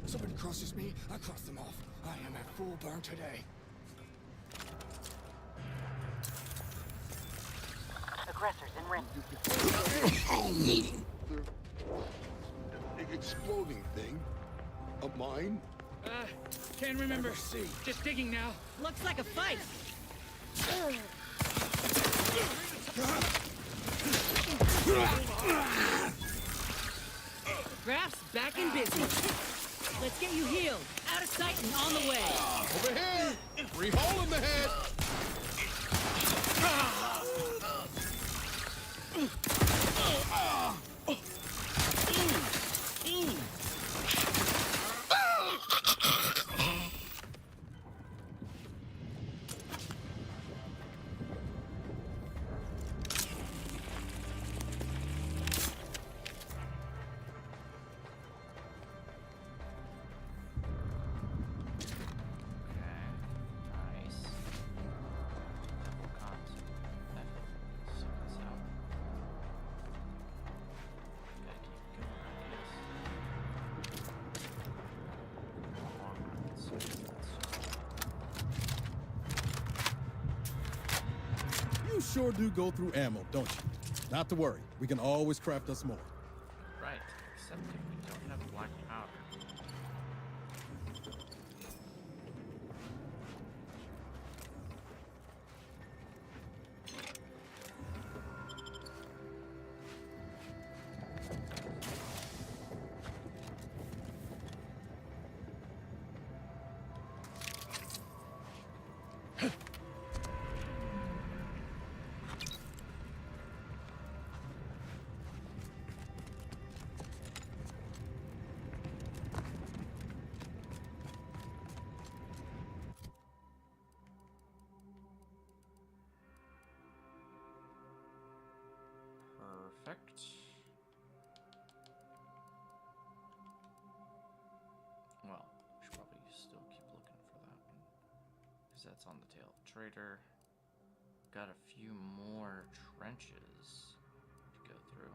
Somebody crosses me, I cross them off. I am at full burn today. Aggressors in ring. The exploding thing? A mine? Can't remember. Just digging now. Looks like a fight. Graf's back and busy. Let's get you healed. Out of sight and on the way. Over here! Free hole in the head! You sure do go through ammo, don't you? Not to worry. We can always craft us more. Right, except if we don't have black powder. Perfect. Well, we should probably still keep looking for that one, because that's on the tail. Trader. Got a few more trenches to go through.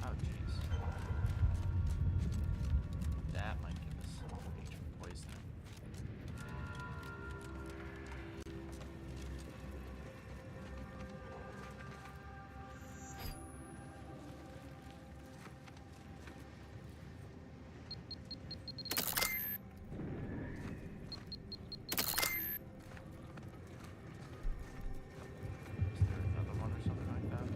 Oh, jeez. That might give us some major poisoning. Is there another one or something like that?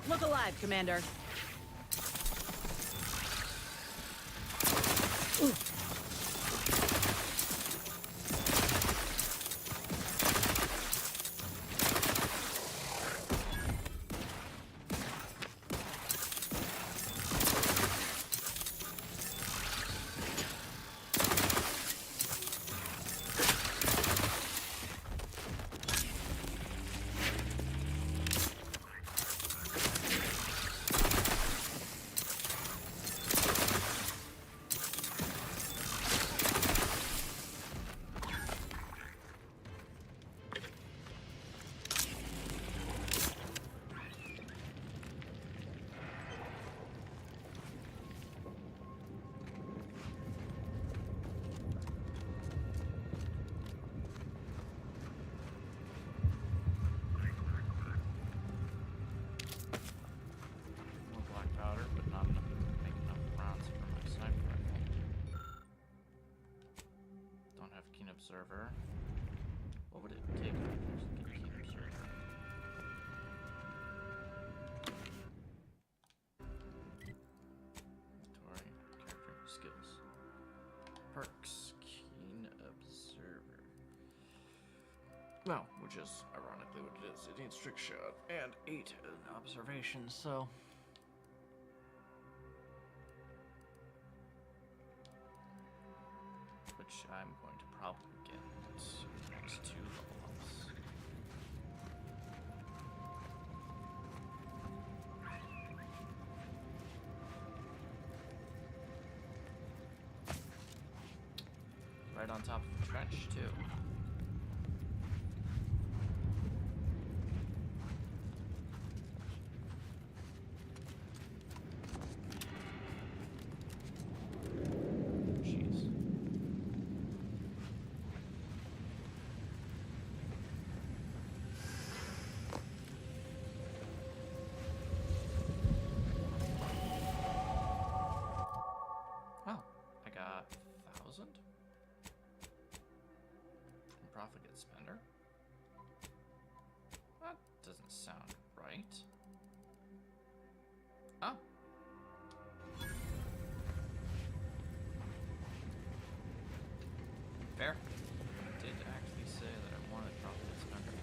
Look alive, Commander. observer. What would it take to get a keen observer? Inventory, character, skills. Perks, keen observer. Well, which is ironically what it is. It needs trick shot and 8 in observation, so. Which I'm going to probably get next 2 level ups. Right on top of the trench, too. Profligate spender. That doesn't sound right. Oh. Fair. I did actually say that I wanted profligate spender.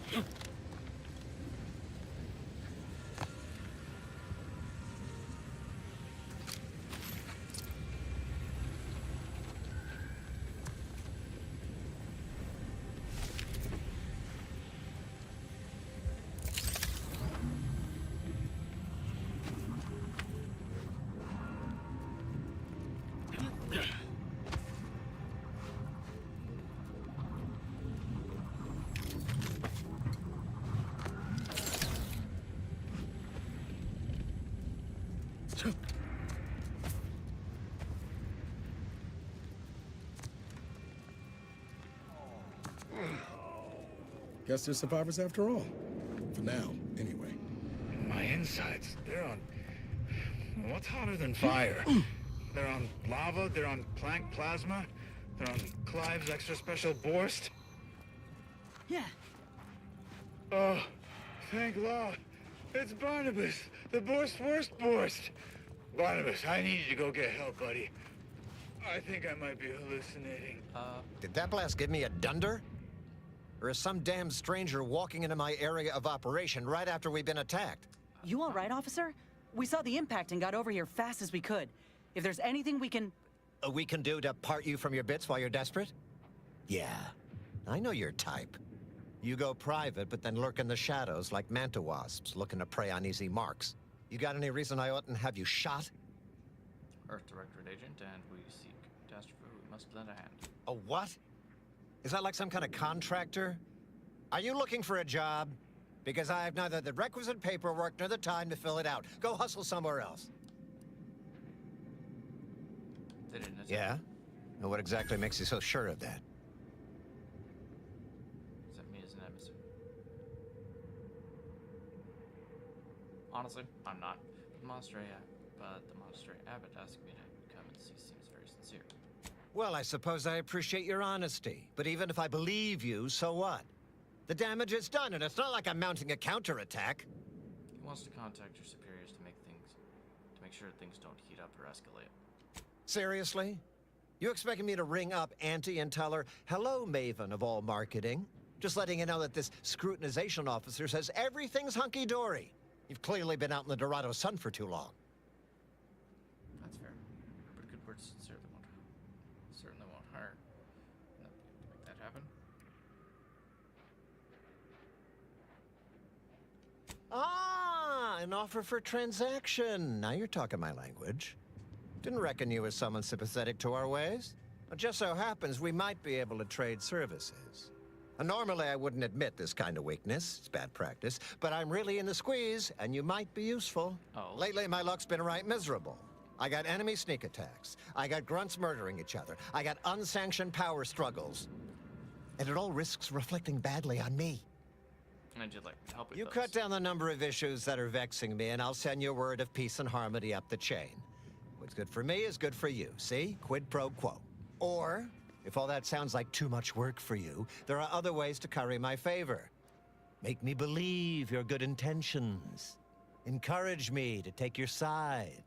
Guess they're survivors after all. For now, anyway. My insides, they're on... What's hotter than fire? They're on lava, they're on Planck plasma, they're on Clive's extra special Borst. Yeah. Oh, thank law. It's Barnabas, the Borst's worst Borst. Barnabas, I need you to go get help, buddy. I think I might be hallucinating. Did that blast give me a dunder? Or is some damn stranger walking into my area of operation right after we've been attacked? You all right, officer? We saw the impact and got over here fast as we could. If there's anything we can... We can do to part you from your bits while you're desperate? Yeah, I know your type. You go private, but then lurk in the shadows like manta wasps looking to prey on easy marks. You got any reason I oughtn't have you shot? Earth Directorate agent, and we seek catastrophe. We must lend a hand. A what? Is that like some kind of contractor? Are you looking for a job? Because I have neither the requisite paperwork nor the time to fill it out. Go hustle somewhere else. They didn't attack. Yeah? And what exactly makes you so sure of that? Except me as an emissary. Honestly, I'm not. The monastery abbot asking me to come and see seems very sincere. Well, I suppose I appreciate your honesty. But even if I believe you, so what? The damage is done, and it's not like I'm mounting a counterattack. He wants to contact your superiors to make sure things don't heat up or escalate. Seriously? You expecting me to ring up Auntie and tell her, hello, Maven of all marketing? Just letting you know that this scrutinization officer says everything's hunky-dory. You've clearly been out in the Dorado sun for too long. That's fair. But good words certainly won't hurt. Not to make that happen. Ah, an offer for transaction. Now you're talking my language. Didn't reckon you as someone sympathetic to our ways. It just so happens we might be able to trade services. Normally I wouldn't admit this kind of weakness. It's bad practice. But I'm really in the squeeze, and you might be useful. Oh. Lately my luck's been right miserable. I got enemy sneak attacks. I got grunts murdering each other. I got unsanctioned power struggles. And it all risks reflecting badly on me. And I did like help with You those. cut down the number of issues that are vexing me, and I'll send you a word of peace and harmony up the chain. What's good for me is good for you, see? Quid pro quo. Or If all that sounds like too much work for you, there are other ways to curry my favor. Make me believe your good intentions. Encourage me to take your side.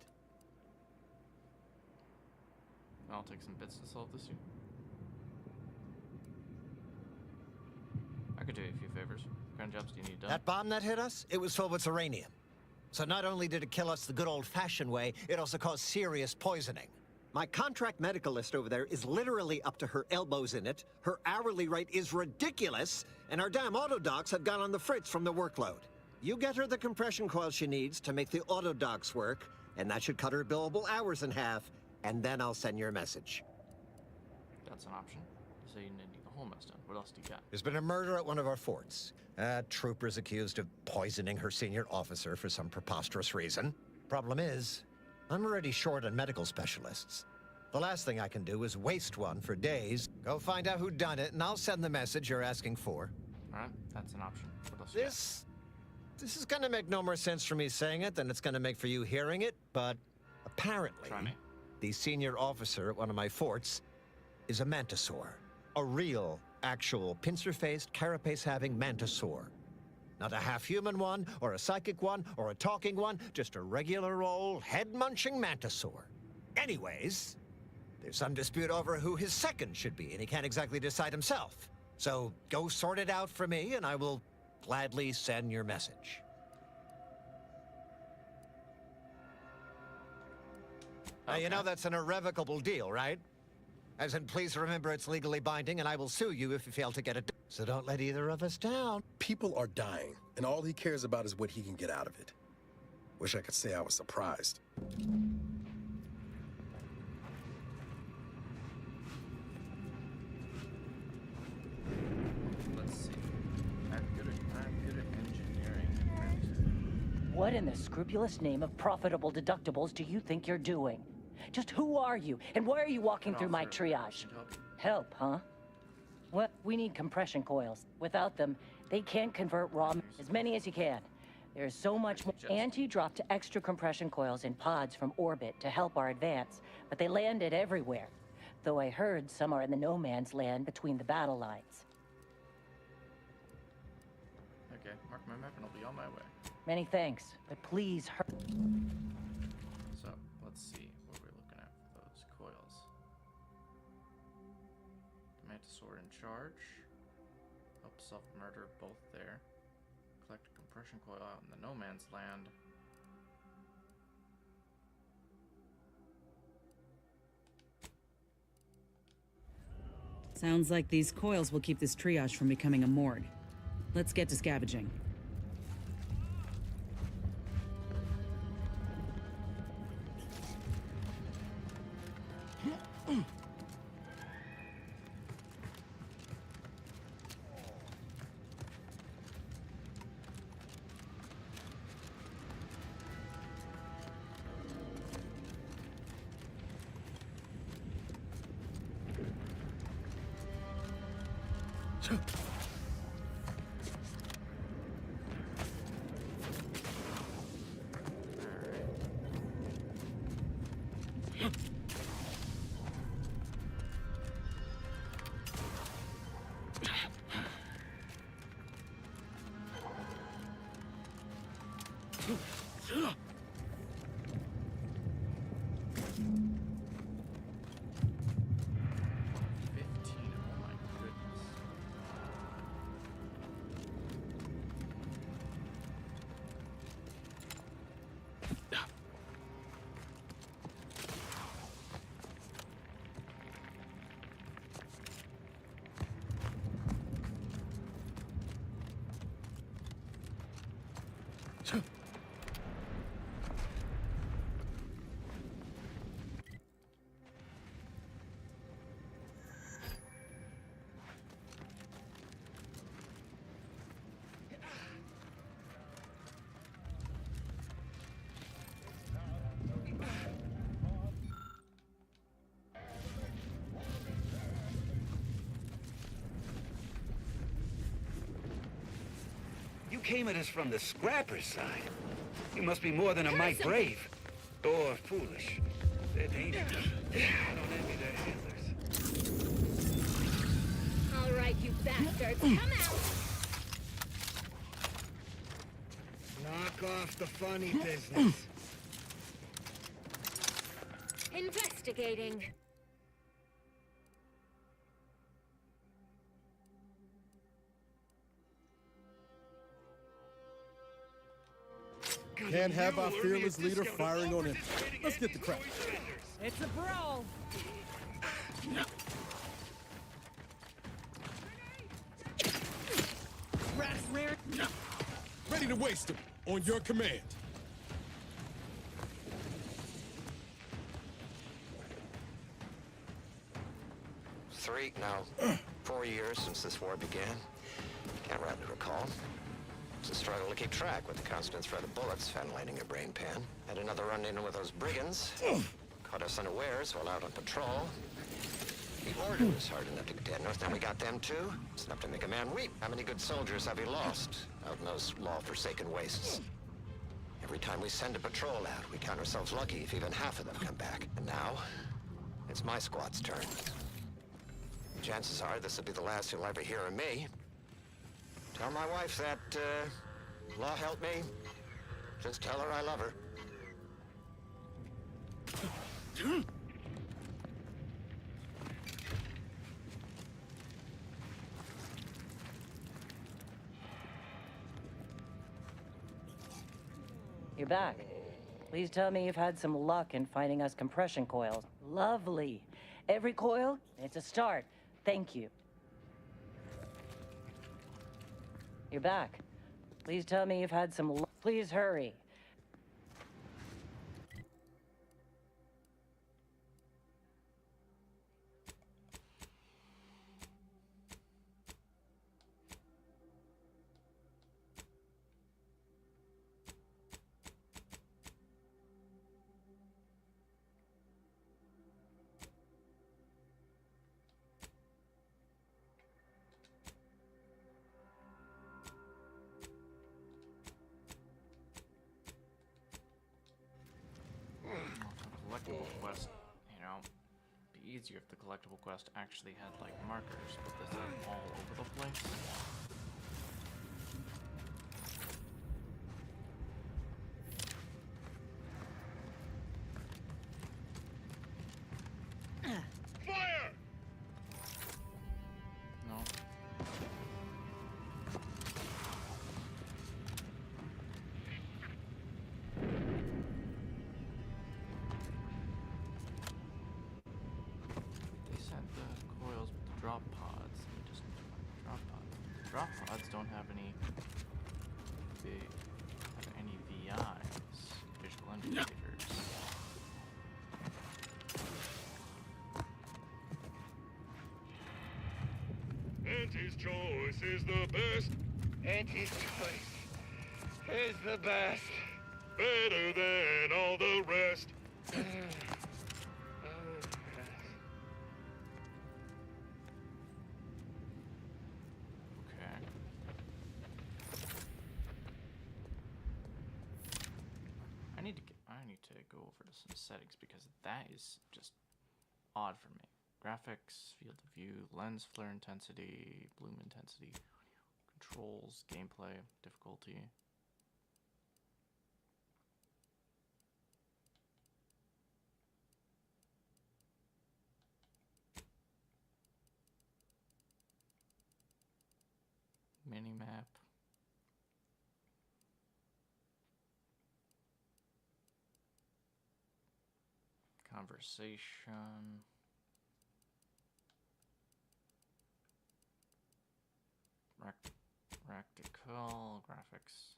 I'll take some bits to solve this issue. I could do you a few favors. What kind of jobs do you need done? That bomb that hit us, it was filled with uranium. So not only did it kill us the good old-fashioned way, it also caused serious poisoning. My contract medicalist over there is literally up to her elbows in it. Her hourly rate is ridiculous, and our damn auto docs have gone on the fritz from the workload. You get her the compression coil she needs to make the auto docs work, and that should cut her billable hours in half, and then I'll send your message. That's an option. So you need the whole mess done. What else do you got? There's been a murder at one of our forts. Trooper's accused of poisoning her senior officer for some preposterous reason. Problem is, I'm already short on medical specialists. The last thing I can do is waste one for days. Go find out who done it, and I'll send the message you're asking for. All right, that's an option. What else? This is gonna make no more sense for me saying it than it's gonna make for you hearing it, but apparently, the senior officer at one of my forts is a mantisaur. A real, actual, pincer-faced, carapace-having mantisaur. Not a half-human one, or a psychic one, or a talking one, just a regular old head-munching mantisaur. Anyways, there's some dispute over who his second should be, and he can't exactly decide himself. So go sort it out for me, and I will gladly send your message. Now, you know that's an irrevocable deal, right? As in, please remember it's legally binding, and I will sue you if you fail to get it. So don't let either of us down. People are dying, and all he cares about is what he can get out of it. Wish I could say I was surprised. Let's see. I'm good at engineering. What in the scrupulous name of profitable deductibles do you think you're doing? Just who are you, and why are you walking through my triage? Help, huh? Well, we need compression coils. Without them, they can't convert raw as many as you can. There's so much more. Auntie dropped extra compression coils in pods from orbit to help our advance, but they landed everywhere. Though I heard some are in the no man's land between the battle lines. Okay, mark my map and I'll be on my way. Many thanks, but please hurry. So, let's see what we're looking at for those coils. Mantisaur in charge. Help self-murder both there. Collect a compression coil out in the no man's land. Sounds like these coils will keep this triage from becoming a morgue. Let's get to scavenging. You came at us from the scrapper side. You must be more than a mite brave. Or foolish. They're dangerous. I don't envy their handlers. bastards, come out! Knock off the funny business. Investigating. Can't have our fearless leader firing on him. Let's get the crowd. It's a brawl. Ready to waste him. On your command. No, 4 years since this war began. Can't rightly recall. It's a struggle to keep track with the constant threat of bullets ventilating your brain pan. Had another run-in with those brigands. Caught us unawares while out on patrol. The order was hard enough to get north, then we got them too. It's enough to make a man weep. How many good soldiers have we lost out in those law-forsaken wastes? Every time we send a patrol out, we count ourselves lucky if even half of them come back. And now, it's my squad's turn. Chances are this will be the last you'll ever hear of me. Tell my wife that, law help me. Just tell her I love her. You're back. Please tell me you've had some luck in finding us compression coils. Lovely. Every coil, it's a start. Thank you. You're back. Please tell me you've had some luck. Please hurry. Collectible quest, you know, be easier if the collectible quest actually had like markers, but this is all over the place. Fire! No. They sent the coils with the drop pods. Let me just drop pods. The drop pods don't have any VIs, visual indicators. Auntie's choice is the best. Auntie's choice is the best. Better than all the rest. Okay. I need to go over to some settings because that is just odd for me. Graphics, field of view, lens flare intensity, bloom intensity, controls, gameplay, difficulty. Minimap. Conversation. Practical graphics.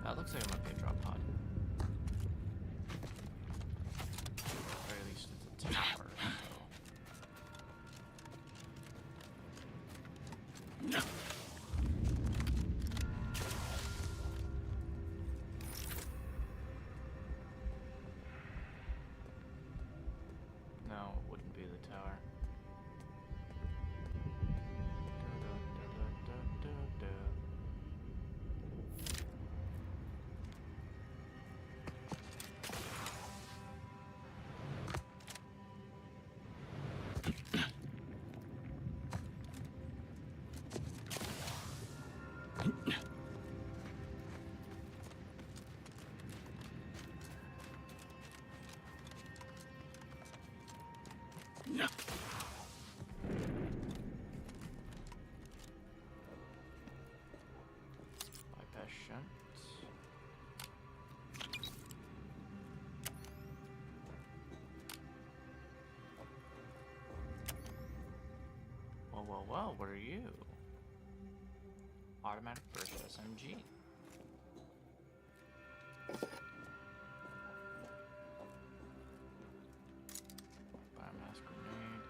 That looks like it might be a drop pod. Or at least it's a tower. So. No, it wouldn't be the tower. Bypass shunt. Well, what are you? Automatic burst SMG. Biomass grenade.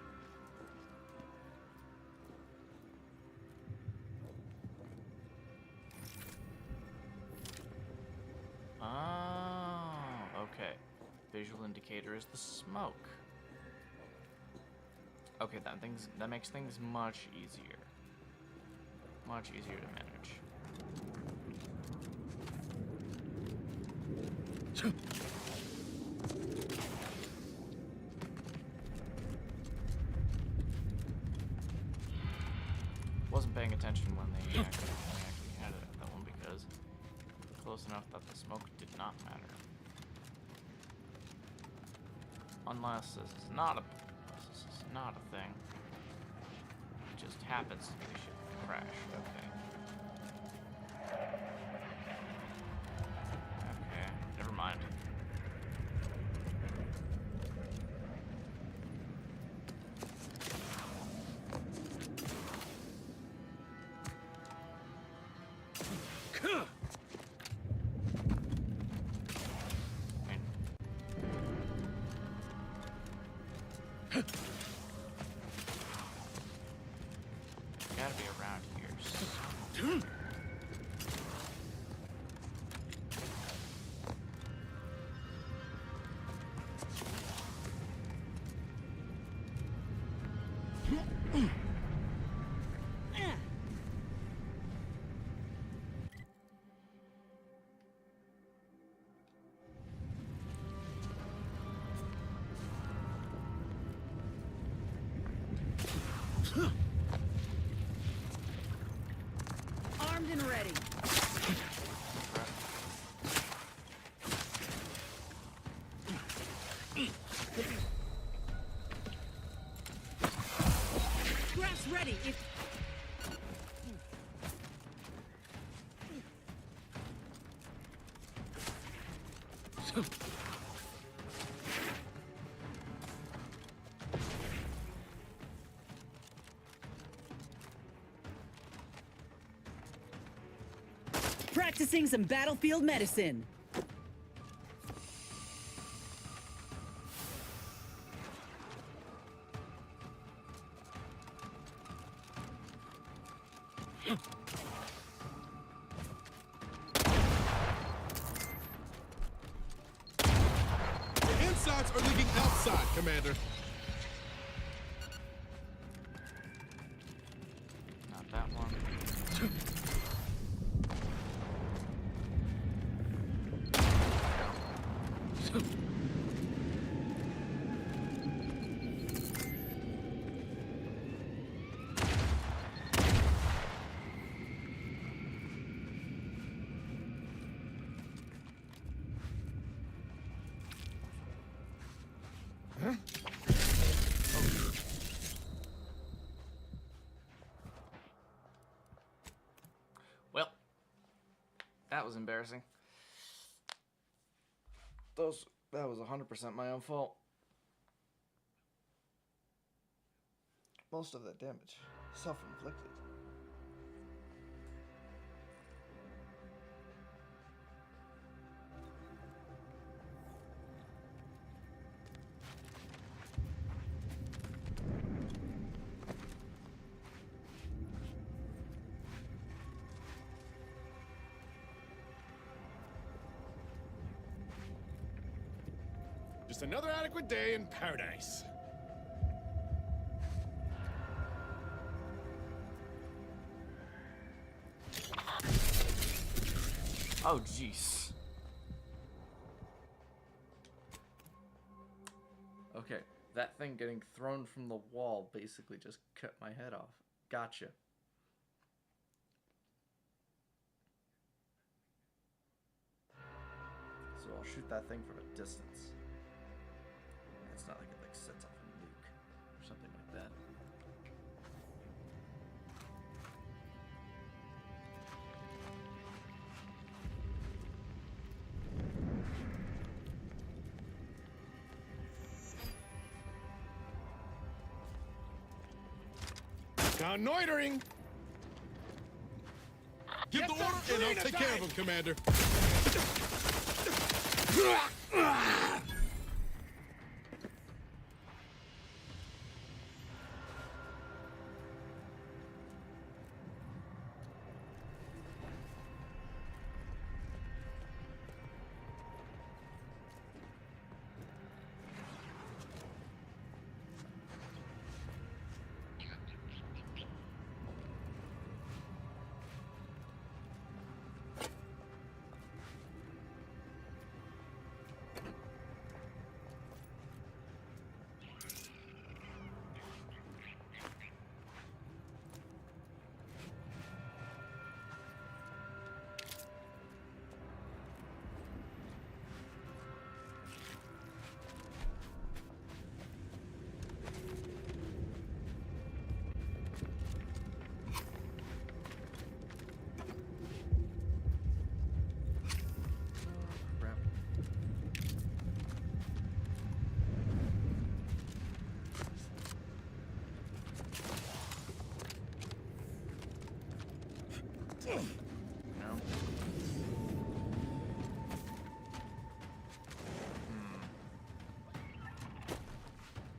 Oh, okay. Visual indicator is the smoke. Okay, that makes things much easier. Much easier to manage. Wasn't paying attention when they actually had it at that one because close enough that the smoke did not matter. Unless this is not a thing. It just happens to be a ship crash. Okay. Okay, never mind. Gotta be around here somewhere. Armed and ready. Grass ready. Practicing some battlefield medicine. The insides are leaking outside, Commander. Not that one. Well, that was embarrassing. That was 100% my own fault. Most of that damage, self-inflicted. Just another adequate day in paradise. Oh, jeez. Okay, that thing getting thrown from the wall basically just cut my head off. Gotcha. So I'll shoot that thing from a distance. It's not like it sets off a nuke. Found loitering! Give the order and I'll take care of him, Commander.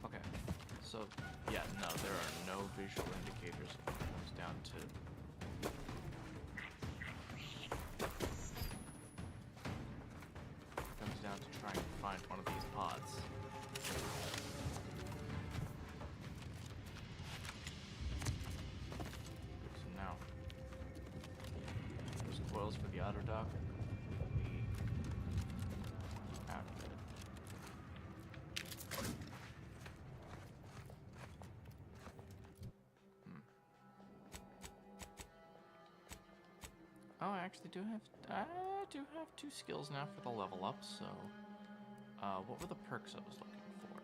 Okay, so yeah, no, there are no visual indicators when it comes down to trying to find one of these pods. So now, there's coils for the auto dock. Oh, I actually do have 2 skills now for the level up, so what were the perks I was looking for?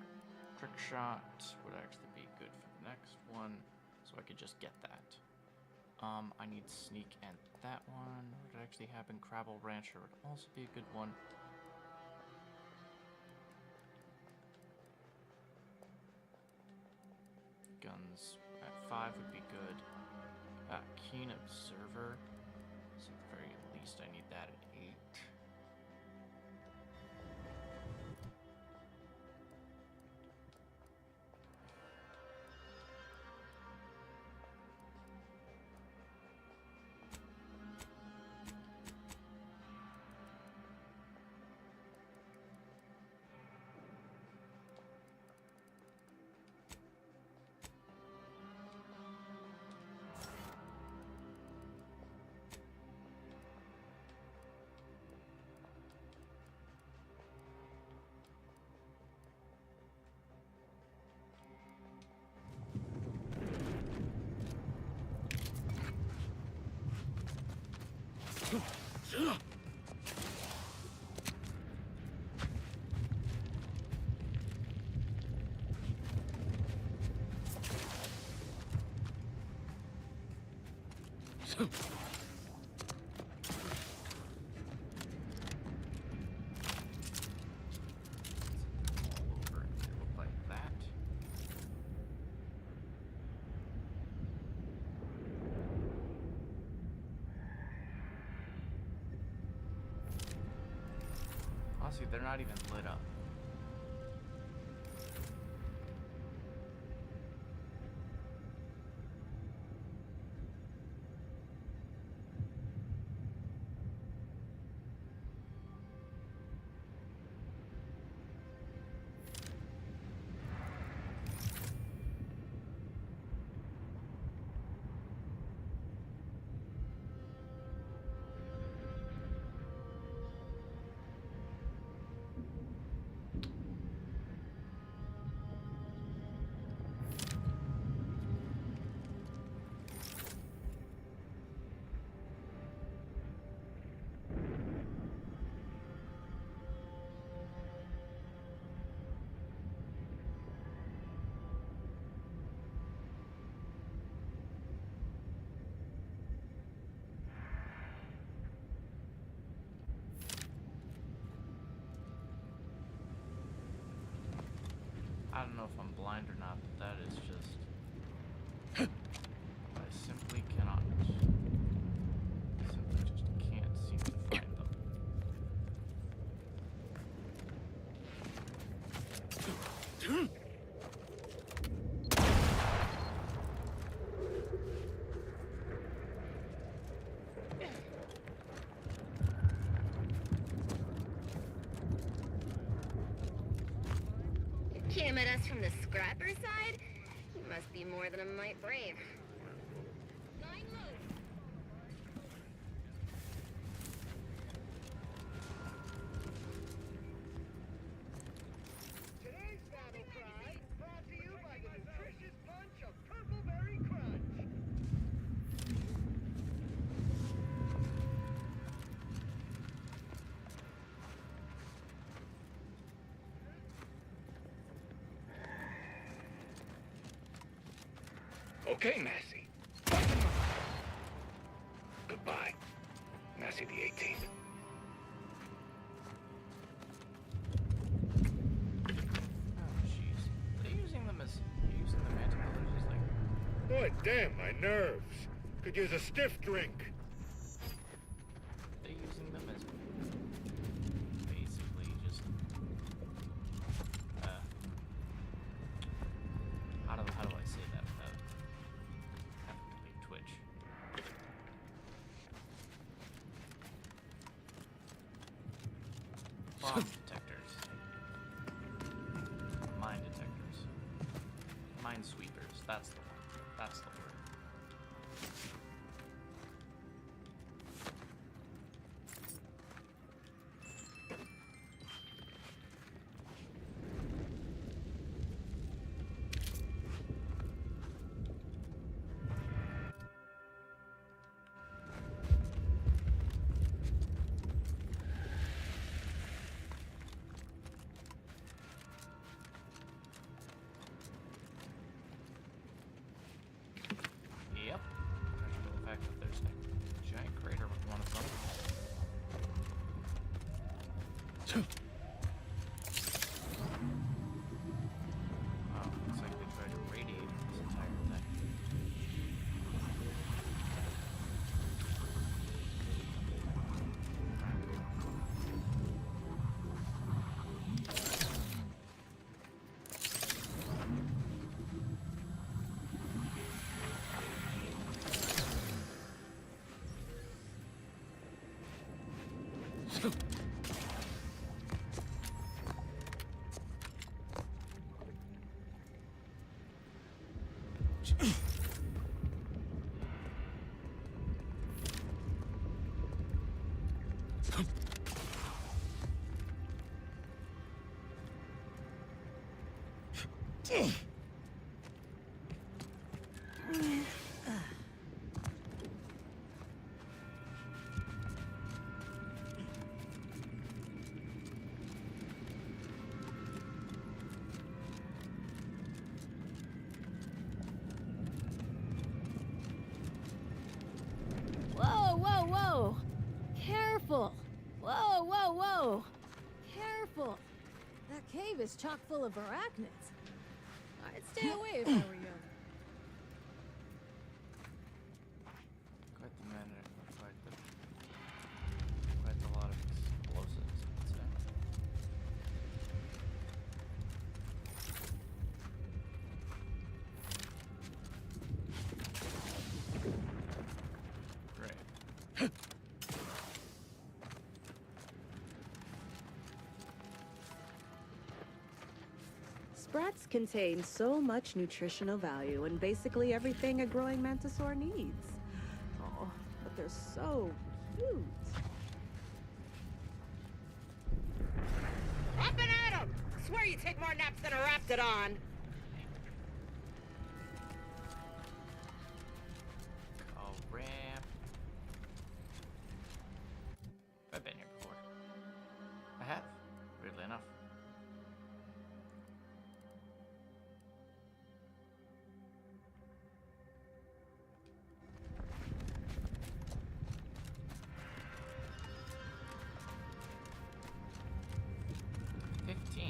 Trick shot would actually be good for the next one, so I could just get that. I need sneak and that one would actually happen. Crabble Rancher would also be a good one. Guns at 5 would be good. Keen Observer. So at the very least, I need that at 8. Honestly, they're not even lit up. I don't know if I'm blind or not, but that is just Came at us from the scrapper side? You must be more than a mite brave. Lying low. Today's battle cry brought to you by the nutritious bunch of Purpleberry Crunch. Okay, Massey. Goodbye, Massey the 18th. Boy, damn, my nerves. Could use a stiff drink. They're using them as basically just how do I say that without having to leave Twitch? Bomb detectors. Mine detectors. Minesweepers. That's the one. That's the word. Yep. The fact that there's a giant crater with one of them. Wow, looks like they tried to radiate this entire thing. Whoa, whoa, whoa! Careful! Whoa, whoa, whoa! Careful! That cave is chock full of arachnids. I'd stay away if I were you. Quite the manner, quite a lot of explosives, I'd say. Great. Sprats contain so much nutritional value and basically everything a growing mantisaur needs. Oh, but they're so cute. Up and at 'em! Swear you take more naps than a raptidon. Call ramp. I've been here before. I have, weirdly enough.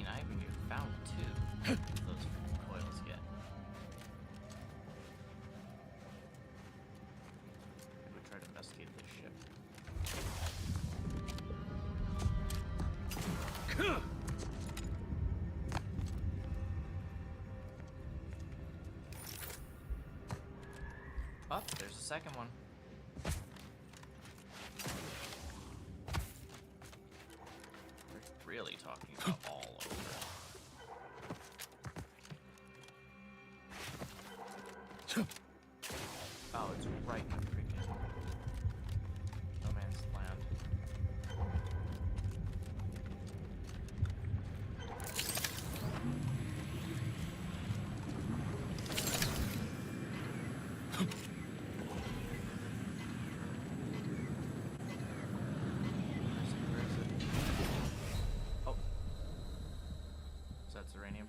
I haven't even found two of those coils yet. Maybe we try to investigate this ship. Oh, there's a second one. We're really talking about all over.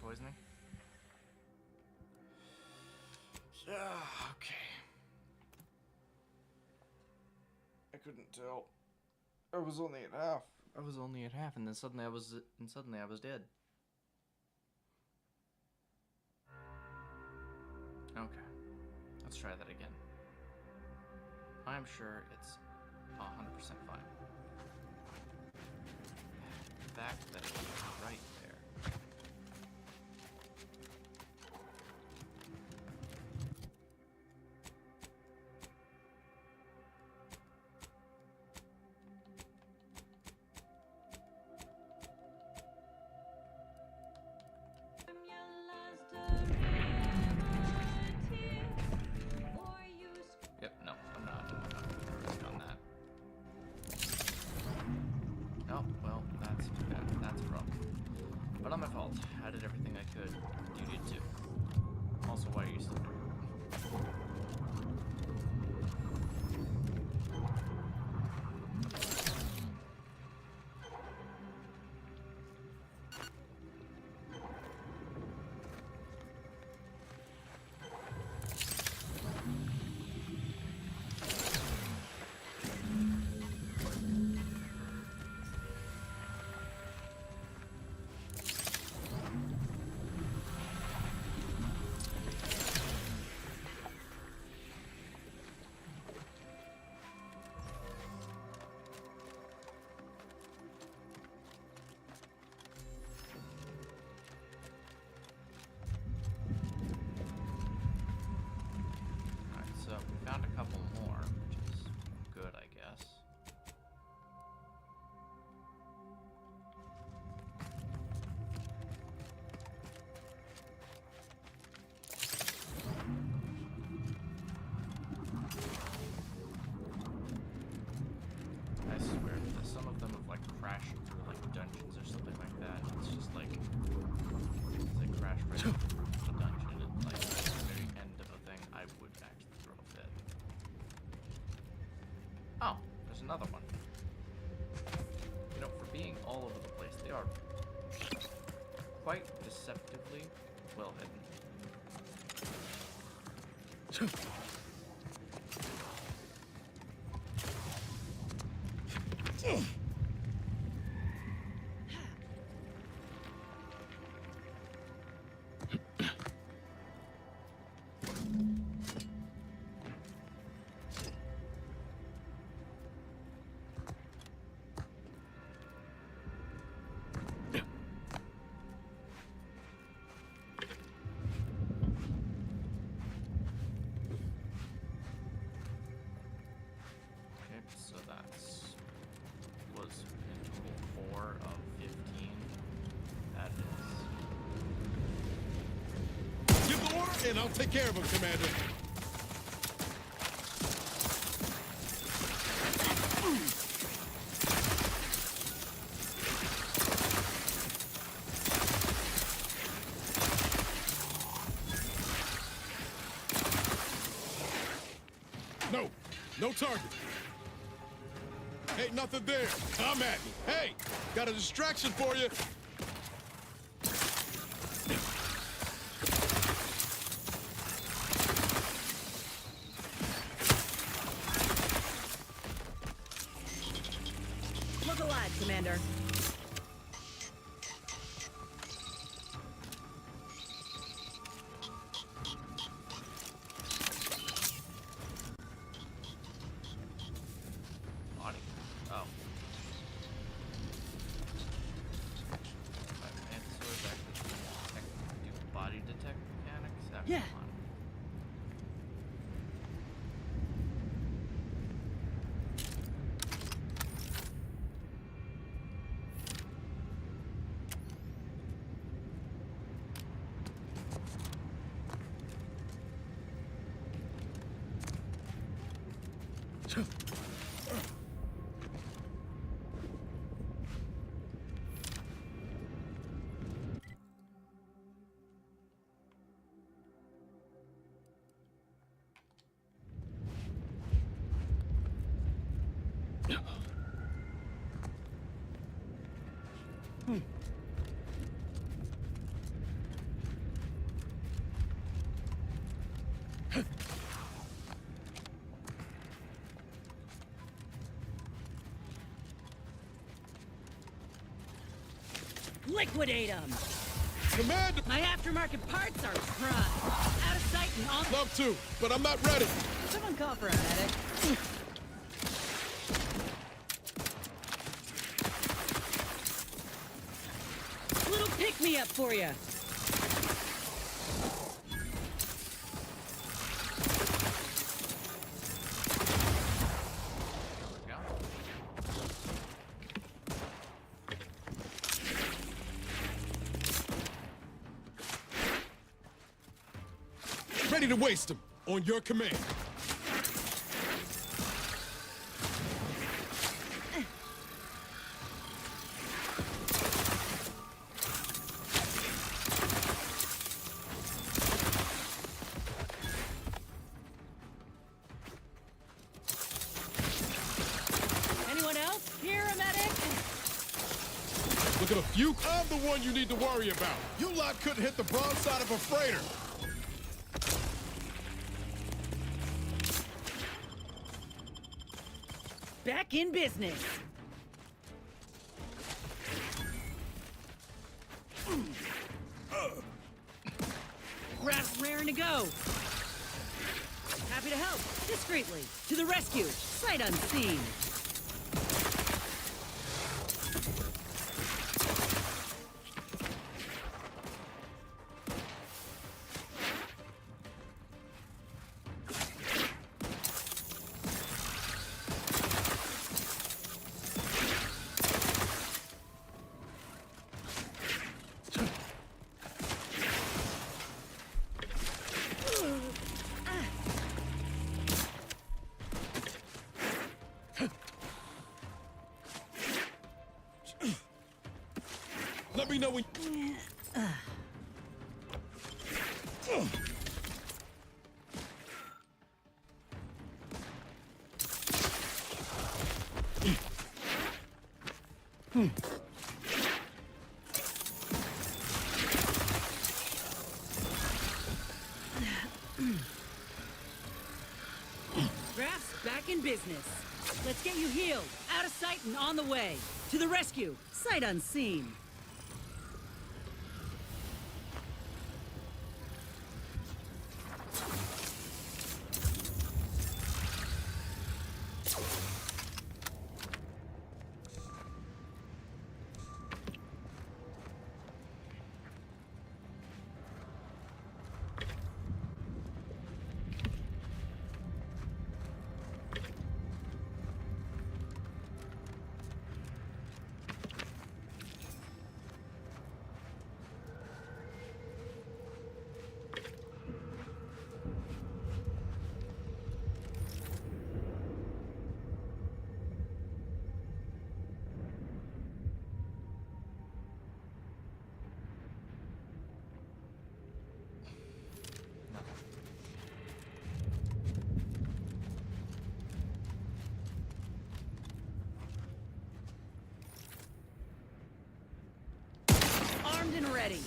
poisoning? Yeah, okay. I couldn't tell. I was only at half. I was only at half, and then suddenly I was dead. Okay, let's try that again. I'm sure it's 100% fine. The fact that it was right there. Yep, no, I'm not gonna risk on that. Oh, well, that's too bad. That's a problem. But not my fault. I did everything I could. You did too. Also, why are you still here? Found a couple more, which is good, I guess. I swear, some of them have like crashed through like dungeons or something like that. It's just like they crash right through the dungeon and like at the very end of a thing. I would actually throw a fit. Oh, there's another one. You know, for being all over the place, they are quite deceptively well hidden. So that's was in total 4 of 15. That is. Give the order, and I'll take care of him, Commander. No target. Ain't nothing there. Come at me. Hey, got a distraction for you. Look alive, Commander. Yeah. Liquidate them! Commander! My aftermarket parts are prime. Out of sight and on... Love to, but I'm not ready. Someone call for a medic. Little pick-me-up for you. Ready to waste them on your command. Anyone else? Here, a medic? Look at a few. I'm the one you need to worry about. You lot couldn't hit the broadside of a freighter. Back in business. Grass raring to go. Happy to help. Discreetly. To the rescue. Sight unseen. Let me know when... Graph's back in business. Let's get you healed. Out of sight and on the way. To the rescue. Sight unseen. Armed and ready.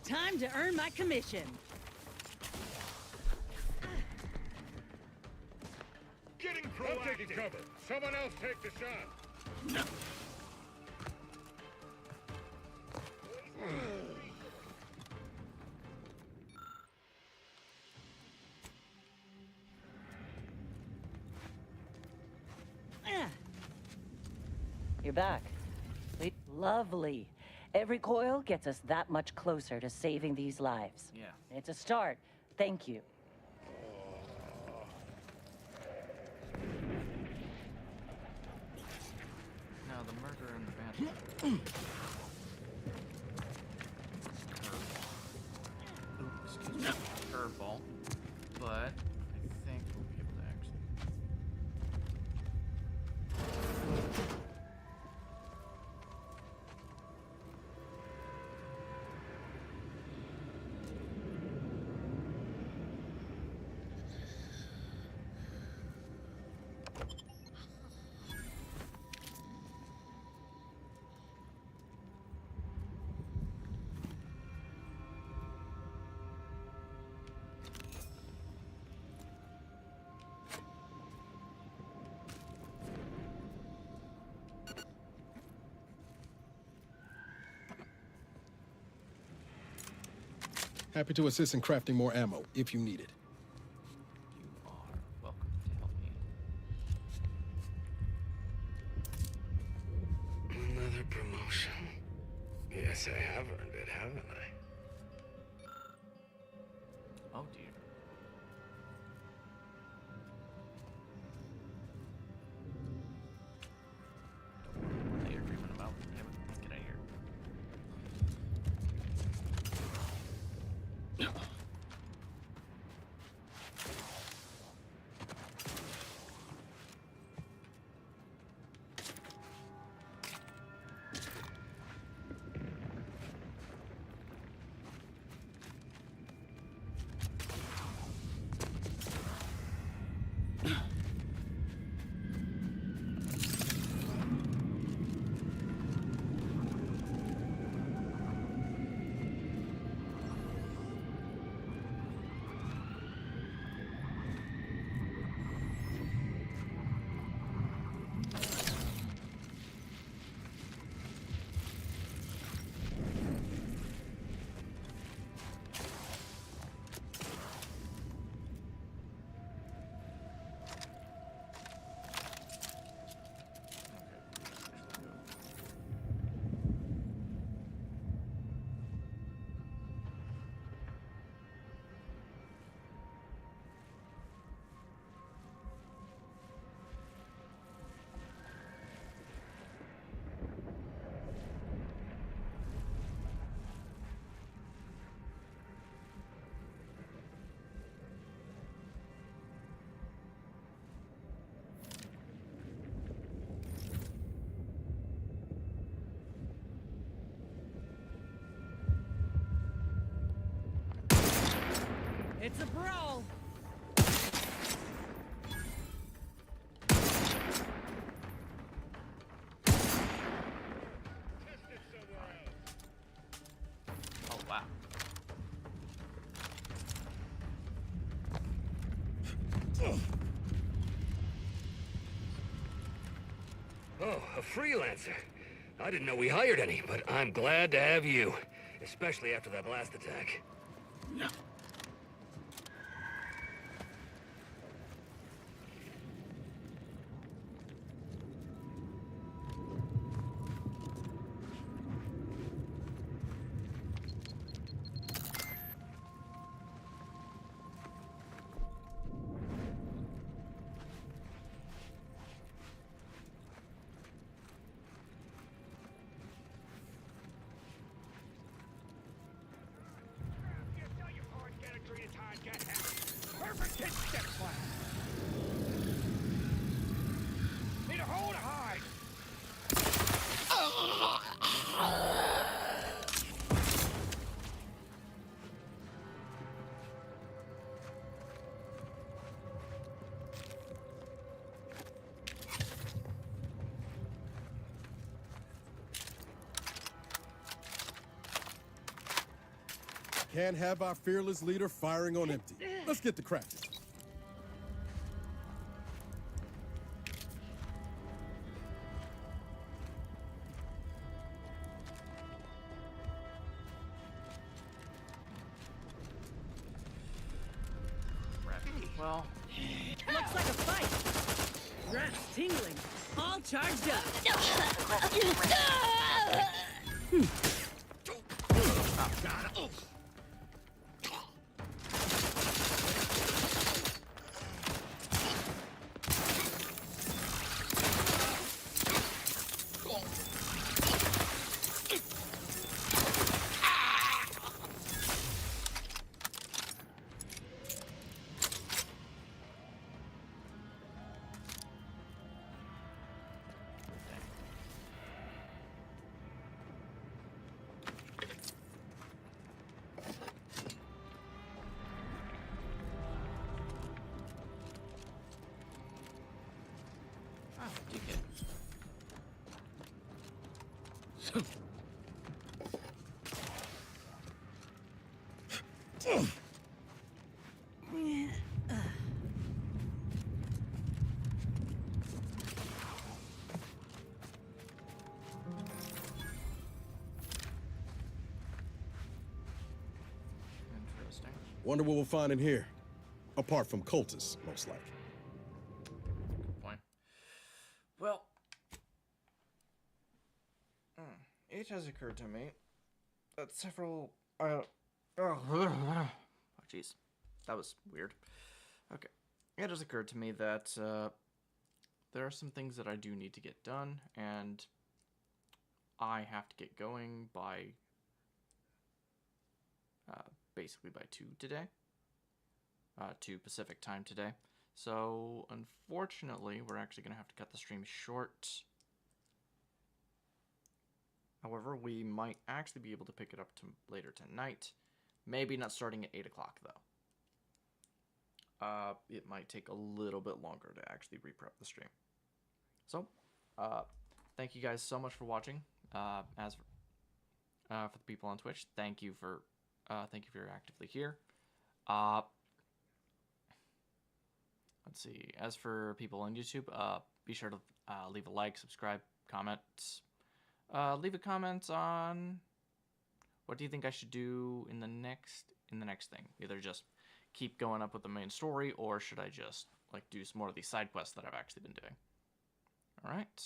Time to earn my commission. Getting proactive. I'm taking cover. Someone else take the shot. No. You're back. Lovely. Every coil gets us that much closer to saving these lives. Yeah. It's a start. Thank you. Now the murder and the bad. Excuse me. Curveball. But I think we'll be able to actually. Happy to assist in crafting more ammo, if you need it. You are welcome to help me. Another promotion. Yes, I have earned it, haven't I? Oh dear. What are you dreaming about? Damn it, let's get out of here. It's a brawl. Oh wow. Oh, a freelancer. I didn't know we hired any, but I'm glad to have you. Especially after that blast attack. Perfect hit step class. Need a hole to hide. Can't have our fearless leader firing on empty. Let's get to crafting. Well, Looks like a fight. Rats tingling. All charged up. Wonder what we'll find in here. Apart from cultists, most likely. Good point. Well, it has occurred to me that several... oh, jeez. That was weird. Okay. It has occurred to me that there are some things that I do need to get done, and I have to get going by basically by 2 today. 2 Pacific time today. So, unfortunately, we're actually going to have to cut the stream short. However, we might actually be able to pick it up to later tonight. Maybe not starting at 8 o'clock, though. It might take a little bit longer to actually reprep the stream. So, thank you guys so much for watching. For the people on Twitch, thank you for you're actively here. Let's see. As for people on YouTube, be sure to leave a like, subscribe, comment. Leave a comment on what do you think I should do in the next thing. Either just keep going up with the main story, or should I just like do some more of these side quests that I've actually been doing. All right.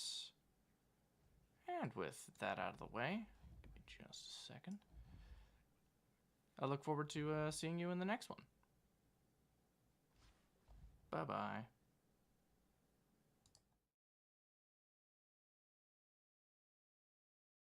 And with that out of the way, give me just a second. I look forward to seeing you in the next one. Bye-bye.